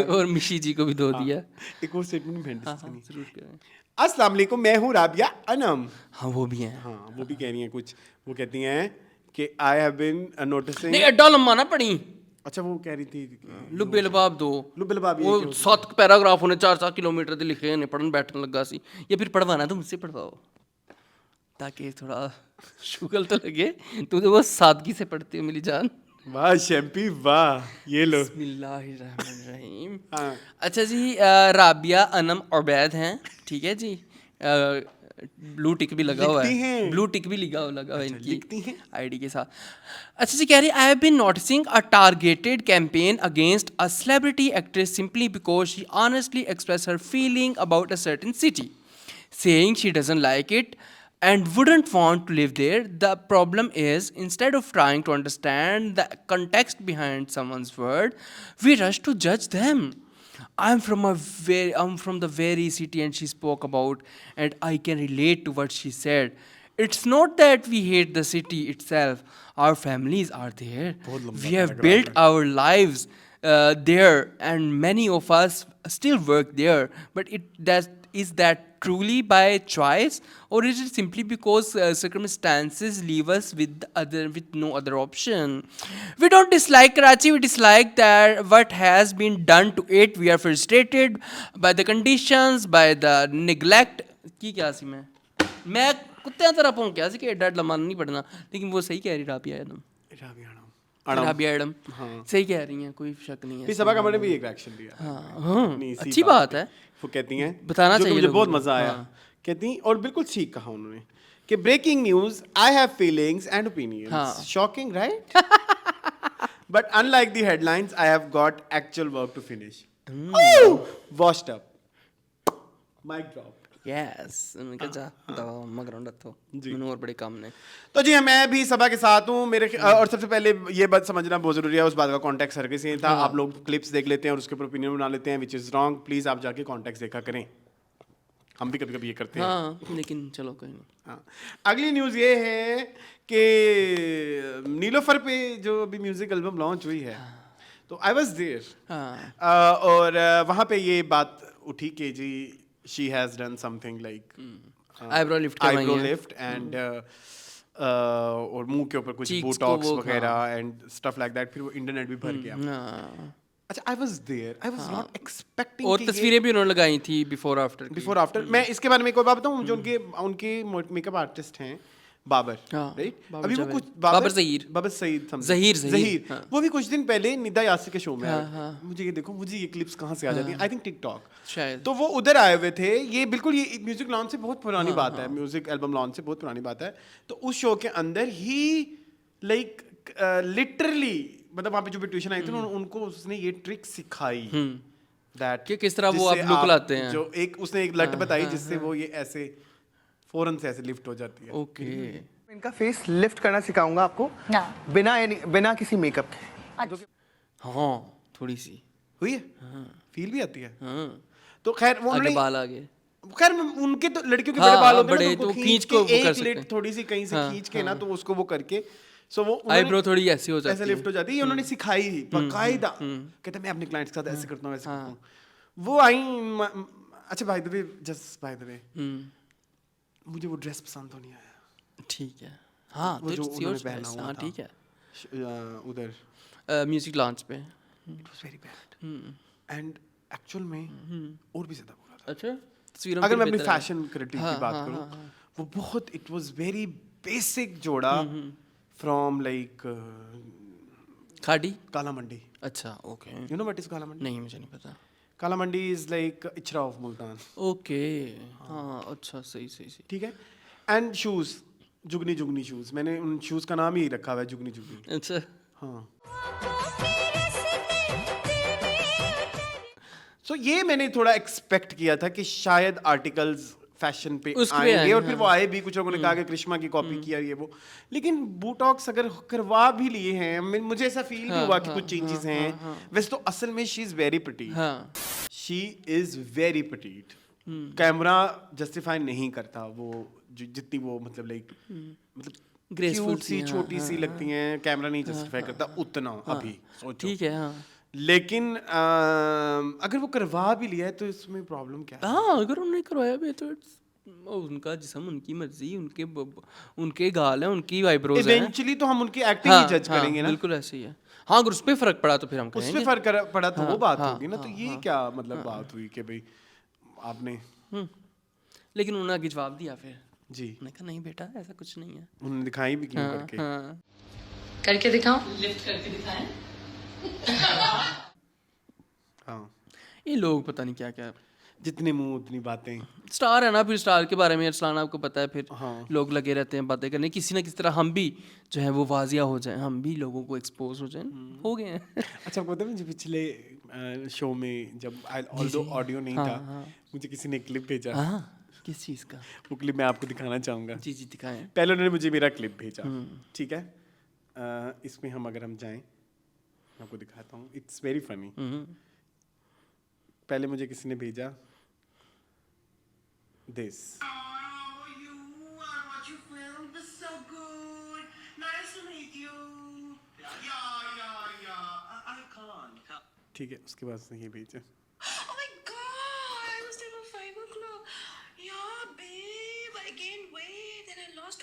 और मिशी जी को भी धो दिया। एक और स्टेटमेंट में हाँ, हाँ, ज़रूर करें। अस्सलाम वालेकुम, मैं हूँ राबिया अनम। हाँ, वो भी हैं। हाँ, वो भी कह रही हैं कुछ। वो कहती हैं कि आई हैव बीन नोटिसिंग। नहीं, अड्डा लम्बा ना पड़ी, अच्छा, वो कह रही थी लुब्बे लबाब दो। लुब्बे लबाब ये वो क्या होता 7 पैराग्राफ होने 4-4 किलोमीटर ਦੇ लिखे ने, पढ़न बैठने लगा सी। ये फिर पढ़वाना तो मुझसे पढ़वाओ, ताकि थोड़ा शुगल तो लगे। तू तो वो सादगी से पढ़ती हो मेरी जान। वाह शैम्पी वाह, ये लो। बिस्मिल्लाहिर्रहमानिर्रहीम। हाँ। अच्छा जी, राबिया अनम उबैद हैं, ठीक है जी। ब्लू टिक भी लगा हुआ लिखती है, हैं? ब्लू टिक भी लगा हुआ है इनकी लिखती हैं? आईडी के साथ। अच्छा जी, कह रही I have been noticing a targeted campaign against a celebrity actress simply because she honestly express her feeling about a certain city, saying she doesn't like it and wouldn't want to live there. The problem is, instead of trying to understand the context behind someone's word, we rush to judge them. I'm from the very city and she spoke about, and I can relate to what she said. It's not that we hate the city itself. Our families are there. We have built our lives there, and many of us still work there. But is that truly by choice, or is it simply because circumstances leave us with no other option? We don't dislike Karachi. We dislike that what has been done to it. We are frustrated by the conditions, by the neglect. की क्या सी मैं कुत्ते तरह पहुँच गया सी कि एडा लम्बा नहीं पढ़ना, लेकिन वो सही कह रही राबिया एडम। राबिया एडम सही कह रही हैं, कोई शक नहीं है। फिर सबा कमर ने भी एक रिएक्शन दिया। हाँ, अपनी इसी अच्छी बात पे। है। वो कहती हैं, बताना जो कि चाहिए मुझे लोगों बहुत को। मजा आया। हाँ। कहती और बिल्कुल ठीक कहा उन्होंने कि breaking news, I have feelings and opinions. हाँ। Shocking right? But unlike the headlines, I have got actual work to finish. Washed up, mic drop. Yes, उनका जा दवा मगर तो मैंने और बड़े काम ने। तो जी मैं भी सभा के साथ हूँ मेरे और सबसे पहले ये बात समझना बहुत जरूरी है, उस बात का कॉन्टेक्स्ट हर किसी था। आप लोग क्लिप्स देख लेते हैं और उसके ऊपर ओपिनियन बना लेते हैं, विच इज़ रॉन्ग। प्लीज़ आप जाके कॉन्टेक्स्ट देखा करें, हम भी कभी कभी ये करते हैं। हाँ, लेकिन चलो कोई नहीं। हाँ। अगली न्यूज़ ये है कि नीलोफर पे जो अभी म्यूजिक एल्बम लॉन्च हुई है, तो आई वाज देयर हाँ और वहाँ पे ये बात उठी कि जी she has done something like eyebrow lift करवाई आईब्रो है लिफ्ट एंड और मुंह के ऊपर कुछ Cheeks को बोटॉक्स वो, वगैरह एंड स्टफ लाइक दैट, फिर वो इंटरनेट भी भर गया। हाँ। अच्छा I was there, I was not expecting और तस्वीरें भी उन्होंने लगाई थी बिफोर आफ्टर बिफोर आफ्टर। मैं इसके बारे में एक और बात बताऊं, जो उनके मेकअप आर्टिस्ट हैं बाबर, हाँ, राइट? बाबर अभी वो जावेद। कुछ बाबर ज़हीर। बाबर सईद something। ज़हीर, हाँ। वो भी कुछ दिन पहले निदा यासिर के शो में आए। हाँ। मुझे ये देखो, मुझे ये क्लिप्स कहाँ से आ जाती हैं, आई थिंक टिकटॉक शायद। तो वो उधर आए हुए थे। ये बिल्कुल ये म्यूजिक लॉन्च से बहुत हाँ, पुरानी बात है, म्यूजिक एल्बम लॉन्च से बहुत पुरानी बात है। तो उस शो के अंदर ही लाइक लिटरली मतलब वहाँ पे जो भी ट्यूशन आई थी उनको उसने ये ट्रिक सिखाई दैट कि किस तरह वो आप look लाते हैं। जो एक उसने एक लट बताई जिससे वो ये ऐसे फौरन से ऐसे लिफ्ट हो जाती है। ओके इनका फेस लिफ्ट करना सिखाऊंगा आपको बिना किसी मेकअप के। हाँ थोड़ी सी हुई है, फील भी आती है। हाँ तो खैर वो आगे उन्होंने बाल आगे खैर उनके तो लड़कियों के हाँ, बड़े बाल होते हैं बड़े ना, तो तो उनको खींच को वो कर एक सकते लिट हैं। थोड़ी सी कहीं से हाँ, खींच के ना तो उसको वो करके सो वो उन्होंने आईब्रो थोड़ी ऐसी हो जाती ऐसे है लिफ्ट हो जाती है। ये उन्होंने सिखाई ही बाकायदा, कहते मैं अपने क्लाइंट्स के साथ ऐसे करता हूँ वैसे हाँ। करता हूँ। वो आई अच्छा bye the way, just by the वे, मुझे वो ड्रेस पसंद तो नहीं आया ठीक है हाँ वो तो जो it's उन्होंने your पहना choice, हुआ हाँ था। ठीक है उधर म्यूजिक लॉन्च पे it was very bad and actual में और भी ज्यादा बुरा था। अच्छा तस्वीरों अगर पे मैं अपनी बेहतर है। फैशन क्रिएटिव हाँ, की बात हाँ, करूं, हाँ, वो बहुत इट वाज वेरी बेसिक जोड़ा फ्रॉम लाइक खाड़ी काला मंडी। अच्छा okay you know what is Kala Mandi? नहीं मुझे नहीं पता Kala Mandi is like Ichhra of Multan, okay हाँ अच्छा सही सही सही ठीक है। And shoes Jugni Jugni shoes, मैंने उन शूज का नाम ही रखा हुआ है जुगनी जुगनी। अच्छा हाँ सो ये मैंने थोड़ा एक्सपेक्ट किया था कि शायद आर्टिकल्स फैशन पे उसके पे आएंगे, और आए, फिर वो आए भी। कुछ लोगों ने कहा कि करिश्मा की कॉपी किया ये वो, लेकिन बोटॉक्स अगर करवा भी लिए हैं, मुझे ऐसा फील भी हुआ कि कुछ चेंजेस हैं। वैसे तो असल में शी इज वेरी प्रिटी, हाँ she is very pretty. Camera justify नहीं करता वो जितनी वो मतलब लाइक मतलब Graceful क्यूट सी सी, छोटी सी लगती हैं, कैमरा नहीं जस्टिफाई करता उतना अभी सोचो। ठीक है हाँ लेकिन अगर वो करवा भी लिया है तो इसमें प्रॉब्लम क्या है? हाँ अगर उन्होंने करवाया भी है तो उनका जिस्म उनकी मर्जी उनके गाल हैं उनकी आईब्रोज हैं इवेंचुअली तो हम उनकी एक्टिंग ही जज करेंगे ना, बिल्कुल ऐसे ही है हाँ अगर उस पर फर्क पड़ा तो फिर हम उसमें कहेंगे फर्क पड़ा तो वो बात हाँ, होगी ना। तो ये क्या मतलब बात हुई कि भाई आपने लेकिन उन्होंने आगे जवाब दिया फिर जी मैंने कहा नहीं बेटा ऐसा कुछ नहीं है उन्होंने दिखाई भी क्यों करके? हाँ करके दिखाओ। हाँ ये लोग पता नहीं क्या क्या जितने मुंह उतनी बातें। स्टार है ना, फिर स्टार के बारे में अरसलान आपको पता है, फिर हाँ। लोग लगे रहते हैं बातें करने, किसी ना किसी तरह हम भी जो है वो वाजिया हो जाए, हम भी लोगों को एक्सपोज हो जाए, हो गए हैं। अच्छा आपको पता है मुझे पिछले शो में जब ऑल्दो ऑडियो नहीं था, मुझे किसी ने क्लिप भेजा। हाँ किस चीज़ का? वो क्लिप मैं आपको दिखाना चाहूँगा। जी जी दिखाएं। पहले उन्होंने मुझे मेरा क्लिप भेजा, ठीक है। इसमें अगर हम जाएं, मैं आपको दिखाता हूँ, इट्स वेरी फनी। पहले मुझे किसी ने भेजा दिस, ठीक है। उसके बाद उसने ये भेजा,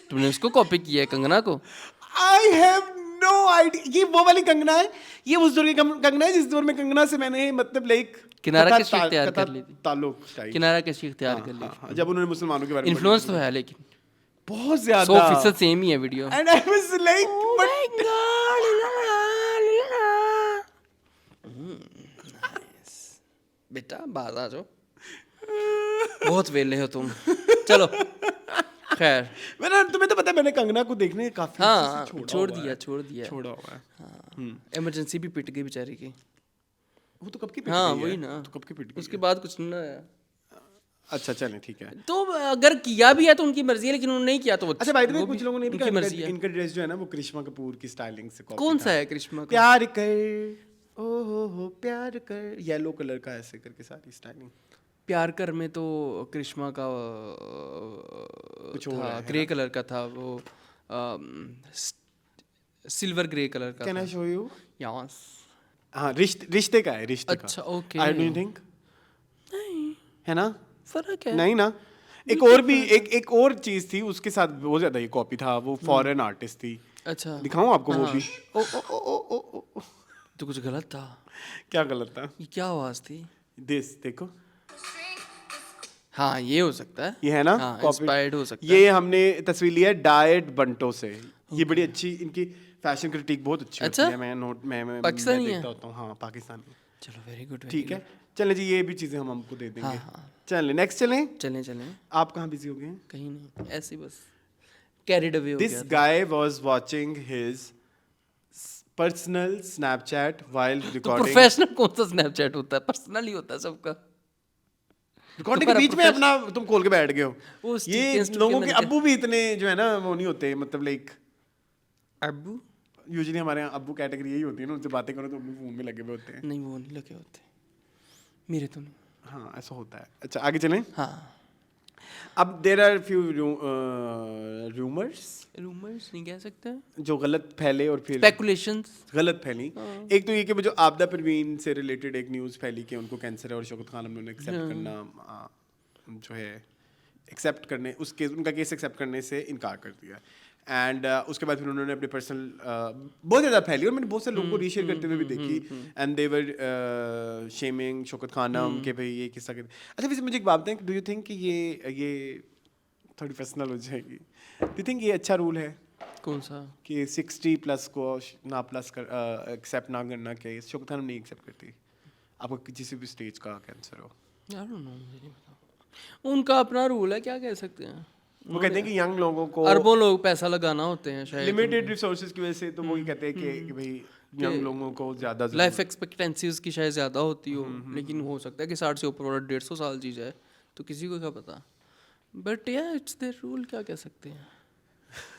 तुमने उसको कॉपी किया है, कंगना को? I have no idea. ये वो वाली कंगना है, ये उस दौर की कंगना है जिस दौर में कंगना से मैंने मतलब लाइक किनारा कैसे इख्तियार कर ली थी? ताल्लुक टाइप, किनारा कैसे इख्तियार कर ली? हाँ, जब उन्होंने मुसलमानों के बारे में इन्फ्लुएंस तो है लेकिन बहुत ज्यादा 100% सेम ही है video. And I was like बेटा बात आ जाओ, बहुत वेले हो तुम। चलो खैर, मैंने, तुम्हें तो पता है मैंने कंगना को देखने काफी हाँ अच्छे से छोड़ हुआ दिया है। छोड़ दिया। छोड़ा हुआ है। इमरजेंसी भी पिट गई बेचारी की। वो तो कब की पिट हाँ गई है, वही ना, तो कब की पिट गई उसके है। बाद कुछ ना। अच्छा चलें ठीक है। तो अगर किया भी है तो उनकी मर्जी है, लेकिन उन्होंने नहीं किया तो अच्छा भाई वो कुछ भी लोगों ने भी उनकी कहा मर्जी है। इनका ड्रेस जो है ना वो करिश्मा कपूर की स्टाइलिंग से कॉपी कौन था। सा है करिश्मा का? प्यार कर ओ हो प्यार कर, येलो कलर का ऐसे करके सारी स्टाइलिंग। प्यार कर में तो करिश्मा का कुछ और था, है, ग्रे कलर का था वो, सिल्वर ग्रे कलर का कैन था। I show you? यस हाँ रिश्ते का है, रिश्ते का। अच्छा, okay. आई डोंट थिंक है ना? फर्क है। नहीं ना। एक और भी एक और चीज थी उसके साथ बहुत ज्यादा ये कॉपी था, वो फॉरेन आर्टिस्ट थी। अच्छा, दिखाऊं आपको वो हाँ। भी? ओ ओ ओ ओ ओ ओ तो कुछ गलत था। क्या गलत था? ये क्या आवाज थी? दिस देखो, हाँ ये हो सकता है। ये है ना हाँ, copy? inspired हो सकता ये हमने तस्वीर लिया है डाइट बंटो से। ये बड़ी अच्छी, इनकी फैशन क्रिटिक बहुत अच्छी अच्छा? होती है। मैं पाकिस्तानी है? देखता होता हूँ। हाँ पाकिस्तानी। चलो वेरी गुड। ठीक है, चलें जी, ये भी चीजें हम हमको दे देंगे। हाँ, हाँ। चलें नेक्स्ट चलें। चलें चलें, आप कहाँ बिजी हो गए हैं? कहीं नहीं, ऐसे ही बस कैरिड अवे हो This गया था। guy was watching his personal Snapchat while तो recording. प्रोफेशनल कौन सा स्नैपचैट होता है? पर्सनल ही होता है सबका। रिकॉर्डिंग के तुम्हारा बीच में अपना तुम खोल के बैठ गए हो। वो ये instant लोगों के के अंदर अब्बू भी इतने जो है ना वो नहीं होते, मतलब लाइक अब्बू यूजुअली हमारे यहाँ अब्बू कैटेगरी यही होती है ना, उनसे बातें करो तो अपने फोन में लगे हुए होते हैं। नहीं, वो नहीं लगे होते मेरे तो नहीं। हाँ ऐसा होता है। अच्छा आगे चलें। हाँ, अब there are few rumours rumours नहीं कह सकते, जो गलत फैले और फिर स्पेकुलेशंस। गलत फैली। एक तो ये कि वो जो आपदा परवीन से रिलेटेड एक न्यूज़ फैली कि उनको कैंसर है और शौकत खान उन्होंने एक्सेप्ट करना जो है एक्सेप्ट करने उसके उनका केस एक्सेप्ट करने से इनकार कर दिया। एंड उसके बाद फिर उन्होंने अपने पर्सनल बहुत ज़्यादा फैली और मैंने बहुत सारे लोगों को रीशेयर करते हुए भी देखी। And they were shaming Shaukat Khanam के भाई ये किस्सा। अच्छा वैसे मुझे एक बात बताएं, डू यू थिंक कि ये थोड़ी पर्सनल हो जाएगी, डू यू थिंक ये अच्छा रूल है कौन सा? कि 60 प्लस को ना प्लस कर एक्सेप्ट ना करना के शौकत खानम नहीं एक्सेप्ट करती आपको किसी भी स्टेज का कैंसर हो? आई डोंट नो, मुझे नहीं पता। उनका अपना रूल है, क्या कह सकते हैं। वो कहते हैं कि यंग लोगों को अरबों लोग पैसा लगाना होते हैं शायद, लिमिटेड रिसोर्सेज की वजह से, तो वो ये कहते हैं कि भाई यंग लोगों को ज़्यादा लाइफ एक्सपेक्टेंसी उसकी शायद ज़्यादा होती हो, लेकिन हो सकता है कि 60 से ऊपर वाला 150 साल जी जाए, तो किसी को क्या पता। बट या इट्स देयर रूल, क्या कह सकते हैं।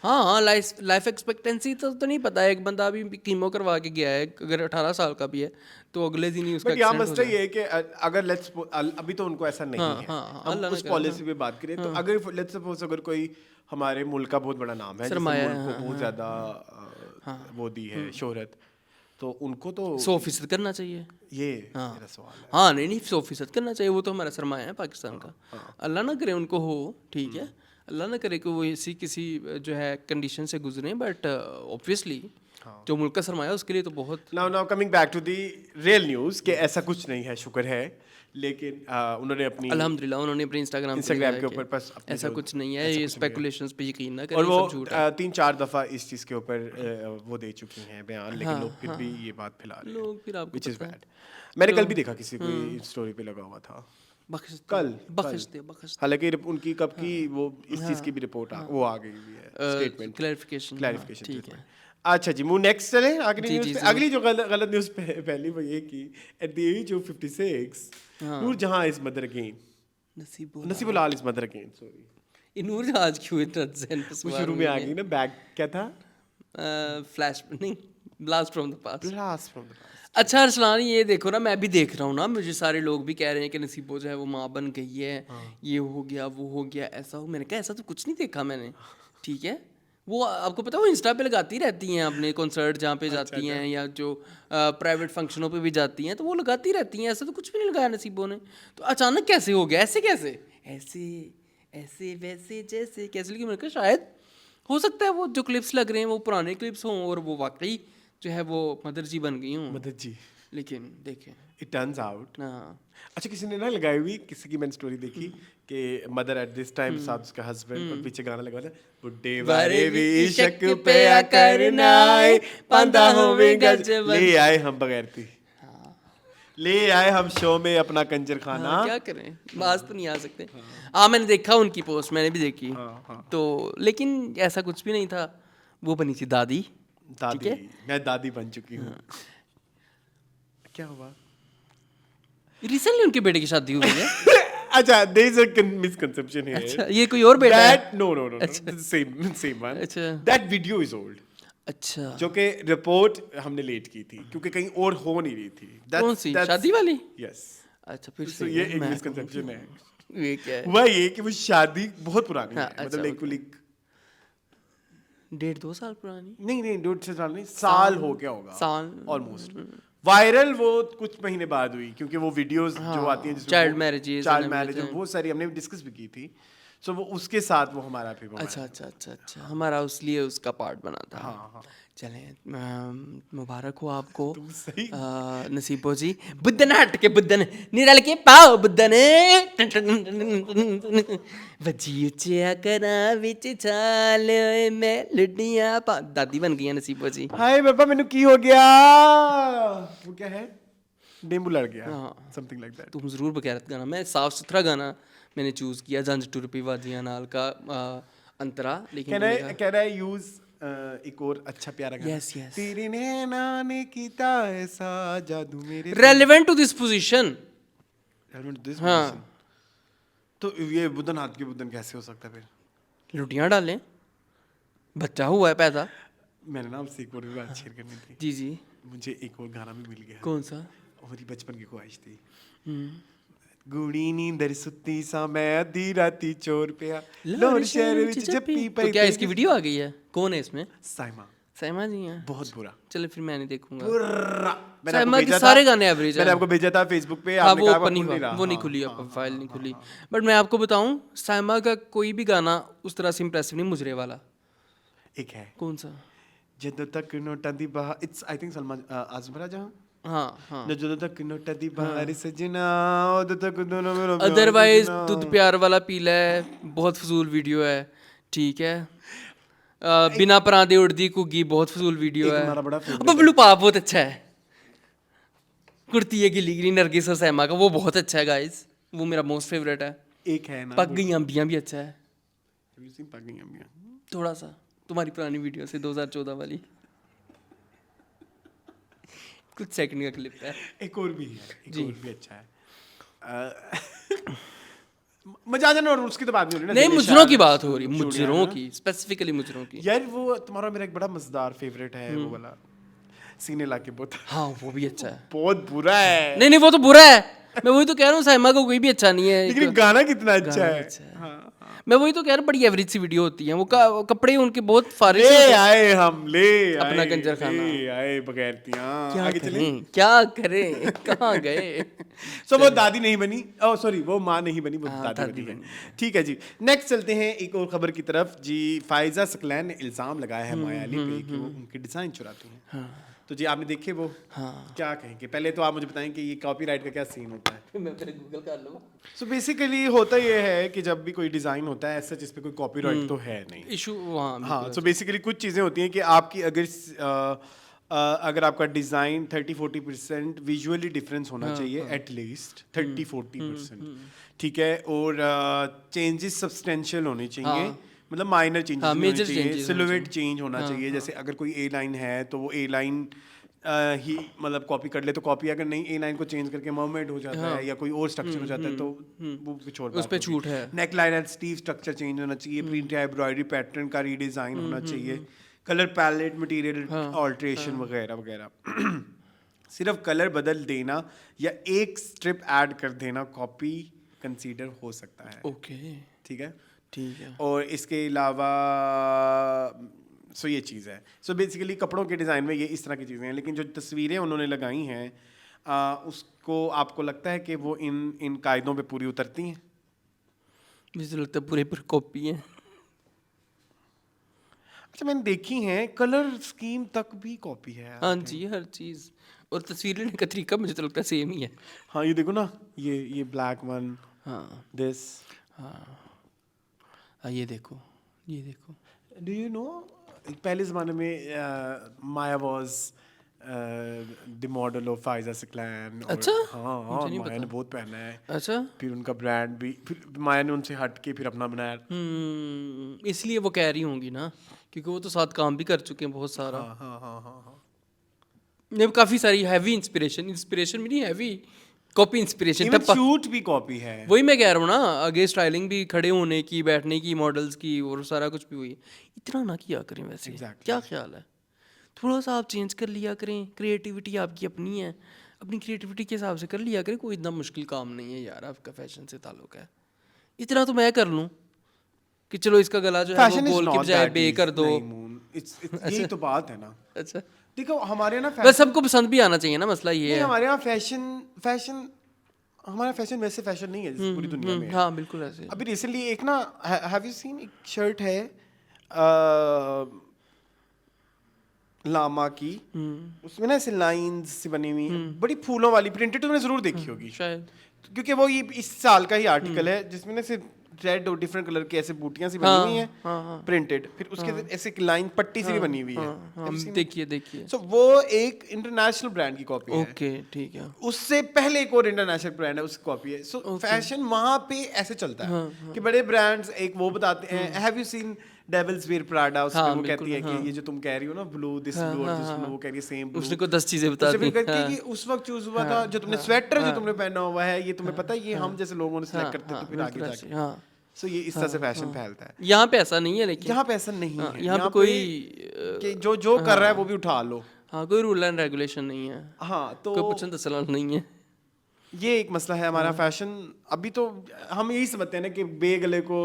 हाँ, लाइफ एक्सपेक्टेंसी तो नहीं पता है। एक बंदा अभी कीमो करवा के गया है, अगर 18 साल का भी है तो अगले दिन ही उसका बट यहाँ accident हो मसला जाए। ये है कि अगर लेट्स अभी तो उनको ऐसा नहीं है, हाँ, हम अल्लाह उस ने कहा, पॉलिसी पे बात करें तो अगर लेट्स सपोज अगर कोई हमारे मुल्क का बहुत बड़ा नाम है जिसने सरमाया मुल्क है, को बहुत ज़्यादा वो दी है शोहरत, तो उनको तो 100% करना चाहिए। ये हाँ। मेरा सवाल है। हाँ, नहीं 100% करना चाहिए, वो तो हमारा सरमाया है पाकिस्तान का। अल्लाह ना करे उनको हो, ठीक है, अल्लाह ना करे कि वो ऐसी किसी जो है कंडीशन से गुजरे, बट ऑब्वियसली जो मुल्क का सरमाया उसके लिए तो बहुत। Now coming back to the real news कि ऐसा कुछ नहीं है, शुक्र है, लेकिन उन्होंने अपनी अल्हम्दुलिल्लाह उन्होंने अपने इंस्टाग्राम के ऊपर बस अपने ऐसा जो- कुछ नहीं है, ऐसा ये कुछ नहीं है। स्पेकुलेशंस पे यकीन ना और करें, वो सब झूठ है। 3-4 दफ़ा इस चीज़ के ऊपर वो दे चुकी हैं बयान, लेकिन लोग फिर भी ये बात फैला रहे हैं, लोग फिर आपको व्हिच इज़ पता है। बैड। मैंने कल भी देखा किसी को स्टोरी पे लगा हुआ था, कल बख्श हालांकि उनकी कब की वो इस चीज़ की भी रिपोर्ट वो आ गई हुई है, स्टेटमेंट क्लैरिफिकेशन। ठीक है। अच्छा जी, मूव नेक्स्ट चले आखिरी जी, न्यूज़ जी, पे। जी। अगली जो गलत न्यूज़ पहली वो ये कि at the age of 56 Noorjahan is mother again. Naseebo Lal is mother again, sorry. ये नूरजहां क्यों इतना ज़हन पे वो सवार शुरू में आ गई ना, बैक क्या था, फ्लैश नहीं, blast from the past. Blast from the past. अच्छा अरसलान, ये देखो ना, मैं भी देख रहा हूँ ना, मुझे सारे लोग भी कह रहे हैं कि नसीबो जो है वो माँ बन गई है, ये हो गया वो हो गया ऐसा हो। मैंने कहा ऐसा तो कुछ नहीं देखा मैंने, ठीक है। वो आपको पता है वो इंस्टा पे लगाती रहती हैं अपने कॉन्सर्ट जहाँ पे जाती हैं या जो प्राइवेट फंक्शनों पे भी जाती हैं, तो वो लगाती रहती हैं। ऐसा तो कुछ भी नहीं लगाया नसीबों ने, तो अचानक कैसे हो गया, ऐसे कैसे, ऐसे ऐसे वैसे जैसे कैसे। लेकिन मैंने कहा शायद हो सकता है वो जो क्लिप्स लग रहे हैं वो पुराने क्लिप्स हों और वो वाकई जो है वो मदर जी बन गई हूँ। मदर जी, लेकिन देखें, इट टर्न्स आउट। हाँ, अच्छा किसी ने ना लगाई हुई, किसी की मैंने स्टोरी देखी कि मदर एट दिस टाइम साथ उसका हस्बैंड, और पीछे गाना लगा था, बुड्ढे वारे भी इश्क पे आ करना है, पांदा होवेगा ले आए हम बगैरती, ले आए हम शो में अपना कंजर खाना। हाँ, क्या करें, बाज तो नहीं आ सकते। हाँ, मैंने देखा उनकी पोस्ट, मैंने भी देखी। तो लेकिन ऐसा कुछ भी नहीं था, वो बनी थी दादी। दादी, मैं दादी बन चुकी हूँ। क्या हुआ? रिसेंटली उनके बेटे की शादी हुई है। अच्छा, there is a misconception here. अच्छा, ये कोई और बेटा है? That no. Same one. अच्छा। That video is old. अच्छा, जो कि रिपोर्ट हमने लेट की थी क्योंकि कहीं और हो नहीं रही थी। कौन सी, शादी वाली? Yes. अच्छा, फिर तो से ये एक मैं- मिसकंसेप्शन है। ये क्या है? हुआ ये कि वो शादी बहुत पुरानी हाँ, है, अच्छा, मतलब लाइक 1.5-2 साल पुरानी। नहीं 2 साल नहीं, साल हो गया होगा। साल। ऑलमोस्ट वायरल वो कुछ महीने बाद हुई क्योंकि वो वीडियोस जो आती हैं जिसमें child marriages child and marriage everything. बहुत सारी हमने डिस्कस भी की थी, सो वो उसके साथ वो हमारा फिर वो अच्छा अच्छा अच्छा अच्छा, हमारा उसलिए उसका पार्ट बना था. हाँ. चलें, मुबारक हो आपको. सही. नसीबो जी. बुद्धन हट के बुद्धन निरल के पाओ बुद्धन वजी उचिया करा विच छाल ओए मैं लुडियां पा. दादी बन गई है नसीबो जी. हाय बाबा मैंने की हो गया, वो क्या है, डेंगू लड़ गया, हाँ. Something like that. तुम ज़रूर बगैरत गाना, मैं साफ सुथरा गाना मैंने चूज़ किया. जंज टुरपी वाजियां नाल का अंतरा, लेकिन कैन आई यूज एक और अच्छा प्यारा गाना? Yes, yes. तेरे नैना ने कीता ऐसा जादू मेरे relevant to this position. This हाँ. तो ये बुद्धन हाथ के बुद्धन कैसे हो सकता है फिर? लुटियां डालें, बच्चा हुआ है पैदा. मैंने ना आपसे एक और भी बात शेयर करनी थी. जी जी. मुझे एक और गाना भी मिल गया. कौन सा? और मेरी बचपन की ख्वाहिश थी. गुड़ी नींदर सुत्ती सा मैं अधी राती चोर पिया लोर शहर विच जप्पी तो क्या इसकी वीडियो आ गई है? कौन है इसमें? साइमा. सैमा जी हैं. बहुत बुरा. चलो फिर मैं नहीं देखूंगा. बुरा. साइमा के सारे गाने एवरेज हैं. मैंने आपको भेजा था फेसबुक पे, हाँ, आपने वो कहा ओपन नहीं खुल हुआ, रहा. वो नहीं खुली, अब फाइल नहीं खुली. बट मैं आपको बताऊं, साइमा का कोई भी गाना उस तरह से इंप्रेसिव नहीं. मुजरे वाला एक है कौन सा? ਜਦੋਂ ਤੱਕ ਨੋਟਾਂ ਦੀ ਬਹਾਰ, ਇਟਸ ਆਈ ਥਿੰਕ ਸਲਮਾਨ ਆਜ਼ਮ ਰਾਜਾ. हाँ हाँ. ਜਦੋਂ ਤੱਕ ਨੋਟਾਂ ਦੀ ਬਹਾਰ ਸਜਣਾ ਉਦੋਂ ਤੱਕ ਦੋਨੋਂ ਮੇਰਾ अदरवाइज दूध प्यार वाला पीला है, बहुत फजूल वीडियो है. ठीक है. बिना परांदे उड़दी घुग्गी बहुत फजूल वीडियो एक है. हमारा बड़ा favorite बबलू पाप बहुत अच्छा है. कुर्ती है गिली गिली नरगिस और सैमा का, वो बहुत अच्छा है गाइस. वो मेरा मोस्ट फेवरेट है. एक है ना पक गई अंबियां भी अच्छा है. पक गई अम्बियां. थोड़ा सा तुम्हारी पुरानी वीडियो से 2014 वाली कुछ सेकंड का क्लिप है. एक और भी है, एक और भी अच्छा है. मजा आ जाना. और उसकी तो बात नहीं हो रही ना. नहीं, दिनेश मुजरों की यार, बात हो रही, चूड़ियां मुजरों ना. की, स्पेसिफिकली मुजरों की. यार वो तुम्हारा मेरा एक बड़ा मजेदार फेवरेट है वो वाला सीने लाके बहुत हाँ वो भी अच्छा है. बहुत बुरा है. नहीं नहीं, वो तो बुरा है. मैं वही तो कह रहा हूँ, साइमा का कोई भी अच्छा नहीं है. लेकिन गाना कितना अच्छा गाना है. अच्छा है. हाँ. मैं वही तो कह रहा हूँ, बड़ी एवरेज सी वीडियो होती है. वो कपड़े उनके बहुत फारिग ले से होते हैं. आए हम ले अपना आए, गंजर खाना. ले आए बगैरतियां. क्या आगे चलें. करें, क्या करें, कहाँ गए. सो वो दादी नहीं बनी, ओ सॉरी वो माँ नहीं बनी, वो हाँ, दादी बनी है. ठीक है जी, नेक्स्ट चलते हैं एक और खबर की तरफ जी. फायजा सकलैन ने इल्जाम लगाया है माया अली पे कि वो उनके डिजाइन चुराती हैं. तो जी आपने देखे वो? हाँ. क्या कहेंगे? पहले तो आप मुझे बताएं कि ये कॉपीराइट का क्या सीन होता है. मैं फिर गूगल कर लूँ. सो बेसिकली होता ये है कि जब भी कोई डिजाइन होता है ऐसा जिस पे कोई कॉपीराइट तो है नहीं. इशू वहाँ. हाँ. सो बेसिकली कुछ चीज़ें होती हैं कि आपकी अगर आपका डिज़ाइन 30-40% विजुअली डिफरेंस होना चाहिए एट लीस्ट 30-40%. ठीक है. और चेंजेस सब्सटेंशियल होने चाहिए. मतलब माइनर चेंजेस हाँ, होने major चाहिए. changes होने सिलुएट चेंज होना चाहिए. जैसे अगर कोई ए लाइन है तो वो ए लाइन ही मतलब कॉपी कर ले तो कॉपी, अगर नहीं ए लाइन को चेंज करके मर्मेड हो जाता है या कोई और स्ट्रक्चर हो जाता है तो वो कुछ और उस पे छूट है. Neck line and sleeve structure change होना चाहिए. प्रिंट या एम्ब्रॉयडरी पैटर्न का रीडिजाइन होना चाहिए. कलर पैलेट मटेरियल ऑल्ट्रेशन वगैरह वगैरह. सिर्फ कलर बदल देना या एक स्ट्रिप ऐड कर देना कॉपी कंसीडर हो सकता है. ओके. ठीक है. ठीक है. और इसके अलावा सो ये चीज़ है. सो बेसिकली कपड़ों के डिज़ाइन में ये इस तरह की चीज़ें हैं. लेकिन जो तस्वीरें उन्होंने लगाई हैं उसको आपको लगता है कि वो इन कायदों पे पूरी उतरती हैं? मुझे तो लगता है पूरे पर कॉपी है. अच्छा मैंने देखी हैं, कलर स्कीम तक भी कॉपी है. हाँ जी, हर चीज़. और तस्वीर लेने का तरीका मुझे तो लगता है सेम ही है. हाँ ये देखो ना, ये ब्लैक वन. हाँ दिस. हाँ ये देखो, ये देखो. डू यू नो पहले ज़माने में Maya was the model of Faiza Saqlain. अच्छा? हाँ मुझे नहीं माया ने पता. बहुत पहना है. अच्छा. फिर उनका ब्रांड भी, फिर माया ने उनसे हट के फिर अपना बनाया. इसलिए वो कह रही होंगी ना, क्योंकि वो तो साथ काम भी कर चुके हैं बहुत सारा. हाँ हाँ हाँ हाँ हाँ. ये काफ़ी सारी हैवी इंस्पिरेशन भी नहीं, heavy copy inspiration. Even shoot भी कॉपी है. वही मैं कह रहा हूँ ना, आगे स्टाइलिंग भी, खड़े होने की, बैठने की, मॉडल्स की, और सारा कुछ भी हुई. इतना ना किया करें वैसे. Exactly. क्या ख्याल है? थोड़ा सा आप चेंज कर लिया करें. क्रिएटिविटी आपकी अपनी है, अपनी क्रिएटिविटी के हिसाब से कर लिया करें. कोई इतना मुश्किल काम नहीं है यार. आपका फैशन से ताल्लुक है, इतना तो मैं कर लूँ कि चलो इसका गला जो है वो Fashion is गोल के not बजाय that बे easy. कर दो. नहीं, मून. यही तो बात है ना। अच्छा, देखो हमारे यहाँ ना बस सबको पसंद भी आना चाहिए ना, मसला ये नहीं, है। हमारे यहाँ फैशन हमारा फैशन वैसे फैशन नहीं है जैसे पूरी दुनिया में है। हाँ बिल्कुल ऐसे। अभी रिसेंटली एक ना, हैव यू सीन, एक शर्ट है लामा की, उसमें ना ऐसे लाइंस सी बनी हुई बड़ी फूलों वाली, प्रिंटेड, तुमने जरूर देखी होगी शायद। क्योंकि वो ये इस साल का ही आर्टिकल है जिसमें ना सिर्फ रेड और डिफरेंट कलर की ऐसे बूटियां सी बनी हुई हैं प्रिंटेड, फिर उसके ऐसे एक लाइन पट्टी सी भी बनी हुई है। देखिए। सो वो एक इंटरनेशनल ब्रांड की कॉपी है। ओके ठीक है। उससे पहले एक और इंटरनेशनल ब्रांड है, उसकी कॉपी है। सो फैशन वहां पे ऐसे चलता है कि बड़े ब्रांड्स एक वो बताते हैं, have you seen devils wear Prada, उसमें वो कहती है कि ये जो तुम कह रही हो ना ब्लू, दिस ब्लू और दिस ब्लू, वो कह रही है सेम ब्लू। उसने को 10 चीजें बता दी। कि उस वक्त चूज हुआ था जो तुमने स्वेटर जो तुमने पहना हुआ है, ये तुम्हें पता है, ये हम जैसे लोगों ने सिलेक्ट करते हैं तो फिर आगे जाके। सो ये इस तरह से फैशन फैलता है। यहाँ पे ऐसा नहीं है, लेकिन यहाँ पे ऐसा नहीं है। यहाँ पे कोई कि जो कर रहा है वो भी उठा लो। हाँ, कोई रूल एंड रेगुलेशन नहीं है। हाँ, तो कोई पसंद सलाह नहीं है। ये एक मसला है हमारा फैशन। अभी तो हम यही समझते हैं ना कि बेगले को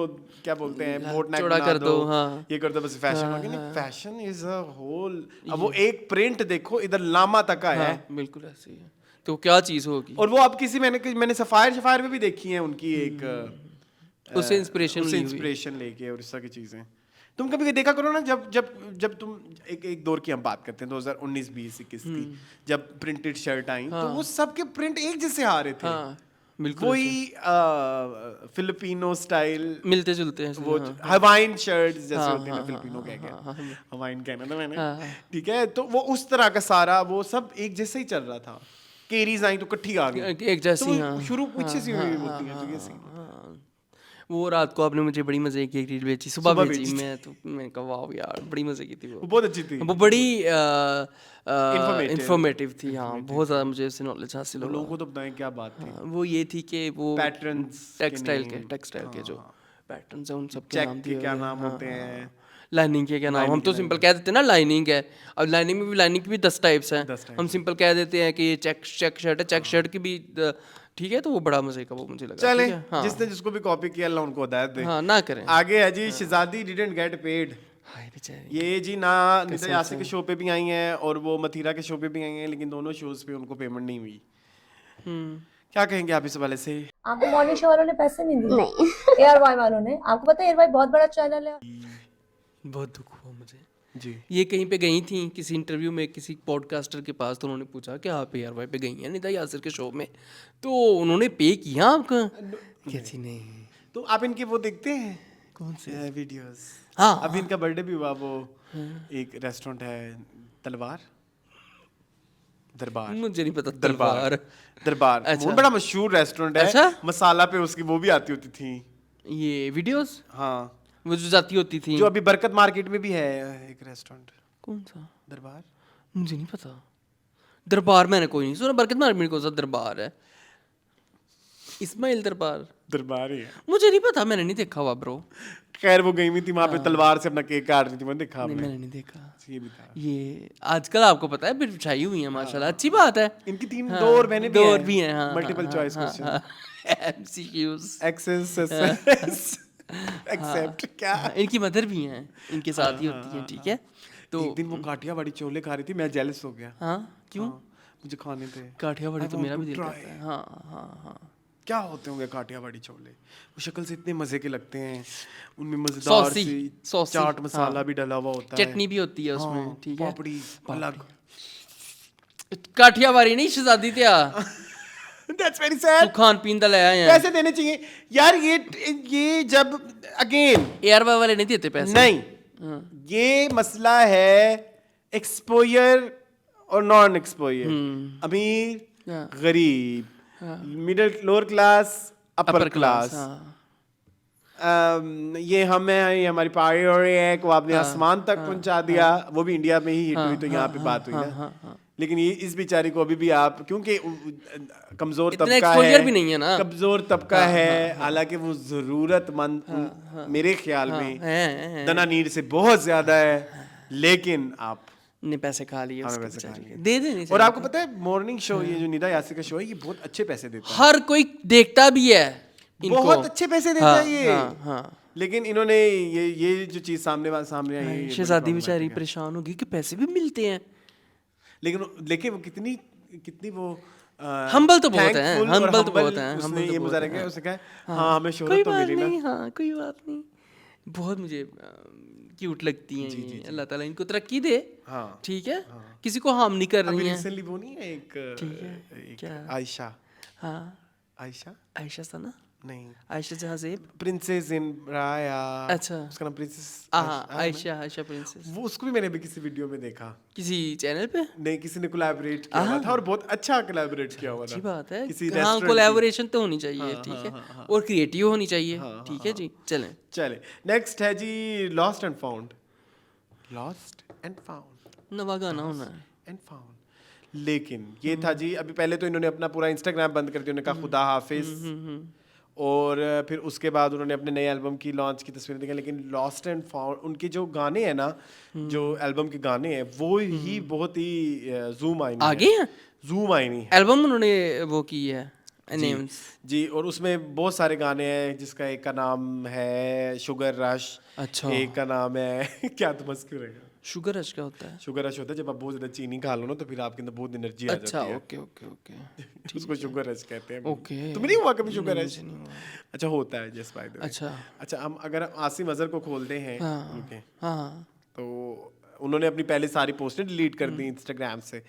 क्या बोलते हैं, बोट नेक चौड़ा बना कर दो, दो, हाँ। ये कर दो, बस फैशन हो गया। नहीं, फैशन इज अ होल। अब वो एक प्रिंट देखो, इधर लामा तक का है, बिल्कुल ऐसे ही है। तो क्या चीज होगी? और वो अब किसी मैंने सफायर में भी देखी है उनकी एक उससे इंस्पिरेशन लेके और इस तरह की चीजें। तुम कभी देखा करो ना, जब तुम एक दौर की हम बात करते हैं 2019 20 21 की, जब प्रिंटेड शर्ट आई तो वो सबके प्रिंट एक जैसे आ रहे थे। हाँ बिल्कुल। कोई फिलिपिनो स्टाइल मिलते जुलते हैं वो हवाइन शर्ट्स जैसे होती है ना, फिलिपिनो कह के हवाइन कहना था मैंने, ठीक है। तो वो उस तरह का सारा वो सब एक जैसे ही चल रहा था। केरीज आई तो इकट्ठी आ गई एक जैसी। तो शुरू पीछे से हुई होती है, तो ये सीन। वो रात को आपने मुझे बड़ी मजे की एक रील भेजी, सुबह भेजी। मैं कहा वाह यार, बड़ी मजे की थी वो बहुत अच्छी थी, वो बड़ी इंफॉर्मेटिव थी। हाँ, बहुत ज़्यादा मुझे इससे नॉलेज हासिल हुआ। लोगों को तो बताएं क्या बात थी। वो ये थी कि वो पैटर्न्स, टेक्सटाइल के जो पैटर्न्स हैं उन सब के नाम दिए, क्या नाम होते हैं, लाइनिंग के क्या नाम। हम तो सिंपल कह देते हैं ना लाइनिंग है। अब लाइनिंग की भी 10 टाइप्स हैं। हम सिंपल कह देते हैं कि ये चेक शर्ट है, चेक शर्ट की भी ठीक है। तो वो बड़ा मजे का वो मुझे लगा। चले, जिसने जिसको भी कॉपी किया अल्लाह उनको हिदायत दे। हाँ, ना करें। आगे है जी, शहजादी डिडंट गेट पेड। ये जी ना निदा यासिर के शो पे भी आई हैं और वो मथीरा के शो पे भी आई हैं, लेकिन दोनों शोज पे उनको पेमेंट नहीं हुई। क्या कहेंगे आप इस वाले से? आपको मॉर्निंग शो वालों ने पैसे नहीं दिए? नहीं। ARY वालों ने, आपको पता है ARY बहुत बड़ा चैनल है। बहुत दुख हुआ मुझे जी। ये कहीं पे गई थी किसी इंटरव्यू में किसी पॉडकास्टर के पास, तो उन्होंने पूछा कि आप ARY पे गई हैं निदा यासिर के शो में, तो उन्होंने पे किया आपका? कहती नहीं। तो आप इनके वो देखते हैं कौन से वीडियोस? हाँ, अभी इनका बर्थडे भी हुआ, वो एक रेस्टोरेंट है दरबार, मुझे नहीं पता। दरबार अच्छा। वो बड़ा मशहूर रेस्टोरेंट है। अच्छा? मसाला पे उसकी वो भी आती होती थी ये वीडियोस। हाँ, वो जो जाती होती थी। जो अभी बरकत मार्केट में भी है एक रेस्टोरेंट। कौन सा? दरबार, मुझे नहीं पता। दरबार मैंने कोई नहीं सुना। बरकत मार्केट में कौन सा दरबार है? इस्माइल दरबार ही है। मुझे नहीं पता, मैंने नहीं देखा हुआ ब्रो। खैर वो गई हुई थी वहां पे तलवार से अपना केक काट रही थी, मैंने देखा। नहीं, मैंने नहीं देखा। ये भी था। ये आजकल आपको पता है फिर छाई हुई है माशाल्लाह, अच्छी बात है। इनकी 3 दो और बहनें भी हैं। हाँ, multiple choice question, MCQs, exes except क्या। इनकी मदर भी हैं, इनके साथ ही होती हैं, ठीक है। तो एक दिन वो काठियावाड़ी छोले खा रही थी, मैं जेलस हो गया। हाँ, क्यों? मुझे खाने थे काठियावाड़ी तो मेरा भी दिल करता है। हाँ। क्या होते होंगे काठियावाड़ी छोले? वो शक्ल से इतने मजे के लगते हैं, उनमें मजेदार सी चाट मसाला भी डला हुआ होता है, चटनी भी होती है उसमें, ठीक है। पापड़ी अलग। काठियावाड़ी नहीं, शहजादी थे। That's very sad. खान पीन दा ले आए हैं। पैसे देने चाहिए यार। ये जब अगेन ARY वाले नहीं देते पैसे। नहीं, ये मसला है एक्सपोजर और नॉन एक्सपोजर, अमीर गरीब, middle lower class upper class. ये हमें ये हमारी प्रायोरिटी है कि वो आपने आसमान तक पहुंचा दिया, वो भी इंडिया में ही हिट हुई, तो यहाँ पे बात हुई ना। लेकिन ये इस बेचारी को अभी भी आप, क्योंकि कमजोर तबका है, भी नहीं है ना, कमजोर तबका है, हालांकि वो जरूरतमंद मेरे ख्याल में दनानीर से बहुत ज्यादा है, लेकिन आप ने पैसे खा लिए दे देने। और आपको पता है मॉर्निंग शो, ये जो निदा यासिर का शो है, ये बहुत अच्छे पैसे देता है। हर कोई देखता भी है, बहुत अच्छे पैसे देता है ये। लेकिन इन्होंने ये जो चीज सामने आई है, ये बड़ी शहजादी बेचारी problematic है। परेशान होगी कि पैसे भी मिलते हैं। लेकिन वो कितनी वो Humble तो बहुत है, thankful और humble तो humble बहुत है, उसने humble तो ये बहुत मुजाहरा है, किया, हाँ। उसने कहा हाँ हमें कोई शोहरत तो बात मिली ना। नहीं, हाँ कोई बात नहीं। बहुत मुझे क्यूट लगती हैं ये। अल्लाह ताला इनको तरक्की दे। हाँ। ठीक है, किसी को हार्म नहीं कर अभी रही हैं। रिसेंटली वो नहीं है एक क्या? आयशा हाँ, आयशा आयशा सना, नहीं आयशा जहाँ से, प्रिंसेस इन राया, अच्छा। उसका नाम प्रिंसेस हाँ आयशा प्रिंसेस। वो उसको भी मैंने अभी किसी वीडियो में देखा, किसी चैनल पे? नहीं किसी ने कोलैबोरेट किया हुआ था और बहुत अच्छा कोलैबोरेट किया हुआ था। अच्छी बात है। किसी हाँ, restaurant की। कोलैबोरेशन तो होनी चाहिए, ठीक है, और क्रिएटिव होनी चाहिए, ठीक है जी। चलें, चले नेक्स्ट है जी lost and found. Lost and found नवा गाना होना है। एंड फाउंड, लेकिन ये था जी अभी पहले तो इन्होंने अपना पूरा इंस्टाग्राम बंद कर दिया, उन्होंने कहा खुदा हाफिज, और फिर उसके बाद उन्होंने अपने नए एल्बम की लॉन्च की तस्वीरें दिखाई। लेकिन लॉस्ट एंड फाउंड उनके जो गाने हैं ना, जो एल्बम के गाने हैं वो ही बहुत ही जूम आईनी आगे हैं? जूम आईनी है एल्बम उन्होंने वो की है, नेम्स जी, और उसमें बहुत सारे गाने हैं जिसका एक का नाम है शुगर रश, अच्छा। एक का नाम है क्या तो बस क्यों रहेगा, शुगर रश क्या होता है? शुगर रश होता है जब आप बहुत ज्यादा चीनी खा लो ना तो फिर आपके अंदर बहुत एनर्जी आ अच्छा, जाती है। Okay okay okay. उसको शुगर रश कहते हैं। ओके। तुम्हें नहीं हुआ कभी शुगर रश? अच्छा होता है जस्ट बाय द वे। अच्छा। अच्छा हम अगर आसिम अजहर को खोलते हैं उनके, हाँ, तो उन्होंने अपनी पहले सारी पोस्टें डिलीट कर दी इंस्टाग्राम से,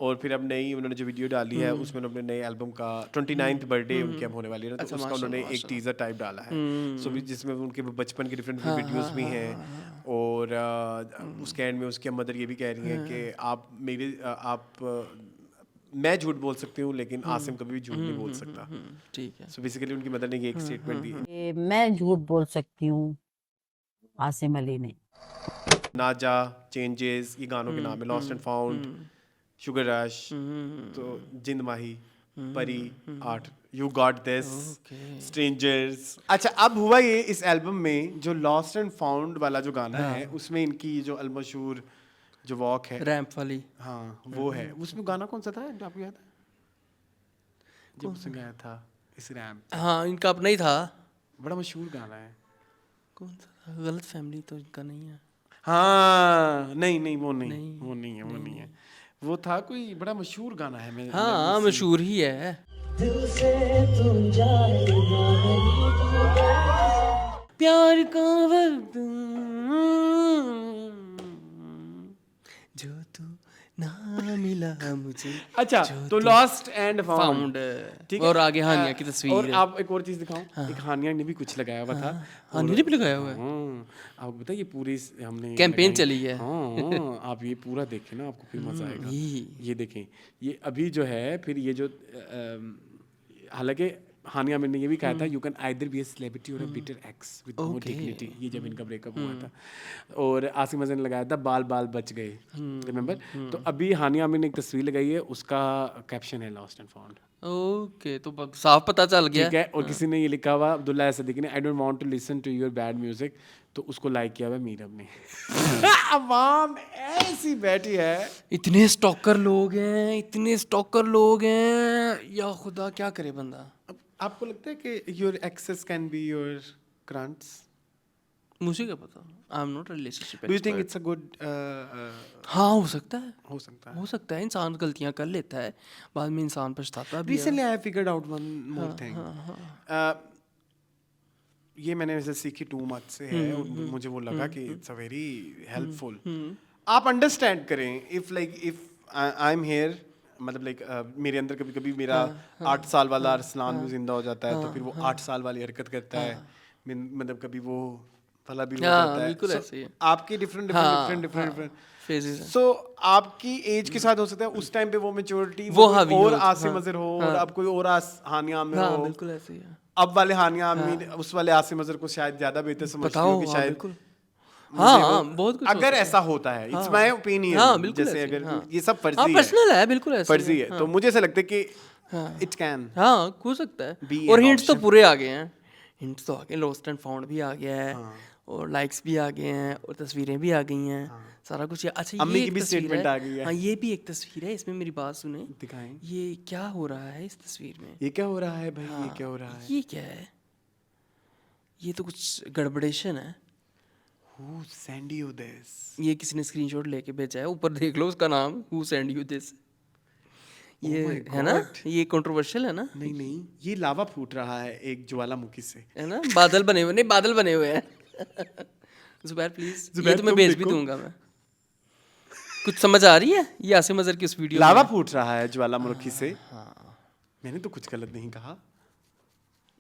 और फिर अब नई उन्होंने जो वीडियो डाली है उसमें उन्होंने नए एल्बम का 29th बर्थडे उनकी अब होने वाली है ना, तो उसका उन्होंने एक टीजर टाइप डाला है, सो भी जिसमें उनके बचपन के डिफरेंट वीडियोस भी हैं, और उसके एंड में उसकी मदर ये भी कह रही हैं कि मैं झूठ बोल सकती हूँ लेकिन आसिम कभी भी झूठ नहीं बोल सकता। ठीक है। सो बेसिकली उनकी मदर ने ये एक स्टेटमेंट दी है। मैं झूठ बोल सकती हूँ, आसिम अली ने। नाजा, चेंजेस, ये गानों के नाम है, lost and found, sugar rush, तो जिंद माही, परी, art, you got this, strangers. अच्छा अब हुआ ये इस एल्बम में जो लॉस्ट एंड फाउंड वाला जो गाना है उसमें इनकी जो अलमशहूर जो वॉक है रैंप वाली, हाँ वो है, उसमें गाना कौन सा था जो आपको याद है जब उसने गाया था इस रैंप? हाँ इनका अपना ही था। बड़ा मशहूर गाना है। कौन सा था? गलत फैमिली तो इनका नहीं है। हाँ नहीं वो नहीं है, वो था कोई बड़ा मशहूर गाना है। मैं हाँ मशहूर ही है। प्यार का वक्त जो तू ना मिला मुझे। अच्छा तो लॉस्ट एंड फाउंड, फाउंड, और आगे हानिया की तस्वीर और है। आप एक और चीज दिखाऊं, एक हानिया ने भी कुछ लगाया हुआ था। हानिया ने भी लगाया हुआ है। आपको पता है ये पूरी हमने कैंपेन लगाई- चली है। हाँ आप ये पूरा देखें ना आपको फिर मजा आएगा। ये देखें, ये अभी जो है फिर ये जो हालांकि हानिया मैंने ये भी कहा था, you can either be a celebrity or a bitter ex with no dignity, ये जब इनका ब्रेकअप हुआ था, और आसिम अजहर ने लगाया था बाल बाल बच गए, रिमेंबर? तो अभी हानिया मैंने एक तस्वीर लगाई है, उसका कैप्शन है लॉस्ट एंड फाउंड। ओके, तो साफ पता चल गया। ठीक है, और किसी ने ये लिखा हुआ अब्दुल्ला सदीक ने, I don't want to listen to your bad music, तो उसको लाइक किया हुआ मीरब ने। अवाम ऐसी बैठी है। इतने स्टॉकर लोग हैं, इतने स्टॉकर लोग हैं, या खुदा क्या करे बंदा। आपको लगता है कि your exes can be your grants? मुझे क्या पता, I am not relationship. Do you think it's a good? हाँ हो सकता है, हो सकता है इंसान गलतियां कर लेता है, बाद में इंसान पछताता भी है। Recently I figured out one more thing, ये मैंने वैसे सीखी 2 मंथ से है, और मुझे वो लगा कि इट्स अ वेरी हेल्पफुल। आप अंडरस्टैंड करें, इफ आई एम हियर, मतलब लाइक मेरे अंदर कभी कभी मेरा 8 साल वाला अरसलान भी जिंदा हो जाता है, तो फिर वो 8 साल वाली हरकत करता है, मतलब कभी वो वाला भी हो जाता है। बिल्कुल ऐसे ही है। आपकी डिफरेंट फेजेस हैं। सो आपकी एज के साथ हो सकता है उस टाइम पे वो मैच्योरिटी वो कोई हावी और हो, आसिम अजहर हो, और अब कोई और हानिया में हाँ हो। बिल्कुल ऐसे ही है। अब वाले हानिया आमीन उस वाले आसिम अजहर को शायद ज्यादा बेहतर समझती बताओ, हो कि हाँ, शायद बिल्कुल। मुझे हाँ, वो- बहुत कुछ हो अगर सकता है। ऐसा होता है, इट्स माय ओपिनियन, हाँ, बिल्कुल जैसे ऐसे, अगर हाँ। ये सब फर्जी है, पर्सनल है, बिल्कुल ऐसे फर्जी है, तो मुझे ऐसा लगता है कि इट कैन हाँ हो सकता है। Be और an हिंट्स तो option. पूरे आ गए हैं, हिंट्स तो आ गए, लॉस्ट एंड फाउंड भी आ गया है, और लाइक्स भी आ गए हैं, और तस्वीरें भी आ गई हैं, सारा कुछ। अच्छा अम्मी ये की एक भी तस्वीर statement है। आ गई है। हाँ ये भी एक तस्वीर है, इसमें मेरी बात सुने, दिखाएं, ये क्या हो रहा है इस तस्वीर में। ये क्या हो रहा है भाई, ये क्या हो रहा है? ये क्या है, ये तो कुछ गड़बड़ेशन है। Who send you this? ये किसी ने स्क्रीनशॉट लेके भेजा है, ऊपर देख लो उसका नाम, हु सेंड यू दिस। ये my है ना, God. ये कंट्रोवर्शियल है ना, नहीं नहीं, ये लावा फूट रहा है एक ज्वालामुखी से। है ना, बादल बने हुए, नहीं बादल बने हुए हैं। जुबैर प्लीज, ये जुबैर, तो मैं तुम भेज भी देखो। दूंगा मैं। कुछ समझ आ रही है ये आसिम अजहर की उस वीडियो लावा में? फूट रहा है ज्वालामुखी से। मैंने तो कुछ गलत नहीं कहा।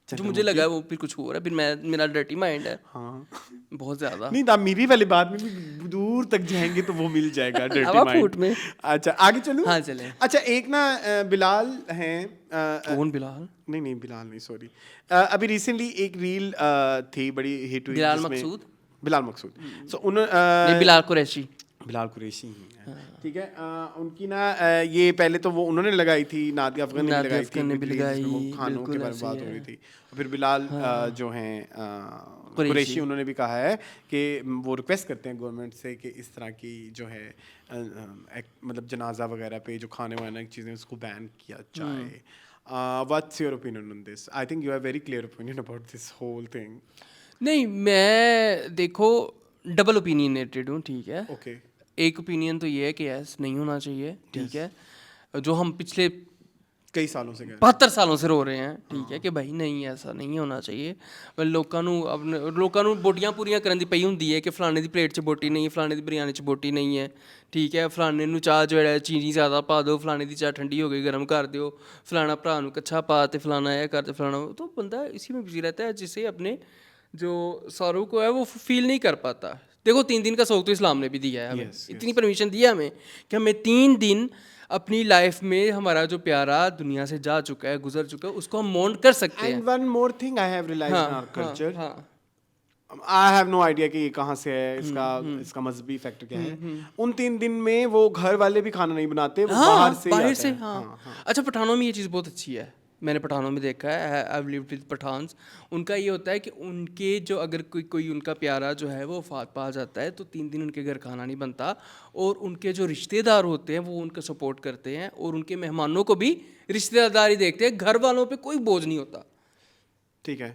जो मुझे लगा है वो फिर कुछ हो रहा है, फिर मैं, मेरा डर्टी माइंड है हाँ बहुत ज्यादा। नहीं, आप मेरी वाली बात में भी दूर तक जाएंगे तो वो मिल जाएगा dirty हवा mind। फूट में। अच्छा आगे चलूं? हाँ, चलें। अच्छा एक ना बिलाल हैं, कौन बिलाल? नहीं बिलाल नहीं, सॉरी। अभी रिसेंटली एक रील थी, बड़ी हिट हुई। बिलाल जिसमें- मकसूद? बिलाल मकसूद। सो नहीं, उन्होंने बिलाल कुरैशी। बिलाल कुरैशी ही है, ठीक है। उनकी ना ये पहले तो वो उन्होंने लगाई थी, नादिया अफगान ने भी नादिया लगाई अफगान ने थी, भी रील्स में वो लगाई, खानों के बिल्कुल बारे में ऐसे बात ही हो रही है। थी। और फिर बिलाल जो हैं कुरैशी, उन्होंने भी कहा है कि वो रिक्वेस्ट करते हैं गवर्नमेंट से कि इस तरह की जो है मतलब जनाजा वगैरह पे जो खाने वाने की चीज़ें उसको बैन किया जाए। What's your opinion on this? I think you have very clear opinion about this whole thing. नहीं, मैं देखो डबल ओपिनियनेटेड हूँ, ठीक है। ओके, एक ओपिनियन तो ये है कि यस नहीं होना चाहिए, ठीक है, जो हम पिछले कई सालों से 72 सालों से रो रहे हैं, ठीक है, कि भाई नहीं ऐसा नहीं होना चाहिए। लोगों ਨੂੰ ਬੋਟੀਆਂ ਪੂਰੀਆਂ ਕਰਨ ਦੀ ਪਈ ਹੁੰਦੀ ਹੈ ਕਿ ਫਲਾਣੇ ਦੀ ਪਲੇਟ 'ਚ ਬੋਟੀ ਨਹੀਂ, ਫਲਾਣੇ ਦੀ ਬਿਰਿਆਨੀ 'ਚ ਬੋਟੀ ਨਹੀਂ ਹੈ, ਠੀਕ ਹੈ, ਫਲਾਣੇ ਨੂੰ ਚਾਹ ਜਿਹੜਾ ਚੀਨੀ ਜ਼ਿਆਦਾ ਪਾ ਦਿਓ, ਫਲਾਣੇ ਦੀ ਚਾਹ ਠੰਡੀ ਹੋ ਗਈ ਗਰਮ ਕਰ ਦਿਓ, फलाना ਭਰਾ ਨੂੰ ਕੱਛਾ ਪਾ ਤੇ फलाना ਇਹ कर दे फलाना। तो बंदा इसी में बिजी रहता है, जिससे अपने जो सौरव को है वो फील नहीं कर पाता। देखो 3 दिन का शौक तो इस्लाम ने भी दिया है हमें, इतनी परमिशन दिया हमें कि हमें 3 दिन अपनी लाइफ में हमारा जो प्यारा दुनिया से जा चुका है, गुजर चुका है, उसको हम मौन कर सकते हैं। And one more thing I have realised in our culture, हाँ, आई हैव नो आइडिया कि ये कहाँ से है, इसका मजहबी फैक्टर क्या है। उन 3 दिन में वो घर वाले भी खाना नहीं बनाते, वो बाहर से ही बाहर आता से, है। हाँ। अच्छा, पठानों में ये चीज़ बहुत अच्छी है, मैंने पठानों में देखा है, I have lived with Pathans. उनका ये होता है कि उनके जो अगर कोई उनका प्यारा जो है वो वफात पा जाता है तो 3 दिन उनके घर खाना नहीं बनता, और उनके जो रिश्तेदार होते हैं वो उनको सपोर्ट करते हैं, और उनके मेहमानों को भी रिश्तेदारी देखते हैं, घर वालों पे कोई बोझ नहीं होता। ठीक है।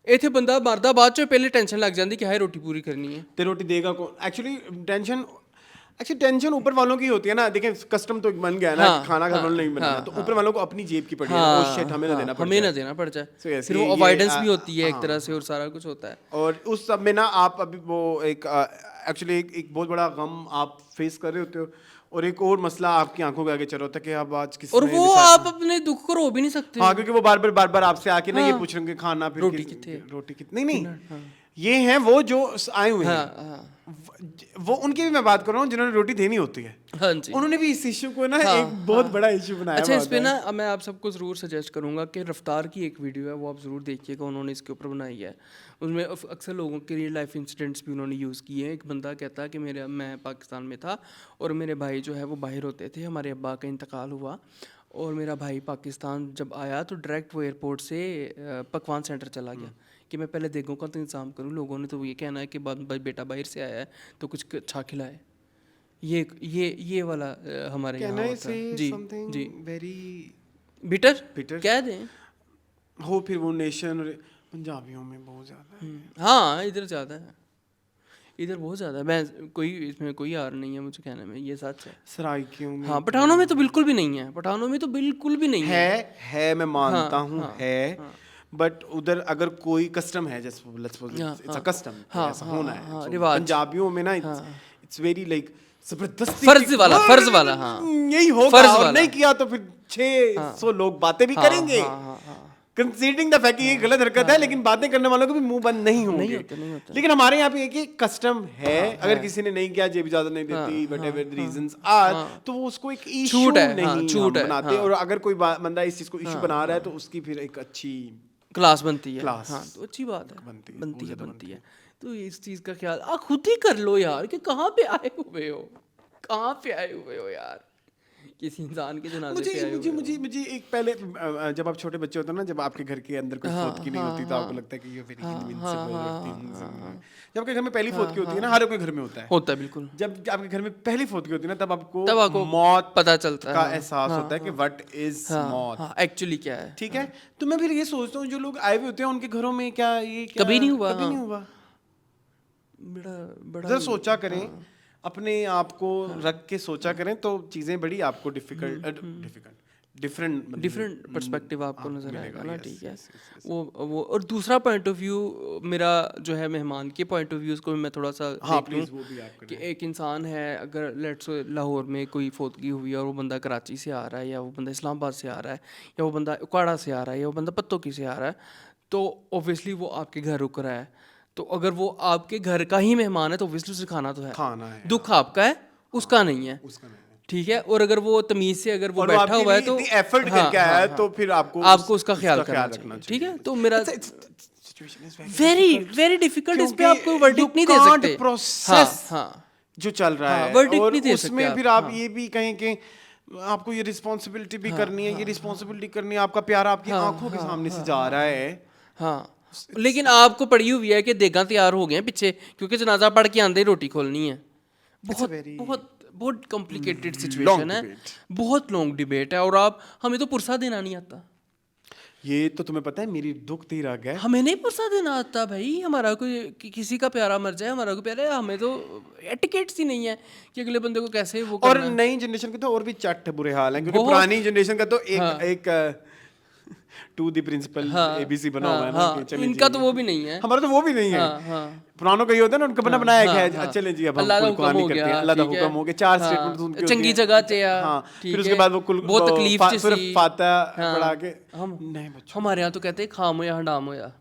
ਇੱਥੇ ਬੰਦਾ ਮਰਦਾ ਬਾਅਦ ਚੋਂ, ਪਹਿਲੇ ਟੈਨਸ਼ਨ ਲੱਗ ਜਾਂਦੀ ਕਿ ਹਾਏ ਰੋਟੀ पूरी करनी है। ते रोटी देगा कौन? एक्चुअली टेंशन ऊपर वालों की होती है ना। देखें कस्टम तो बन गया ना, खाना घर वालों नहीं बनाना, तो ऊपर वालों को अपनी जेब की पड़ी है, ओ शिट हमें ना देना पड़ता है, हमें ना देना पड़ जाए, So yes, फिर वो ये अवॉइडेंस भी होती है एक तरह से, और सारा कुछ होता है। और उस सब में ना आप अभी वो एक एक्चुअली एक बहुत बड़ा गम आप फेस कर रहे होते हो, और एक और मसला आपकी आंखों के आगे चल रहा होता है कि अब आज किसी और वो आप अपने दुख को रो भी नहीं सकते। हाँ, क्योंकि वो बार बार आपसे आके ना ये पूछ रहे होंगे खाना फिर रोटी कितने नहीं ये हैं वो जो आए हुए हैं, वो उनकी भी मैं बात कर रहा हूँ जिन्होंने रोटी देनी होती है। हाँ जी, उन्होंने भी इस इशू को ना एक बहुत बड़ा इशू बनाया। अच्छा, इस पे ना मैं आप सबको ज़रूर सजेस्ट करूँगा कि रफ्तार की एक वीडियो है, वो आप ज़रूर देखिएगा, उन्होंने इसके ऊपर बनाई है। उसमें अक्सर लोगों के रियल लाइफ इंसिडेंट्स भी उन्होंने यूज़ किए हैं। एक बंदा कहता है कि मैं पाकिस्तान में था और मेरे भाई जो है वो बाहर होते थे, हमारे अब्बा का इंतकाल हुआ, और मेरा भाई पाकिस्तान जब आया तो डायरेक्ट वो एयरपोर्ट से पकवान सेंटर चला गया कि मैं पहले देगों का तो इंतज़ाम करूँ। लोगों ने तो ये कहना है कि बेटा बाहर से आया है तो कुछ अच्छा खिलाए। ये वाला हमारे यहाँ होता है। जी वेरी बिटर कह दें हो, फिर वो नेशन पंजाबियों में बहुत ज़्यादा है। हाँ, इधर ज़्यादा है, इधर बहुत ज़्यादा है। मैं इसमें कोई हार नहीं है मुझे कहने में, ये सच है। सराइकियों में, हाँ, पठानों में तो बिल्कुल भी नहीं है, पठानों में तो बिल्कुल भी नहीं है मैं मानता हूँ है, बट उधर अगर कोई कस्टम है, जैसे let's suppose it's a custom, ऐसा होना है रिवाज। पंजाबियों में ना इट्स वेरी लाइक जबरदस्ती फर्ज वाला हाँ, यही होगा, और नहीं किया तो फिर 600 लोग बातें भी करेंगे, कंसीडरिंग द फैक्ट कि ये गलत हरकत है, लेकिन बातें करने वालों को भी मुंह बंद नहीं होंगे। लेकिन हमारे यहाँ पे एक ही कस्टम है, अगर किसी ने नहीं किया, जेब इजाजत नहीं देती, व्हाटएवर द रीजंस आर, तो वो उसको एक इशू नहीं बनाते, और अगर कोई बंदा इस चीज को इशू बना रहा है तो उसकी फिर एक अच्छी क्लास बनती है। क्लास, हाँ, तो अच्छी बात है, बनती है। तो इस चीज़ का ख्याल खुद ही कर लो यार कि कहाँ पे आए हुए हो यार। किसी इंसान के जनाजे मुझे पे आए मुझे हुए मुझे मुझे एक पहले जब आप छोटे बच्चे होते हो ना, जब आपके घर के अंदर कोई फोत की नहीं होती तो आपको लगता है कि ये वेरी इनविंसिबल। जब आपके घर में पहली फोत की होती है ना, हर कोई घर में होता है, होता है बिल्कुल। जब आपके घर में पहली फोत की होती है ना, तब आपको मौत पता चलता का है, एहसास होता है कि व्हाट इज मौत, एक्चुअली क्या है। ठीक है। तो मैं फिर ये सोचता हूँ जो लोग आए हुए होते हैं उनके घरों में क्या ये कभी नहीं हुआ, कभी नहीं हुआ। बड़ा जरा सोचा करें, अपने आप को रख के सोचा करें तो चीजें बड़ी आपको डिफरेंट पर्सपेक्टिव आपको नजर आएगा ना, ठीक है। वो और दूसरा पॉइंट ऑफ व्यू मेरा जो है, मेहमान के पॉइंट ऑफ व्यूज को मैं थोड़ा सा देख लूं कि एक इंसान है, अगर लेट्स लाहौर में कोई फोतगी हुई है और वो बंदा कराची से आ रहा है, या वो बंदा इस्लामाबाद से आ रहा है, या वो बंदा उकाड़ा से आ रहा है, या वो बंदा पत्तोकी से आ रहा है, तो ऑब्वियसली वो आपके घर रुक रहा है। तो अगर वो आपके घर का ही मेहमान है तो ऑब्वियसली उसे खाना तो है, दुख आपका है, उसका नहीं है, ठीक है। और अगर वो तमीज से अगर वो बैठा हुआ है तो एफर्ट करके आया है तो फिर आपको उसका ख्याल रखना चाहिए, ठीक है। तो मेरा वेरी वेरी डिफिकल्ट, इस पे आप कोई वर्डिक्ट नहीं दे सकते, प्रोसेस जो चल रहा है, वर्डिक्ट और नहीं दे उसमें सकते फिर आप ये भी कहें कि आपको ये रिस्पॉन्सिबिलिटी भी करनी है, ये रिस्पॉन्सिबिलिटी करनी है, आपका प्यार आपकी आंखों के सामने से जा रहा है। हाँ, लेकिन आपको पड़ी हुई है कि देगा तैयार हो गए हैं पीछे, क्योंकि जनाजा पढ़ के आंदे ही रोटी खोलनी है। बहुत बहुत बहुत कॉम्प्लिकेटेड सिचुएशन है, बहुत लॉन्ग डिबेट है, और आप हमें तो पुरसा देना नहीं आता। ये तो तुम्हें पता है मेरी दुख थी रग है, हमें नहीं पुरसा देना आता भाई। हमारा कोई किसी का प्यारा मर जाए, हमारा कोई प्यारा है, हमें तो एटिकेट्स ही नहीं है कि अगले बंदे को कैसे वो और करना है। नई जनरेशन के तो और भी चट बुरे हाल हैं, क्योंकि पुरानी जनरेशन का तो एक टू द प्रिंसिपल एबीसी बना हुआ है ना, कि चलिए इनका तो वो भी नहीं है, हमारा तो वो भी नहीं है। पुरानों का ये होता है ना, उनका बना बनाया है, चलें जी अब हम कुरानी करते हैं, अल्लाह दा हुक्म हो गया, 4 स्टेटमेंट उनके चंगी जगह चे, फिर उसके बाद वो कुल बहुत तकलीफ फिर फातिहा पढ़ा के नहीं बच्चों। हमारे यहाँ तो कहते हैं खाम होया हडाम होया,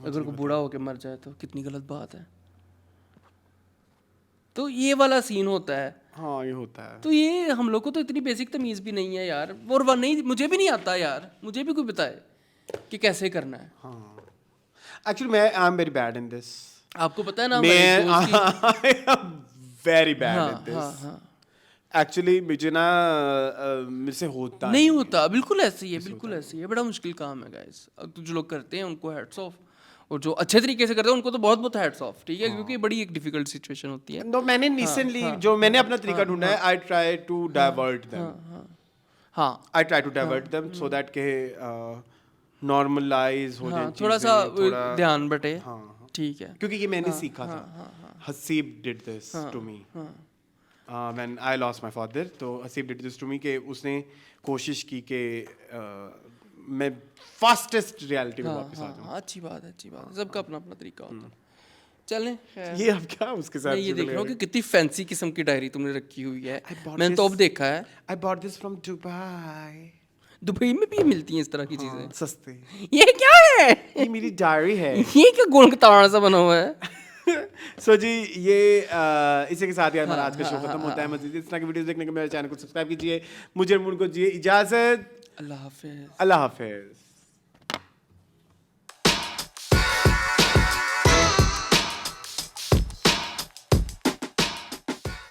अगर कोई बूढ़ा होके मर जाए तो कितनी गलत बात है। तो ये वाला सीन होता है। हाँ, ये होता है। तो ये हम लोग को तो इतनी बेसिक तमीज़ भी नहीं है यार, और वह नहीं, मुझे भी नहीं आता यार, मुझे भी कोई बताए कि कैसे करना है। हाँ, एक्चुअली मैं आई am very bad in this. आपको पता है ना, मैं very bad in this actually. मुझे ना मुझसे होता नहीं होता, बिल्कुल ऐसे ही है, बिल्कुल ऐसे ही है। बड़ा मुश्किल काम है गाइस। तो जो लोग करते हैं उनको हैट्स ऑफ, और जो अच्छे तरीके से करते हैं उनको तो बहुत बहुत हैट्स ऑफ, ठीक है, क्योंकि बड़ी एक डिफिकल्ट सिचुएशन होती है। तो मैंने रिसेंटली जो मैंने अपना तरीका ढूंढा है, I try to divert them, I try to divert them so that के नॉर्मलाइज हो जाए, थोड़ा सा ध्यान बटे, ठीक है। क्योंकि ये मैंने सीखा था। Haseeb did this to me when I lost my father. तो Haseeb did this to me कि उसने कोशिश की कि मैं फास्टेस्ट रियलिटी में वापस आ जाऊं। अच्छी बात है, अच्छी बात है। सबका अपना अपना तरीका होता है। चलें, ये अब क्या उसके साथ, मैं ये देख रहा हूँ कि कितनी फैंसी किस्म की डायरी तुमने रखी हुई है। मैंने तो अब देखा है। I bought this from Dubai. Dubai में भी मिलती हैं इस तरह की चीजें, सस्ते। ये क्या है? ये मेरी डायरी है। ये क्या गोल का ताड़ सा बना हुआ है? सो जी, ये इसी के साथ ही हमारा आज का शो खत्म होता है। मज़ीद इस तरह की वीडियोस देखने के मेरे चैनल को सब्सक्राइब कीजिए। मुझे मुझको दीजिए इजाज़त। अल्लाह हाफिज़। अल्लाह हाफिज़।